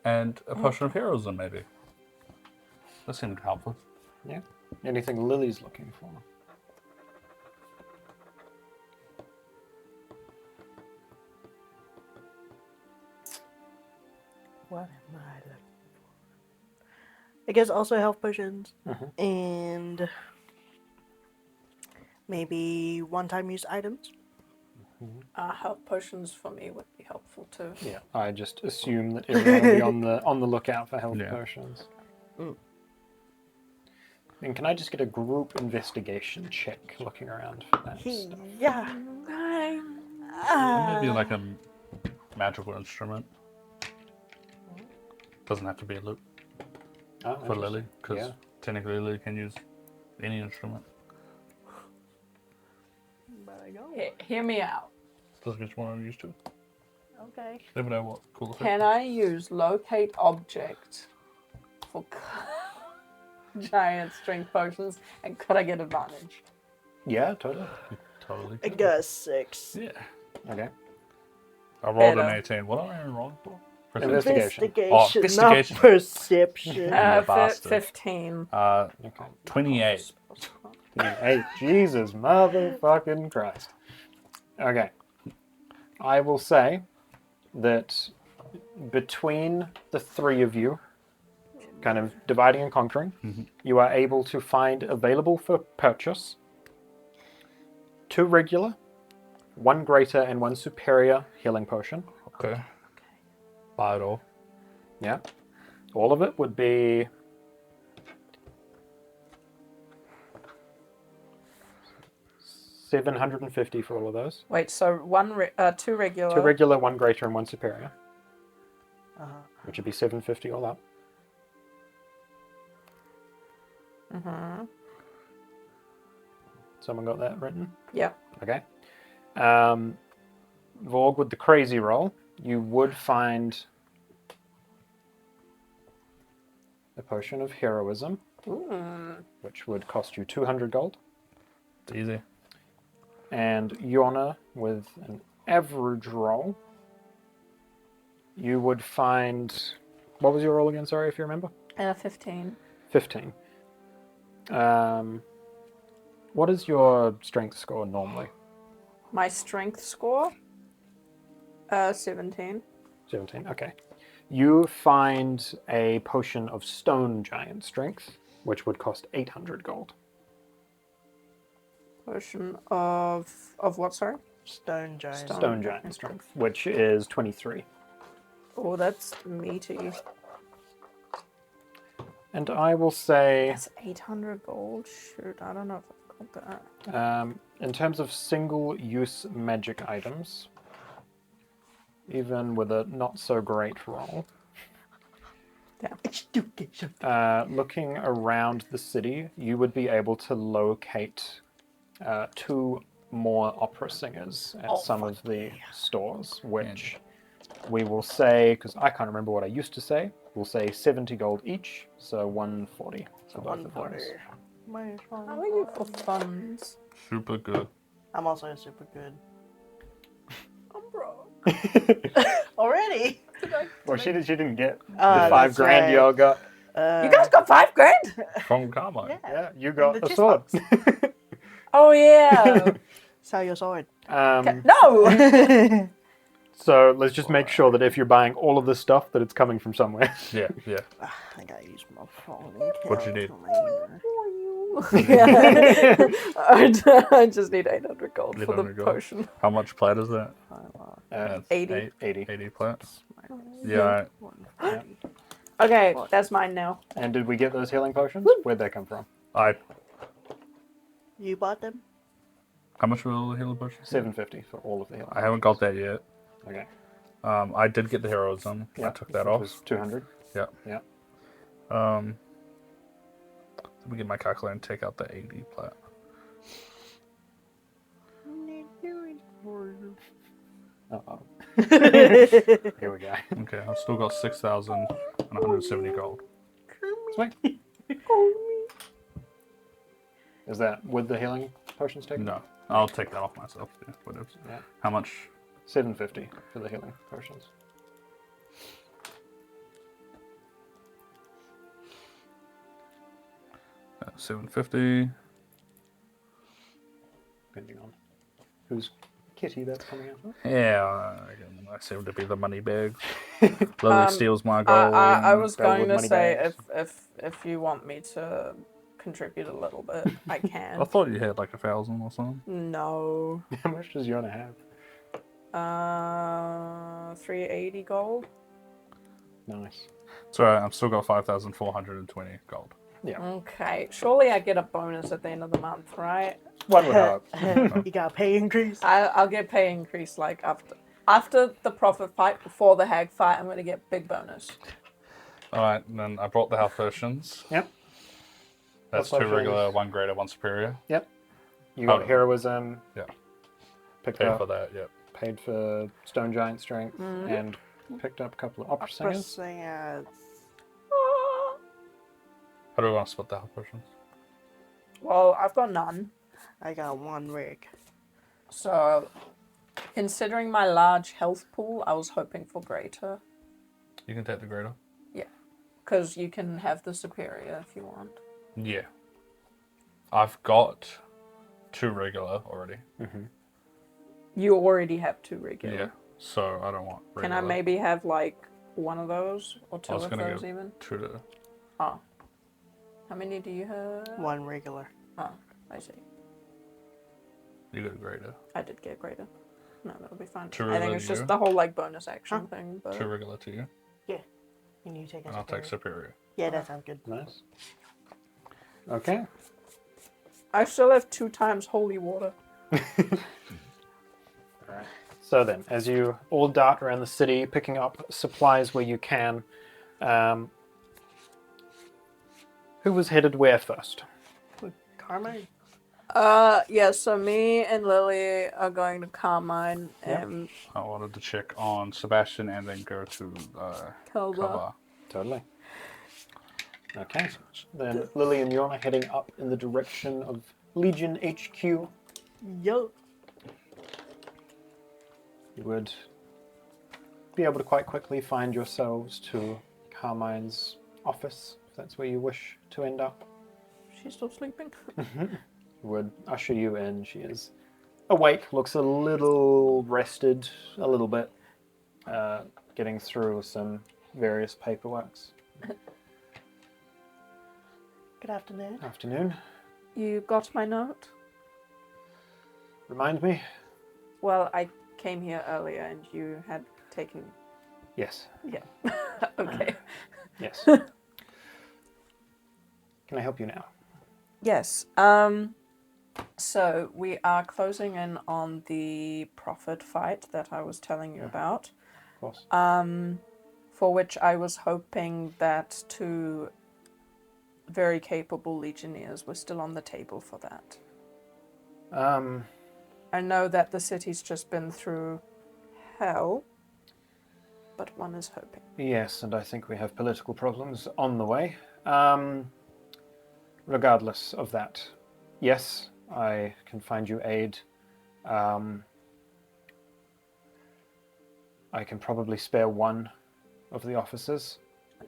And a potion of heroism, maybe. That seemed helpful. Yeah. Anything Lily's looking for? What am I looking for? I guess also health potions. Mhm. And maybe one-time use items. Health potions for me would be helpful too. Yeah. I just assume that everyone will be on the lookout for health Yeah. potions. Mm. And can I just get a group investigation check looking around for that stuff? Yeah. Maybe like a magical instrument. Doesn't have to be a loot Oh, for interesting. Lily, because Yeah. technically Lily can use any instrument. But I go. Hear me out. Doesn't just want to use two. Okay. Never know what cool effect. Can I use locate object for giant strength potions, and could I get advantage? Yeah, totally. Totally. I could. got a 6. Yeah. Okay. I rolled an Better. 18. What am I rolling for? Investigation. Investigation, investigation. not perception. You bastard. 15. Okay. 28. Hey, Jesus motherfucking Christ. Okay. I will say that between the three of you, kind of dividing and conquering, you are able to find available for purchase 2 regular, 1 greater, and 1 superior healing potion. Okay. Buy it all. Yeah. All of it would be $750 for all of those. Wait, so 2 regular. 2 regular, 1 greater, and 1 superior, Uh-huh. which would be $750 all up. Mm-hmm. Someone got that written? Yep. Okay. Vorg, with the crazy roll, you would find a potion of heroism, which would cost you 200 gold. It's easy. And Yorna, with an average roll, you would find... What was your roll again, sorry, if you remember? 15. 15. What is your strength score normally? My strength score? 17. 17, okay. You find a potion of stone giant strength, which would cost 800 gold. Potion of what, sorry? Stone giant. Stone giant strength, which is 23. Oh, that's meaty. And I will say, That's 800 gold? Shoot, I don't know if I've got that. in terms of single-use magic items, even with a not so great roll. Education. Looking around the city, you would be able to locate 2 more opera singers at some of the stores, which we will say, because I can't remember what I used to say, we'll say 70 gold each, so 140 for both of those. How are you for funds? Super good. I'm also super good. I'm broke. Already? Well, she didn't get the Oh, 5 that's grand right. y'all got. You guys got 5 grand? From Carmine. Yeah, you got the a juice sword. Oh yeah. Sell your sword. No. So let's just make sure that if you're buying all of this stuff, that it's coming from somewhere. Yeah, yeah. I gotta use my phone. What'd you need? I just need 800 gold for the 800 gold. potion. How much plat is that? That's 80. 80. 80 plats. Yeah. Yeah. Okay, that's mine now. And did we get those healing potions? Where'd they come from? You bought them? How much were all the healing potions? 750 for all of the healing. I haven't got that yet. Okay. I did get the heroism. I took that which off. was 200. Yeah. Yeah. Let me get my calculator and take out the 80 plat. Uh-oh. Here we go. Okay, I've still got 6,170 gold. Sweet. Is that with the healing potions taken? No, I'll take that off myself. Yeah, whatever. Yeah. How much? 750 for the healing potions. $750. Depending on whose kitty that's coming out of. Yeah, I seem to be the money bag. Lily steals my gold. I was Gold going with to money say bags. if you want me to contribute a little bit, I I can. thought you had like 1,000 or something. No. How much does Yorna have? 380 gold. Nice. So I've still got 5,420 gold. Yeah. Okay. Surely I get a bonus at the end of the month, right? One would hope. You got a pay increase? I'll get pay increase like after the profit fight, before the hag fight. I'm gonna get big bonus. All right, and then I brought the health potions. Yep. That's Health 2 regular, potions. 1 greater, 1 superior. Yep. You got Oh. heroism. Yeah. Picked Paid up. for that, yep. Paid for stone giant strength and picked up a couple of opera singers. Singers. How do we want to split the health potions? Well, I've got none. I got 1 rig. So, considering my large health pool, I was hoping for greater. You can take the greater. Because you can have the superior if you want. Yeah. I've got 2 regular already. You already have 2 regular. Yeah. So I don't want regular. Can I maybe have like one of those or 2 I was of gonna those go even? 2 to... Oh. How many do you have? 1 regular. Oh, I see. You got a greater. I did get greater. No, that'll be fine. 2 I regular think it's to just you? the whole like bonus action thing. But 2 regular to you. And you take a And I'll take superior. superior. Yeah, that sounds good. Nice. Okay. I still have 2 times holy water. Alright. So then, as you all dart around the city, picking up supplies where you can, who was headed where first? Carmine? Yeah, so me and Lily are going to Carmine Yep. and I wanted to check on Sebastian and then go to Kelba. Kaba. Totally. Okay. Then Lily and Yorna heading up in the direction of Legion HQ. Yo. You would be able to quite quickly find yourselves to Carmine's office, if that's where you wish to end up. She's still sleeping. Would usher you in. She is awake, looks a little rested, a little bit, getting through some various paperworks. Good afternoon. Afternoon. You got my note? Remind me? Well, I came here earlier and you had taken. Yes. Yeah. Okay. Yes. Can I help you now? Yes. So we are closing in on the profit fight that I was telling you about. course. For which I was hoping that 2 very capable legionnaires were still on the table for that. I know that the city's just been through hell, but one is hoping. Yes, and I think we have political problems on the way. Regardless of that, yes, I can find you aid. I can probably spare one of the officers.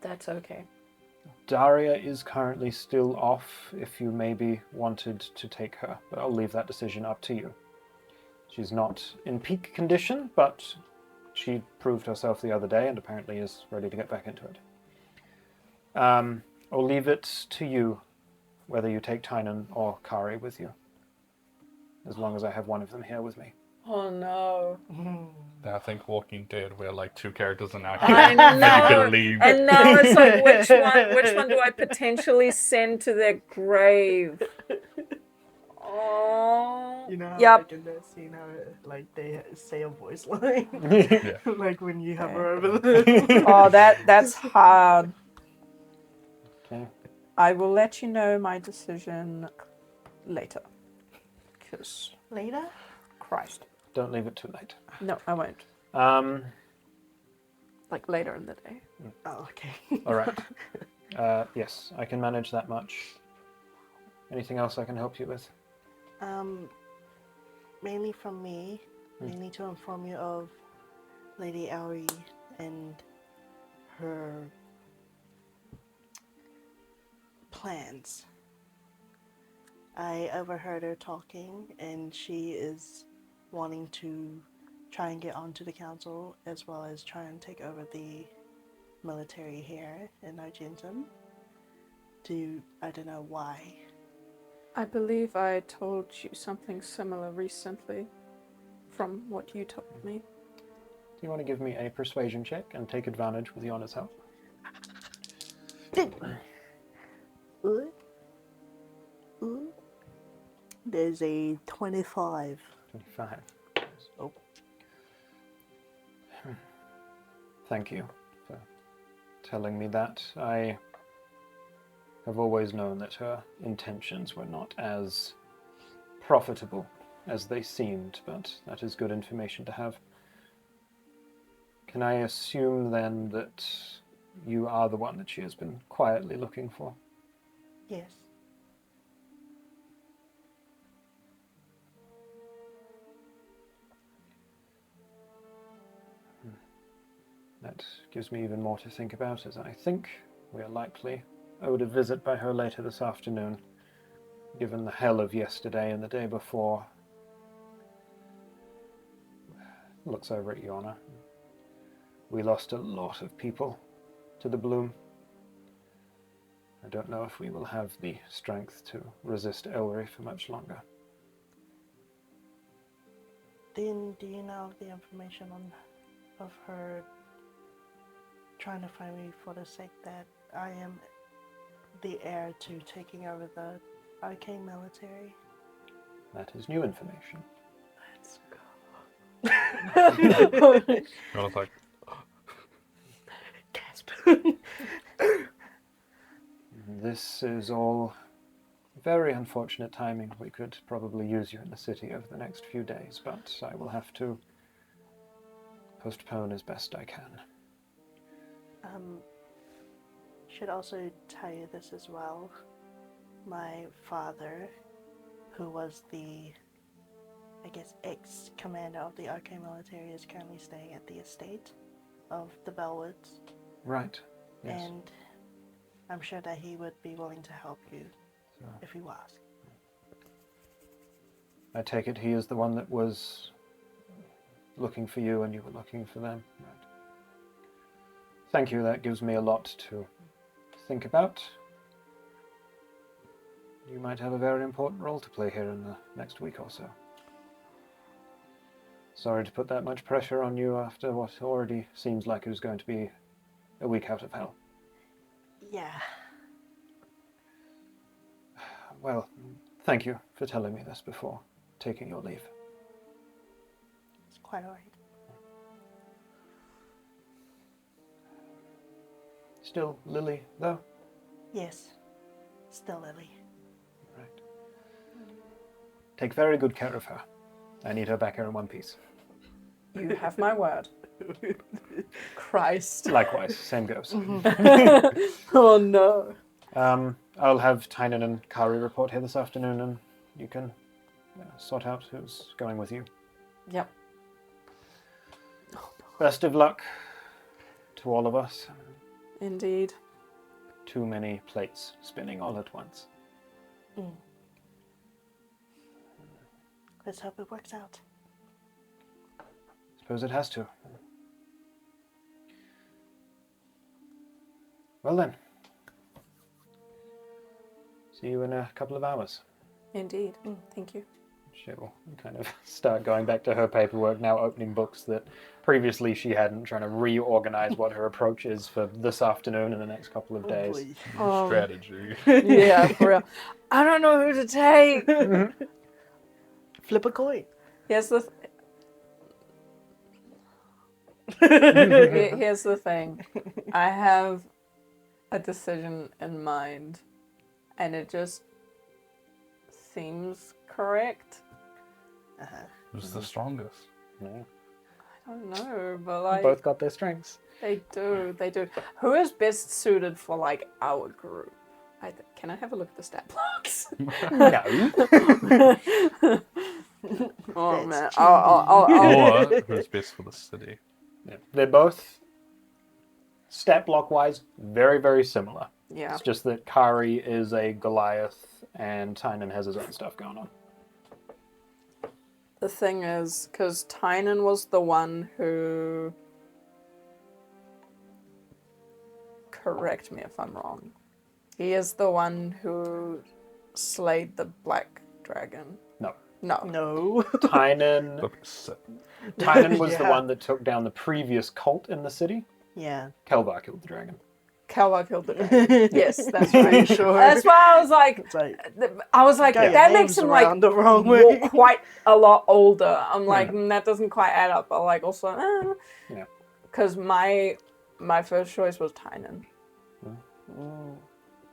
That's okay. Daria is currently still off if you maybe wanted to take her, but I'll leave that decision up to you. She's not in peak condition, but she proved herself the other day and apparently is ready to get back into it. I'll leave it to you whether you take Tynan or Kari with you, as long as I have one of them here with me. Oh no. I think Walking Dead, we're like 2 characters in our I that you know. can leave. And now it's like, which one do I potentially send to their grave? Oh. You know how Yep. like in that scene how like they say a voice line? Yeah. Like when you hover Okay. over them. Oh, that's hard. Okay. I will let you know my decision later. Because, Later? Christ. Don't leave it too late. No, I won't. Like later in the day. Oh, okay. All right. Yes, I can manage that much. Anything else I can help you with? Mainly from me, mainly to inform you of Lady Aoi and her plans. I overheard her talking, and she is wanting to try and get onto the council as well as try and take over the military here in Argentum. I don't know why. I believe I told you something similar recently from what you told me. Do you want to give me a persuasion check and take advantage with Yorna's help? There's a 25. 25. Oh. Thank you for telling me that. I have always known that her intentions were not as profitable as they seemed, but that is good information to have. Can I assume then that you are the one that she has been quietly looking for? Yes. That gives me even more to think about, as I think we are likely owed a visit by her later this afternoon, given the hell of yesterday and the day before. Looks over at Yorna. We lost a lot of people to the bloom. I don't know if we will have the strength to resist Ellery for much longer. Then, do you know the information of her trying to find me for the sake that I am the heir to taking over the arcane military? That is new information. Let's go. I was like, Gasp. This is all very unfortunate timing. We could probably use you in the city over the next few days, but I will have to postpone as best I can. Should also tell you this as well. My father, who was the, I guess, ex-commander of the arcane military, is currently staying at the estate of the Bellwoods. Right. Yes. And I'm sure that he would be willing to help you So, if you ask. I take it he is the one that was looking for you and you were looking for them. Right. Thank you. That gives me a lot to think about. You might have a very important role to play here in the next week or so. Sorry to put that much pressure on you after what already seems like it was going to be a week out of hell. Yeah. Well, thank you for telling me this before taking your leave. It's quite alright. Still Lily, though? Yes. Still Lily. Right. Take very good care of her. I need her back here in one piece. You have my word. Christ. Likewise, same goes. Oh no. I'll have Tynan and Kari report here this afternoon, and you can sort out who's going with you. Yep. Best of luck to all of us. Indeed. Too many plates spinning all at once. Let's hope it works out. Suppose it has to. Well then. See you in a couple of hours. Indeed. Thank you. She'll kind of start going back to her paperwork now, opening books that previously she hadn't, trying to reorganize what her approach is for this afternoon and the next couple of days. Strategy. Yeah, for real. I don't know who to take. Flip a coin. Here's the here's the thing. I have a decision in mind, and it just seems correct. Who's the strongest? Yeah. I don't know, but like Both got their strengths. they do. Who is best suited for like our group? Can I have a look at the stat blocks? No. Oh man, That's I'll Or who's best for the city? Yeah. They're both, stat block wise, very, very similar. yeah. It's just that Kari is a Goliath and Tynan has his own stuff going on. The thing is, because Tynan was the one who. Correct me if I'm wrong. He is the one who slayed the black dragon. No. No. No. Tynan was the Yeah. one that took down the previous cult in the city. Yeah. Kelvar killed the dragon. Kalwa killed the dragon. Yes, that's right. Sure. That's why I was like, It's like, that got your makes names him like around the wrong way. quite a lot older. I'm like, that doesn't quite add up. But like also, Yeah. because my first choice was Tynan.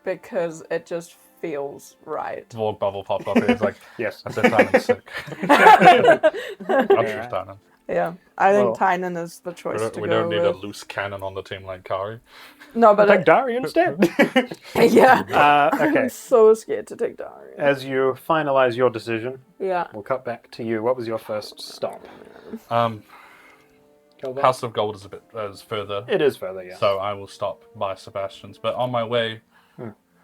Because it just feels right. Vorg bubble popped up here. It's like, Yes. I said Tynan's sick. I'll choose Tynan. Yeah, I think Well, Tynan is the choice to We go don't need with. a loose cannon on the team like Kari. No, but Take Dari instead. yeah, Okay. I'm so scared to take Daria. As you finalize your decision, Yeah. we'll cut back to you. What was your first stop? Kelvar? House of Gold is further, It is further, yeah. so I will stop by Sebastian's. But on my way,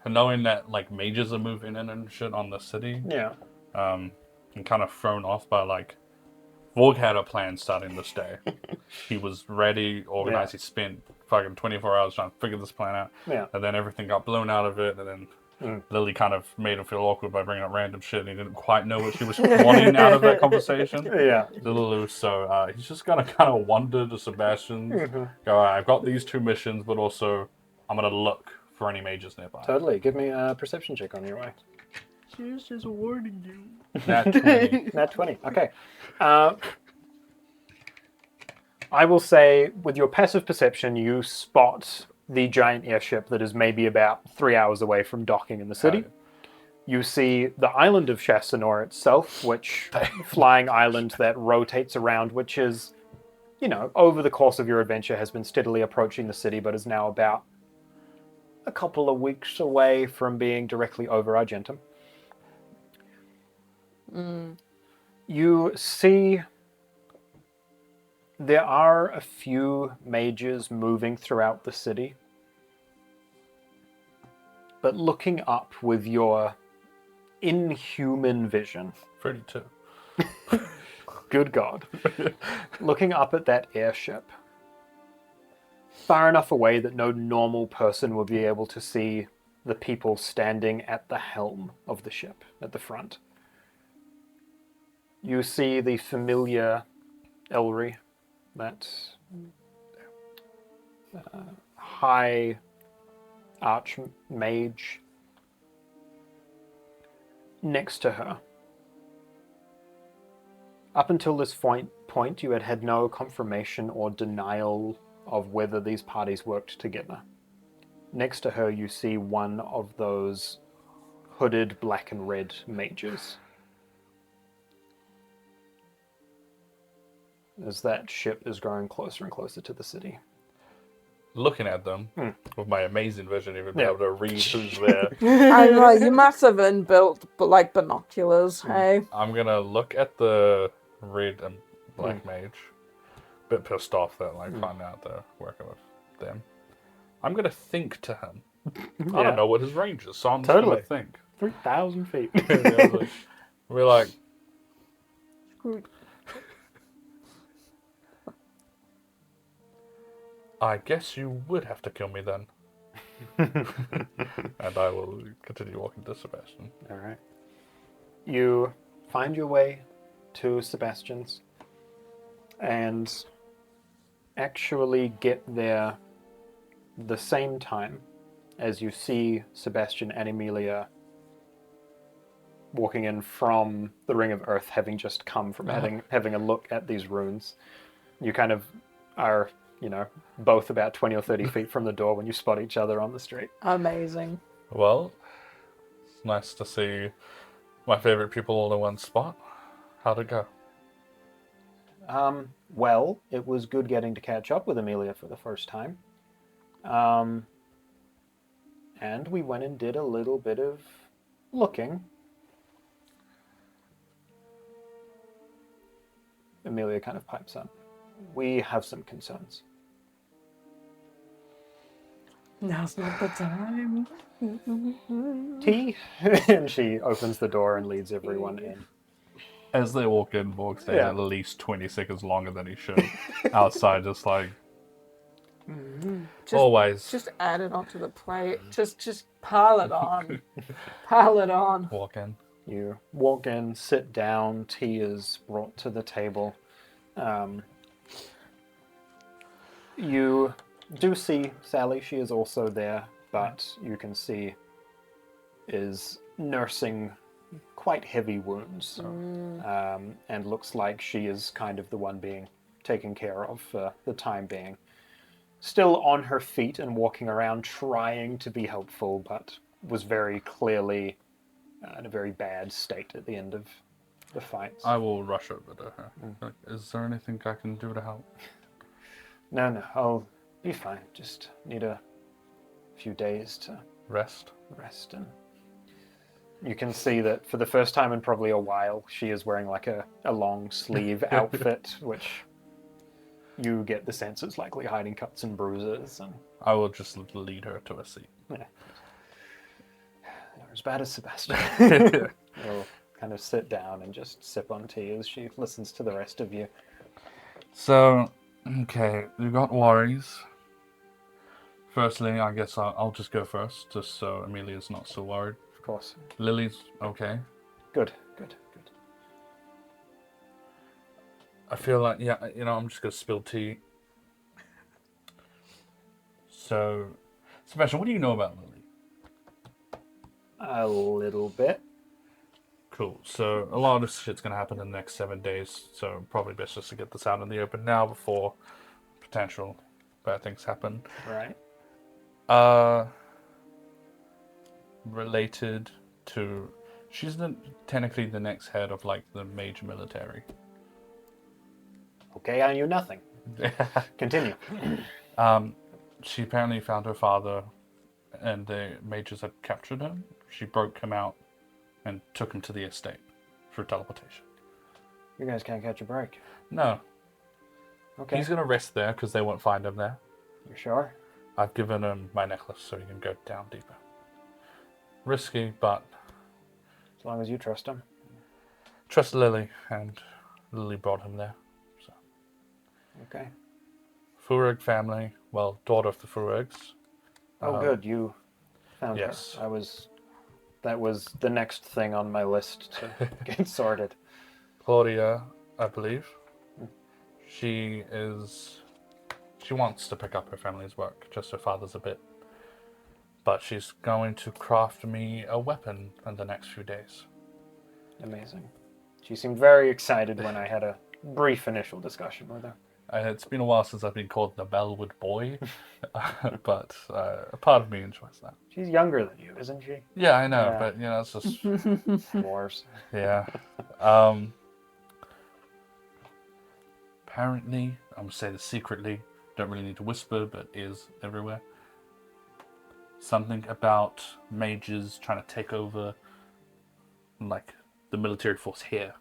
knowing that like mages are moving in and shit on the city, Yeah. I'm kind of thrown off by like Vorg had a plan starting this day. He was ready, organized. He spent fucking 24 hours trying to figure this plan out. Yeah. And then everything got blown out of it. And then Lily kind of made him feel awkward by bringing up random shit. And he didn't quite know what she was wanting out of that conversation. Yeah. A little loose. So he's just going to kind of wander to Sebastian's. Go, all right, I've got these 2 missions, but also I'm going to look for any mages nearby. Totally. Give me a perception check on your way. She was just warning you. Nat 20. Nat 20. Okay. I will say, with your passive perception, you spot the giant airship that is maybe about 3 hours away from docking in the city. You see the island of Chassanor itself, which flying island that rotates around, which is, you know, over the course of your adventure has been steadily approaching the city, but is now about a couple of weeks away from being directly over Argentum. You see there are a few mages moving throughout the city, but looking up with your inhuman vision, 32. good God, looking up at that airship, far enough away that no normal person would be able to see the people standing at the helm of the ship, at the front. You see the familiar Elry, that high archmage next to her. Up until this point, you had had no confirmation or denial of whether these parties worked together. next to her you see one of those hooded black and red mages. As that ship is growing closer and closer to the city. Looking at them with my amazing vision, even be Yeah. able to read who's there. I know, you must have inbuilt like binoculars, hey? I'm gonna look at the red and black mage. Bit pissed off that find out they're working with them. I'm gonna think to him. I don't know what his range is, so I'm just Totally. gonna think. 3,000 feet. We're like, I guess you would have to kill me then. And I will continue walking to Sebastian. All right. You find your way to Sebastian's and actually get there the same time as you see Sebastian and Emilia walking in from the Ring of Earth, having just come from having a look at these runes. You kind of are, both about 20 or 30 feet from the door when you spot each other on the street. Amazing. Well, it's nice to see my favorite people all in one spot. How'd it go? Well, it was good getting to catch up with Emilia for the first time. And we went and did a little bit of looking. Emilia kind of pipes up. We have some concerns. Now's not the time. Tea? And she opens the door and leads everyone in. As they walk in, Vorg stays Yeah. at least 20 seconds longer than he should. Outside, just like, always Just add it onto the plate. Just pile it on. Pile it on. walk in. You walk in, sit down, tea is brought to the table. You do see Sally, she is also there, but you can see is nursing quite heavy wounds, and looks like she is kind of the one being taken care of for the time being. Still on her feet and walking around trying to be helpful, but was very clearly in a very bad state at the end of the fights. I will rush over to her. Like, is there anything I can do to help? No, I'll be fine. Just need a few days to Rest? rest. And you can see that for the first time in probably a while, she is wearing like a long sleeve outfit, which you get the sense is likely hiding cuts and bruises. And I will just lead her to a seat. yeah. You're as bad as Sebastian. You'll kind of sit down and just sip on tea as she listens to the rest of you. So, okay, you got worries. Firstly, I guess I'll just go first, just so Amelia's not so worried. Of course. Lily's okay. Good. I feel like, I'm just going to spill tea. So, Sebastian, what do you know about Lily? A little bit. Cool. So, a lot of this shit's going to happen in the next 7 days, so probably best just to get this out in the open now before potential bad things happen. Right. Related to... She's technically the next head of, the mage military. Okay, I knew nothing. Continue. She apparently found her father, and the mages had captured him. She broke him out and took him to the estate through teleportation. You guys can't catch a break. No, Okay. he's going to rest there because they won't find him there. You sure? I've given him my necklace so he can go down deeper. Risky, but As long as you trust him. trust Lily, and Lily brought him there. So, Okay. Vorg family, well, daughter of the Vorgs. Oh, good. You found yes. her. That was the next thing on my list to get sorted. Claudia, I believe. She wants to pick up her family's work, just her father's a bit. But she's going to craft me a weapon in the next few days. Amazing. She seemed very excited when I had a brief initial discussion with her. It's been a while since I've been called the Bellwood Boy, but a part of me enjoys that. She's younger than you, isn't she? Yeah, I know, Yeah. but you know, it's just Dwarves. yeah. Apparently, I'm gonna say this secretly. Don't really need to whisper, but is everywhere. Something about mages trying to take over, like the military force here,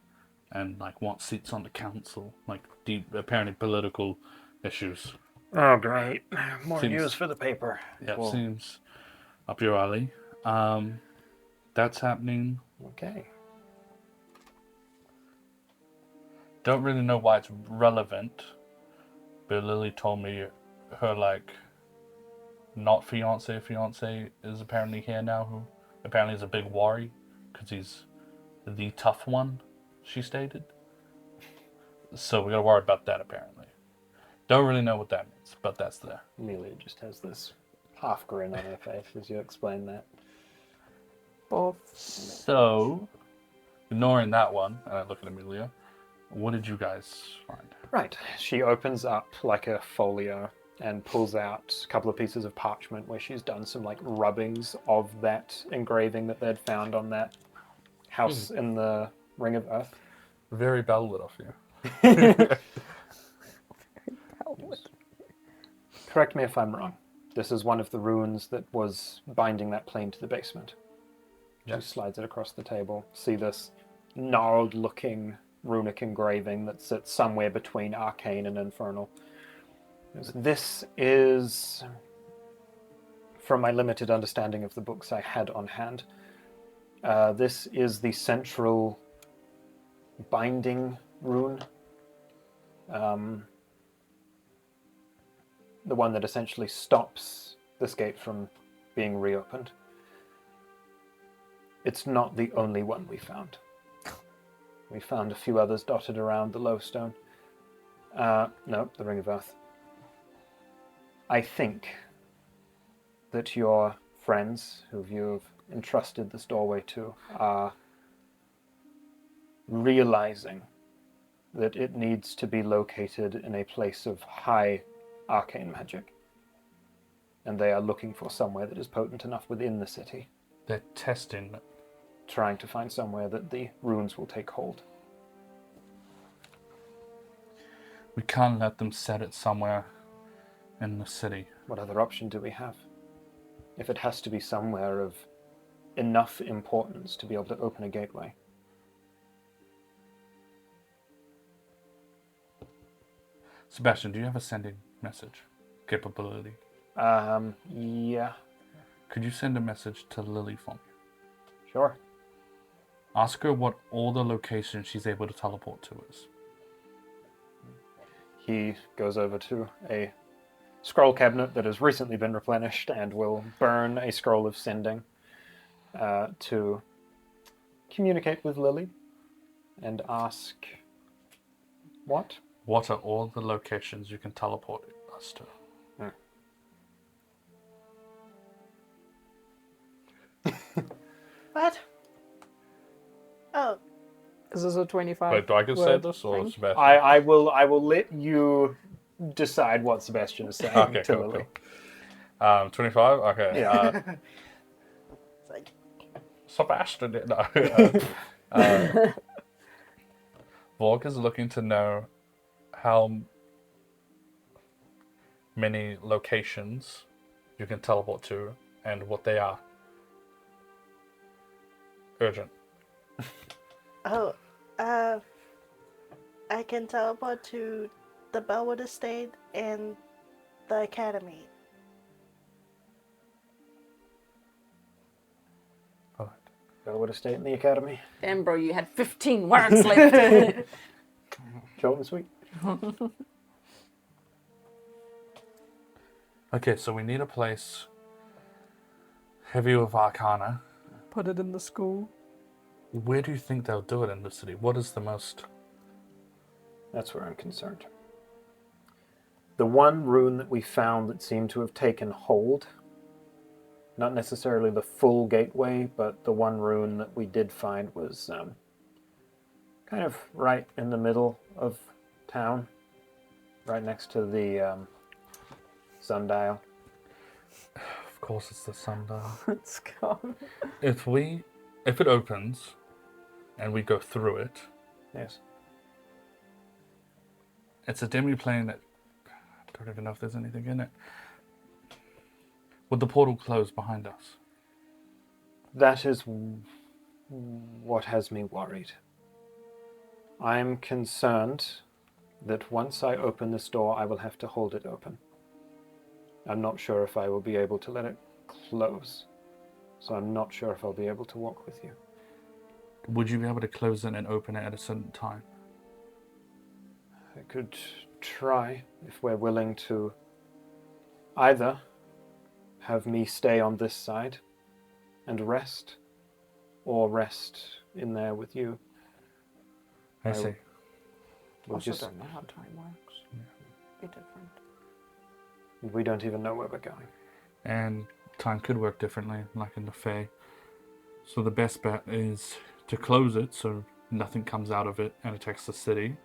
and like want seats on the council, like deep, apparently political issues. Oh, great. More Seems- news for the paper. Yeah, Cool. seems up your alley. That's happening. Okay. Don't really know why it's relevant, but Lily told me her like not fiance is apparently here now, who apparently is a big worry because he's the tough one, she stated. So we gotta worry about that apparently. Don't really know what that means, but that's there. Amelia just has this half grin on her face as you explain that. Both. So, ignoring that one, and I look at Amelia, what did you guys find? Right. She opens up like a folio and pulls out a couple of pieces of parchment where she's done some like rubbings of that engraving that they'd found on that house in the Ring of Earth. Very Bellwood of you. Correct me if I'm wrong. This is one of the runes that was binding that plane to the basement. Yes. She slides it across the table. See this gnarled-looking runic engraving that sits somewhere between arcane and infernal. This is, from my limited understanding of the books I had on hand, this is the central binding rune. The one that essentially stops this gate from being reopened. It's not the only one we found. We found a few others dotted around the Lowstone. No, the Ring of Earth. I think that your friends, who you've entrusted this doorway to, are realizing that it needs to be located in a place of high arcane magic. And they are looking for somewhere that is potent enough within the city, They're testing. trying to find somewhere that the runes will take hold. We can't let them set it somewhere in the city. What other option do we have? If it has to be somewhere of enough importance to be able to open a gateway. Sebastian, do you have a sending message capability? Yeah, Could you send a message to Lily for me? sure. Ask her what all the locations she's able to teleport to is. He goes over to a scroll cabinet that has recently been replenished and will burn a scroll of sending to communicate with Lily and ask what? What are all the locations you can teleport us to? What? Oh, Is this a 25? Wait, do I get to say word this or thing? Sebastian? I will let you decide what Sebastian is saying Okay, to cool, Lily. cool. 25? Okay. Yeah. it's like, Sebastian did no. Vorg is looking to know how many locations you can teleport to and what they are. Urgent. oh, I can teleport to the Bellwood Estate and the Academy. Alright. Bellwood Estate in the Academy. Damn, bro, you had 15 words left. Short and sweet. Okay, so we need a place heavy with arcana. Put it in the school. Where do you think they'll do it in the city? What is the most... That's where I'm concerned. The one rune that we found that seemed to have taken hold, not necessarily the full gateway, but the one rune that we did find was kind of right in the middle of town. right next to the sundial. Of course, it's the sundial. Let's go. If it opens, and we go through it, Yes. it's a demi-plane that I don't even know if there's anything in it. Would the portal close behind us? That is what has me worried. I'm concerned that once I open this door, I will have to hold it open. I'm not sure if I will be able to let it close. So I'm not sure if I'll be able to walk with you. Would you be able to close it and open it at a certain time? I could try if we're willing to either have me stay on this side and rest, or rest in there with you. I see. We'll Also just, don't know how time works. Be different. we don't even know where we're going. And time could work differently, like in the Fae. So the best bet is to close it so nothing comes out of it and attacks the city.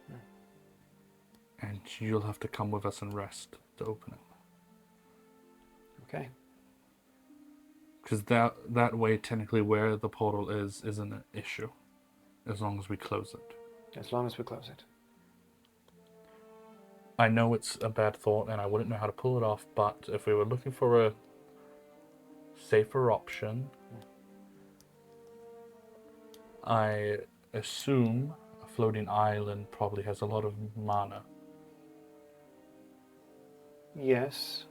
And you'll have to come with us and rest to open it. Okay. Because that way, technically, where the portal isn't an issue, as long as we close it. As long as we close it. I know it's a bad thought, and I wouldn't know how to pull it off, but if we were looking for a safer option, I assume a floating island probably has a lot of mana. Yes.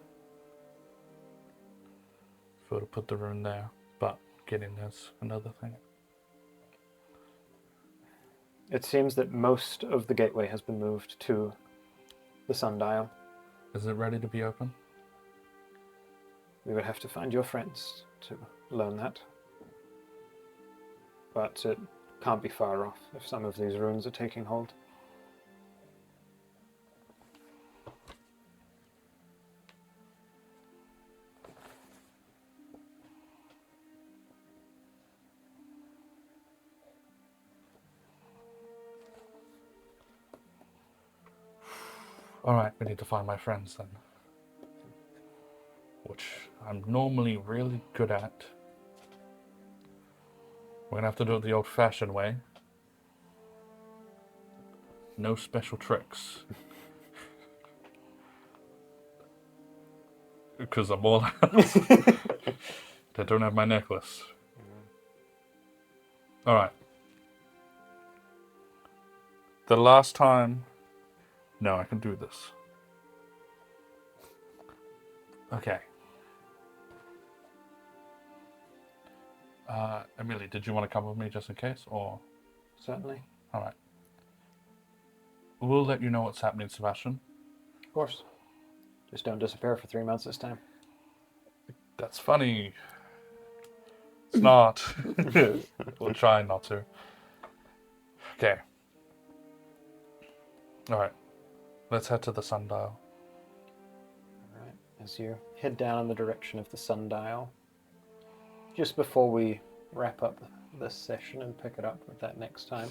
If we were to put the rune there, but getting there's another thing. It seems that most of the gateway has been moved to the sundial. Is it ready to be open? We would have to find your friends to learn that. But it can't be far off if some of these runes are taking hold. Alright, we need to find my friends then. Which I'm normally really good at. We're gonna have to do it the old-fashioned way. No special tricks. Because I'm all out. I don't have my necklace. Alright. The last time... No, I can do this. Okay. Amelia, did you want to come with me just in case, or? Certainly. All right. We'll let you know what's happening, Sebastian. Of course. Just don't disappear for 3 months this time. That's funny. It's not. We'll try not to. Okay. All right. Let's head to the sundial. Alright, as you head down in the direction of the sundial, just before we wrap up this session and pick it up with that next time,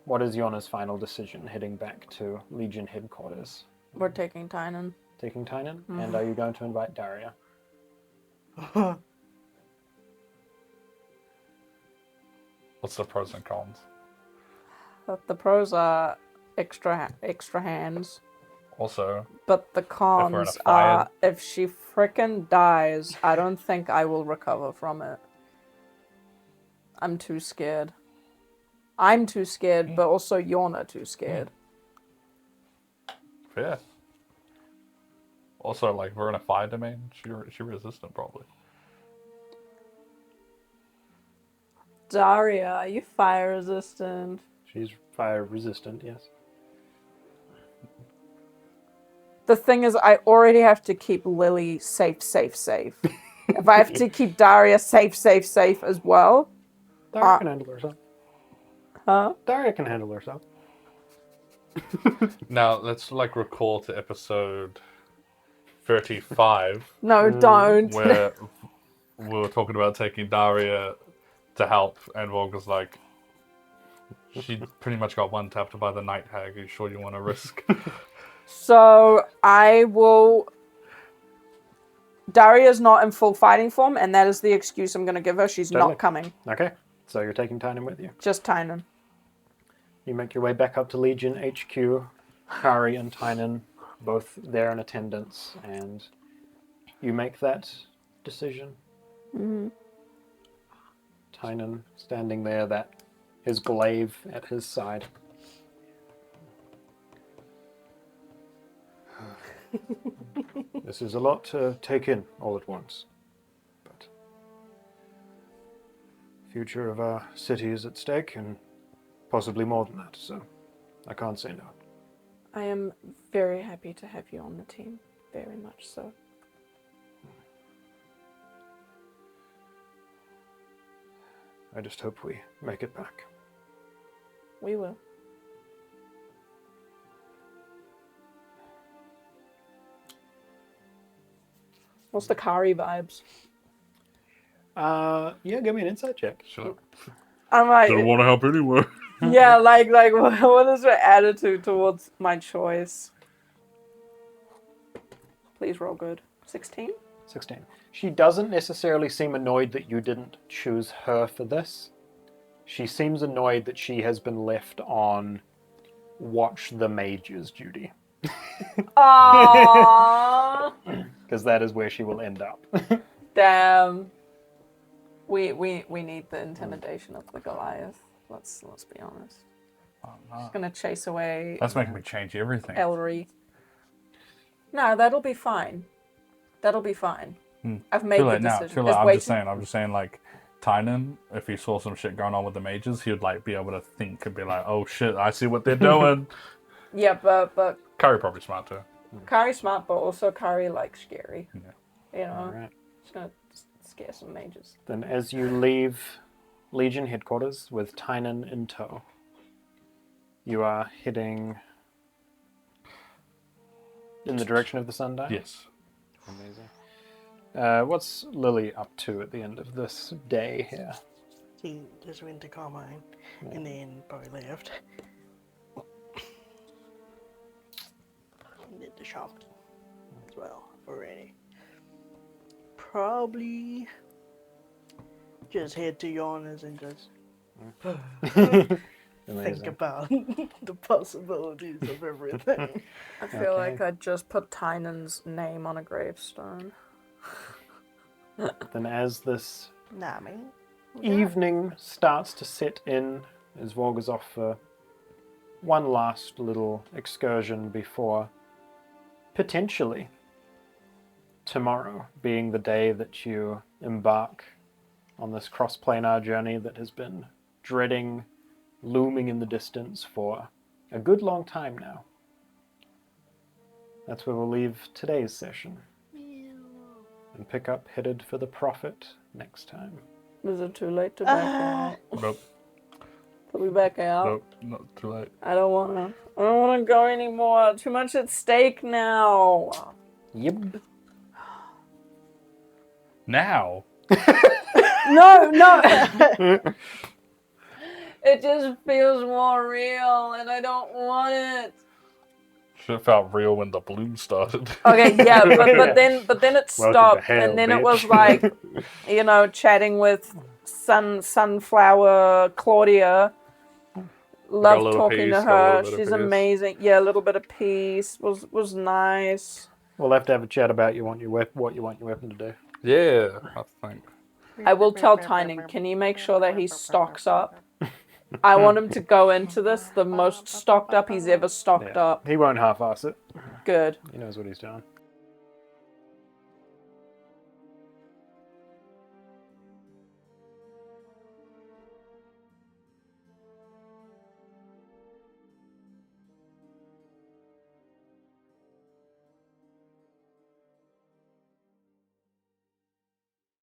what is Yorna's final decision heading back to Legion headquarters? We're taking Tynan. Taking Tynan? And are you going to invite Daria? What's the pros and cons? But the pros are extra hands. Also, But the we're in a cons fire- are if she frickin' dies, I don't think I will recover from it. I'm too scared. I'm too scared, but also Yorna too scared. yeah. Also, like, we're in a fire domain. She resistant, probably. Daria, are you fire resistant? She's fire resistant, yes. The thing is, I already have to keep Lily safe. If I have to keep Daria safe as well. Daria can handle herself. Huh? Daria can handle herself. Now, let's, like, recall to episode 35, No, don't. where we were talking about taking Daria to help, and Vorg was like, she pretty much got one tapped by the night hag. Are you sure you want to risk So I will. Daria's not in full fighting form, and that is the excuse I'm going to give her. She's Totally. not coming. Okay, so you're taking Tynan with you. Just Tynan. You make your way back up to Legion HQ. Kari and Tynan both there in attendance, and you make that decision. Mm-hmm. Tynan standing there, his glaive at his side. This is a lot to take in all at once, but future of our city is at stake, and possibly more than that, so I can't say no. I am very happy to have you on the team. Very much so. I just hope we make it back. We will. What's the Kari vibes? Yeah, give me an insight check. Sure. I'm like, Don't want to help anywhere. yeah, like, what is her attitude towards my choice? Please roll good. 16? 16. She doesn't necessarily seem annoyed that you didn't choose her for this. She seems annoyed that she has been left on watch the mages duty. Aww. Because that is where she will end up. Damn. We need the intimidation of the Goliath. Let's be honest. Oh, no. She's gonna chase away That's making me change everything. Ellery. No, that'll be fine. That'll be fine. I've made Too the late now. decision. Too late. It's I'm way just too- saying, like, Tynan, if he saw some shit going on with the mages, he would, like, be able to think and be like, oh shit, I see what they're doing. Yeah, but Kari probably smart too. Kari's smart, but also Kari likes scary. Yeah. You know, Alright. she's gonna scare some mages. Then as you leave Legion headquarters with Tynan in tow, you are heading in the direction of the sundial? Yes. Amazing. What's Lily up to at the end of this day here? She just went to Carmine and then probably left. And did the shopping as well already. Probably just head to Yorna's and just think Amazing. about the possibilities of everything. I feel like Okay. I just put Tynan's name on a gravestone. Then as this Nah, man. evening starts to set in, as Vorg is off for one last little excursion before potentially tomorrow being the day that you embark on this cross-planar journey that has been dreading, looming in the distance for a good long time now. That's where we'll leave today's session and pick up headed for the Prophet next time. Is it too late to back out? Nope. Put me back out. Nope. Not too late. I don't wanna go anymore. Too much at stake now. Yep. Now. No. It just feels more real, and I don't want it. Should have felt real when the bloom started. Okay, yeah, but then it Welcome to stopped, hell, and then it bitch. was like, chatting with Sunflower Claudia. Loved little talking piece, to got a her. little bit of She's peace. amazing. Yeah, a little bit of peace was nice. We'll have to have a chat about what you want your weapon to do. Yeah, I think. I will tell Tynan, can you make sure that he stocks up? I want him to go into this the most stocked up he's ever stocked up. He won't half-ass it. Good. He knows what he's doing.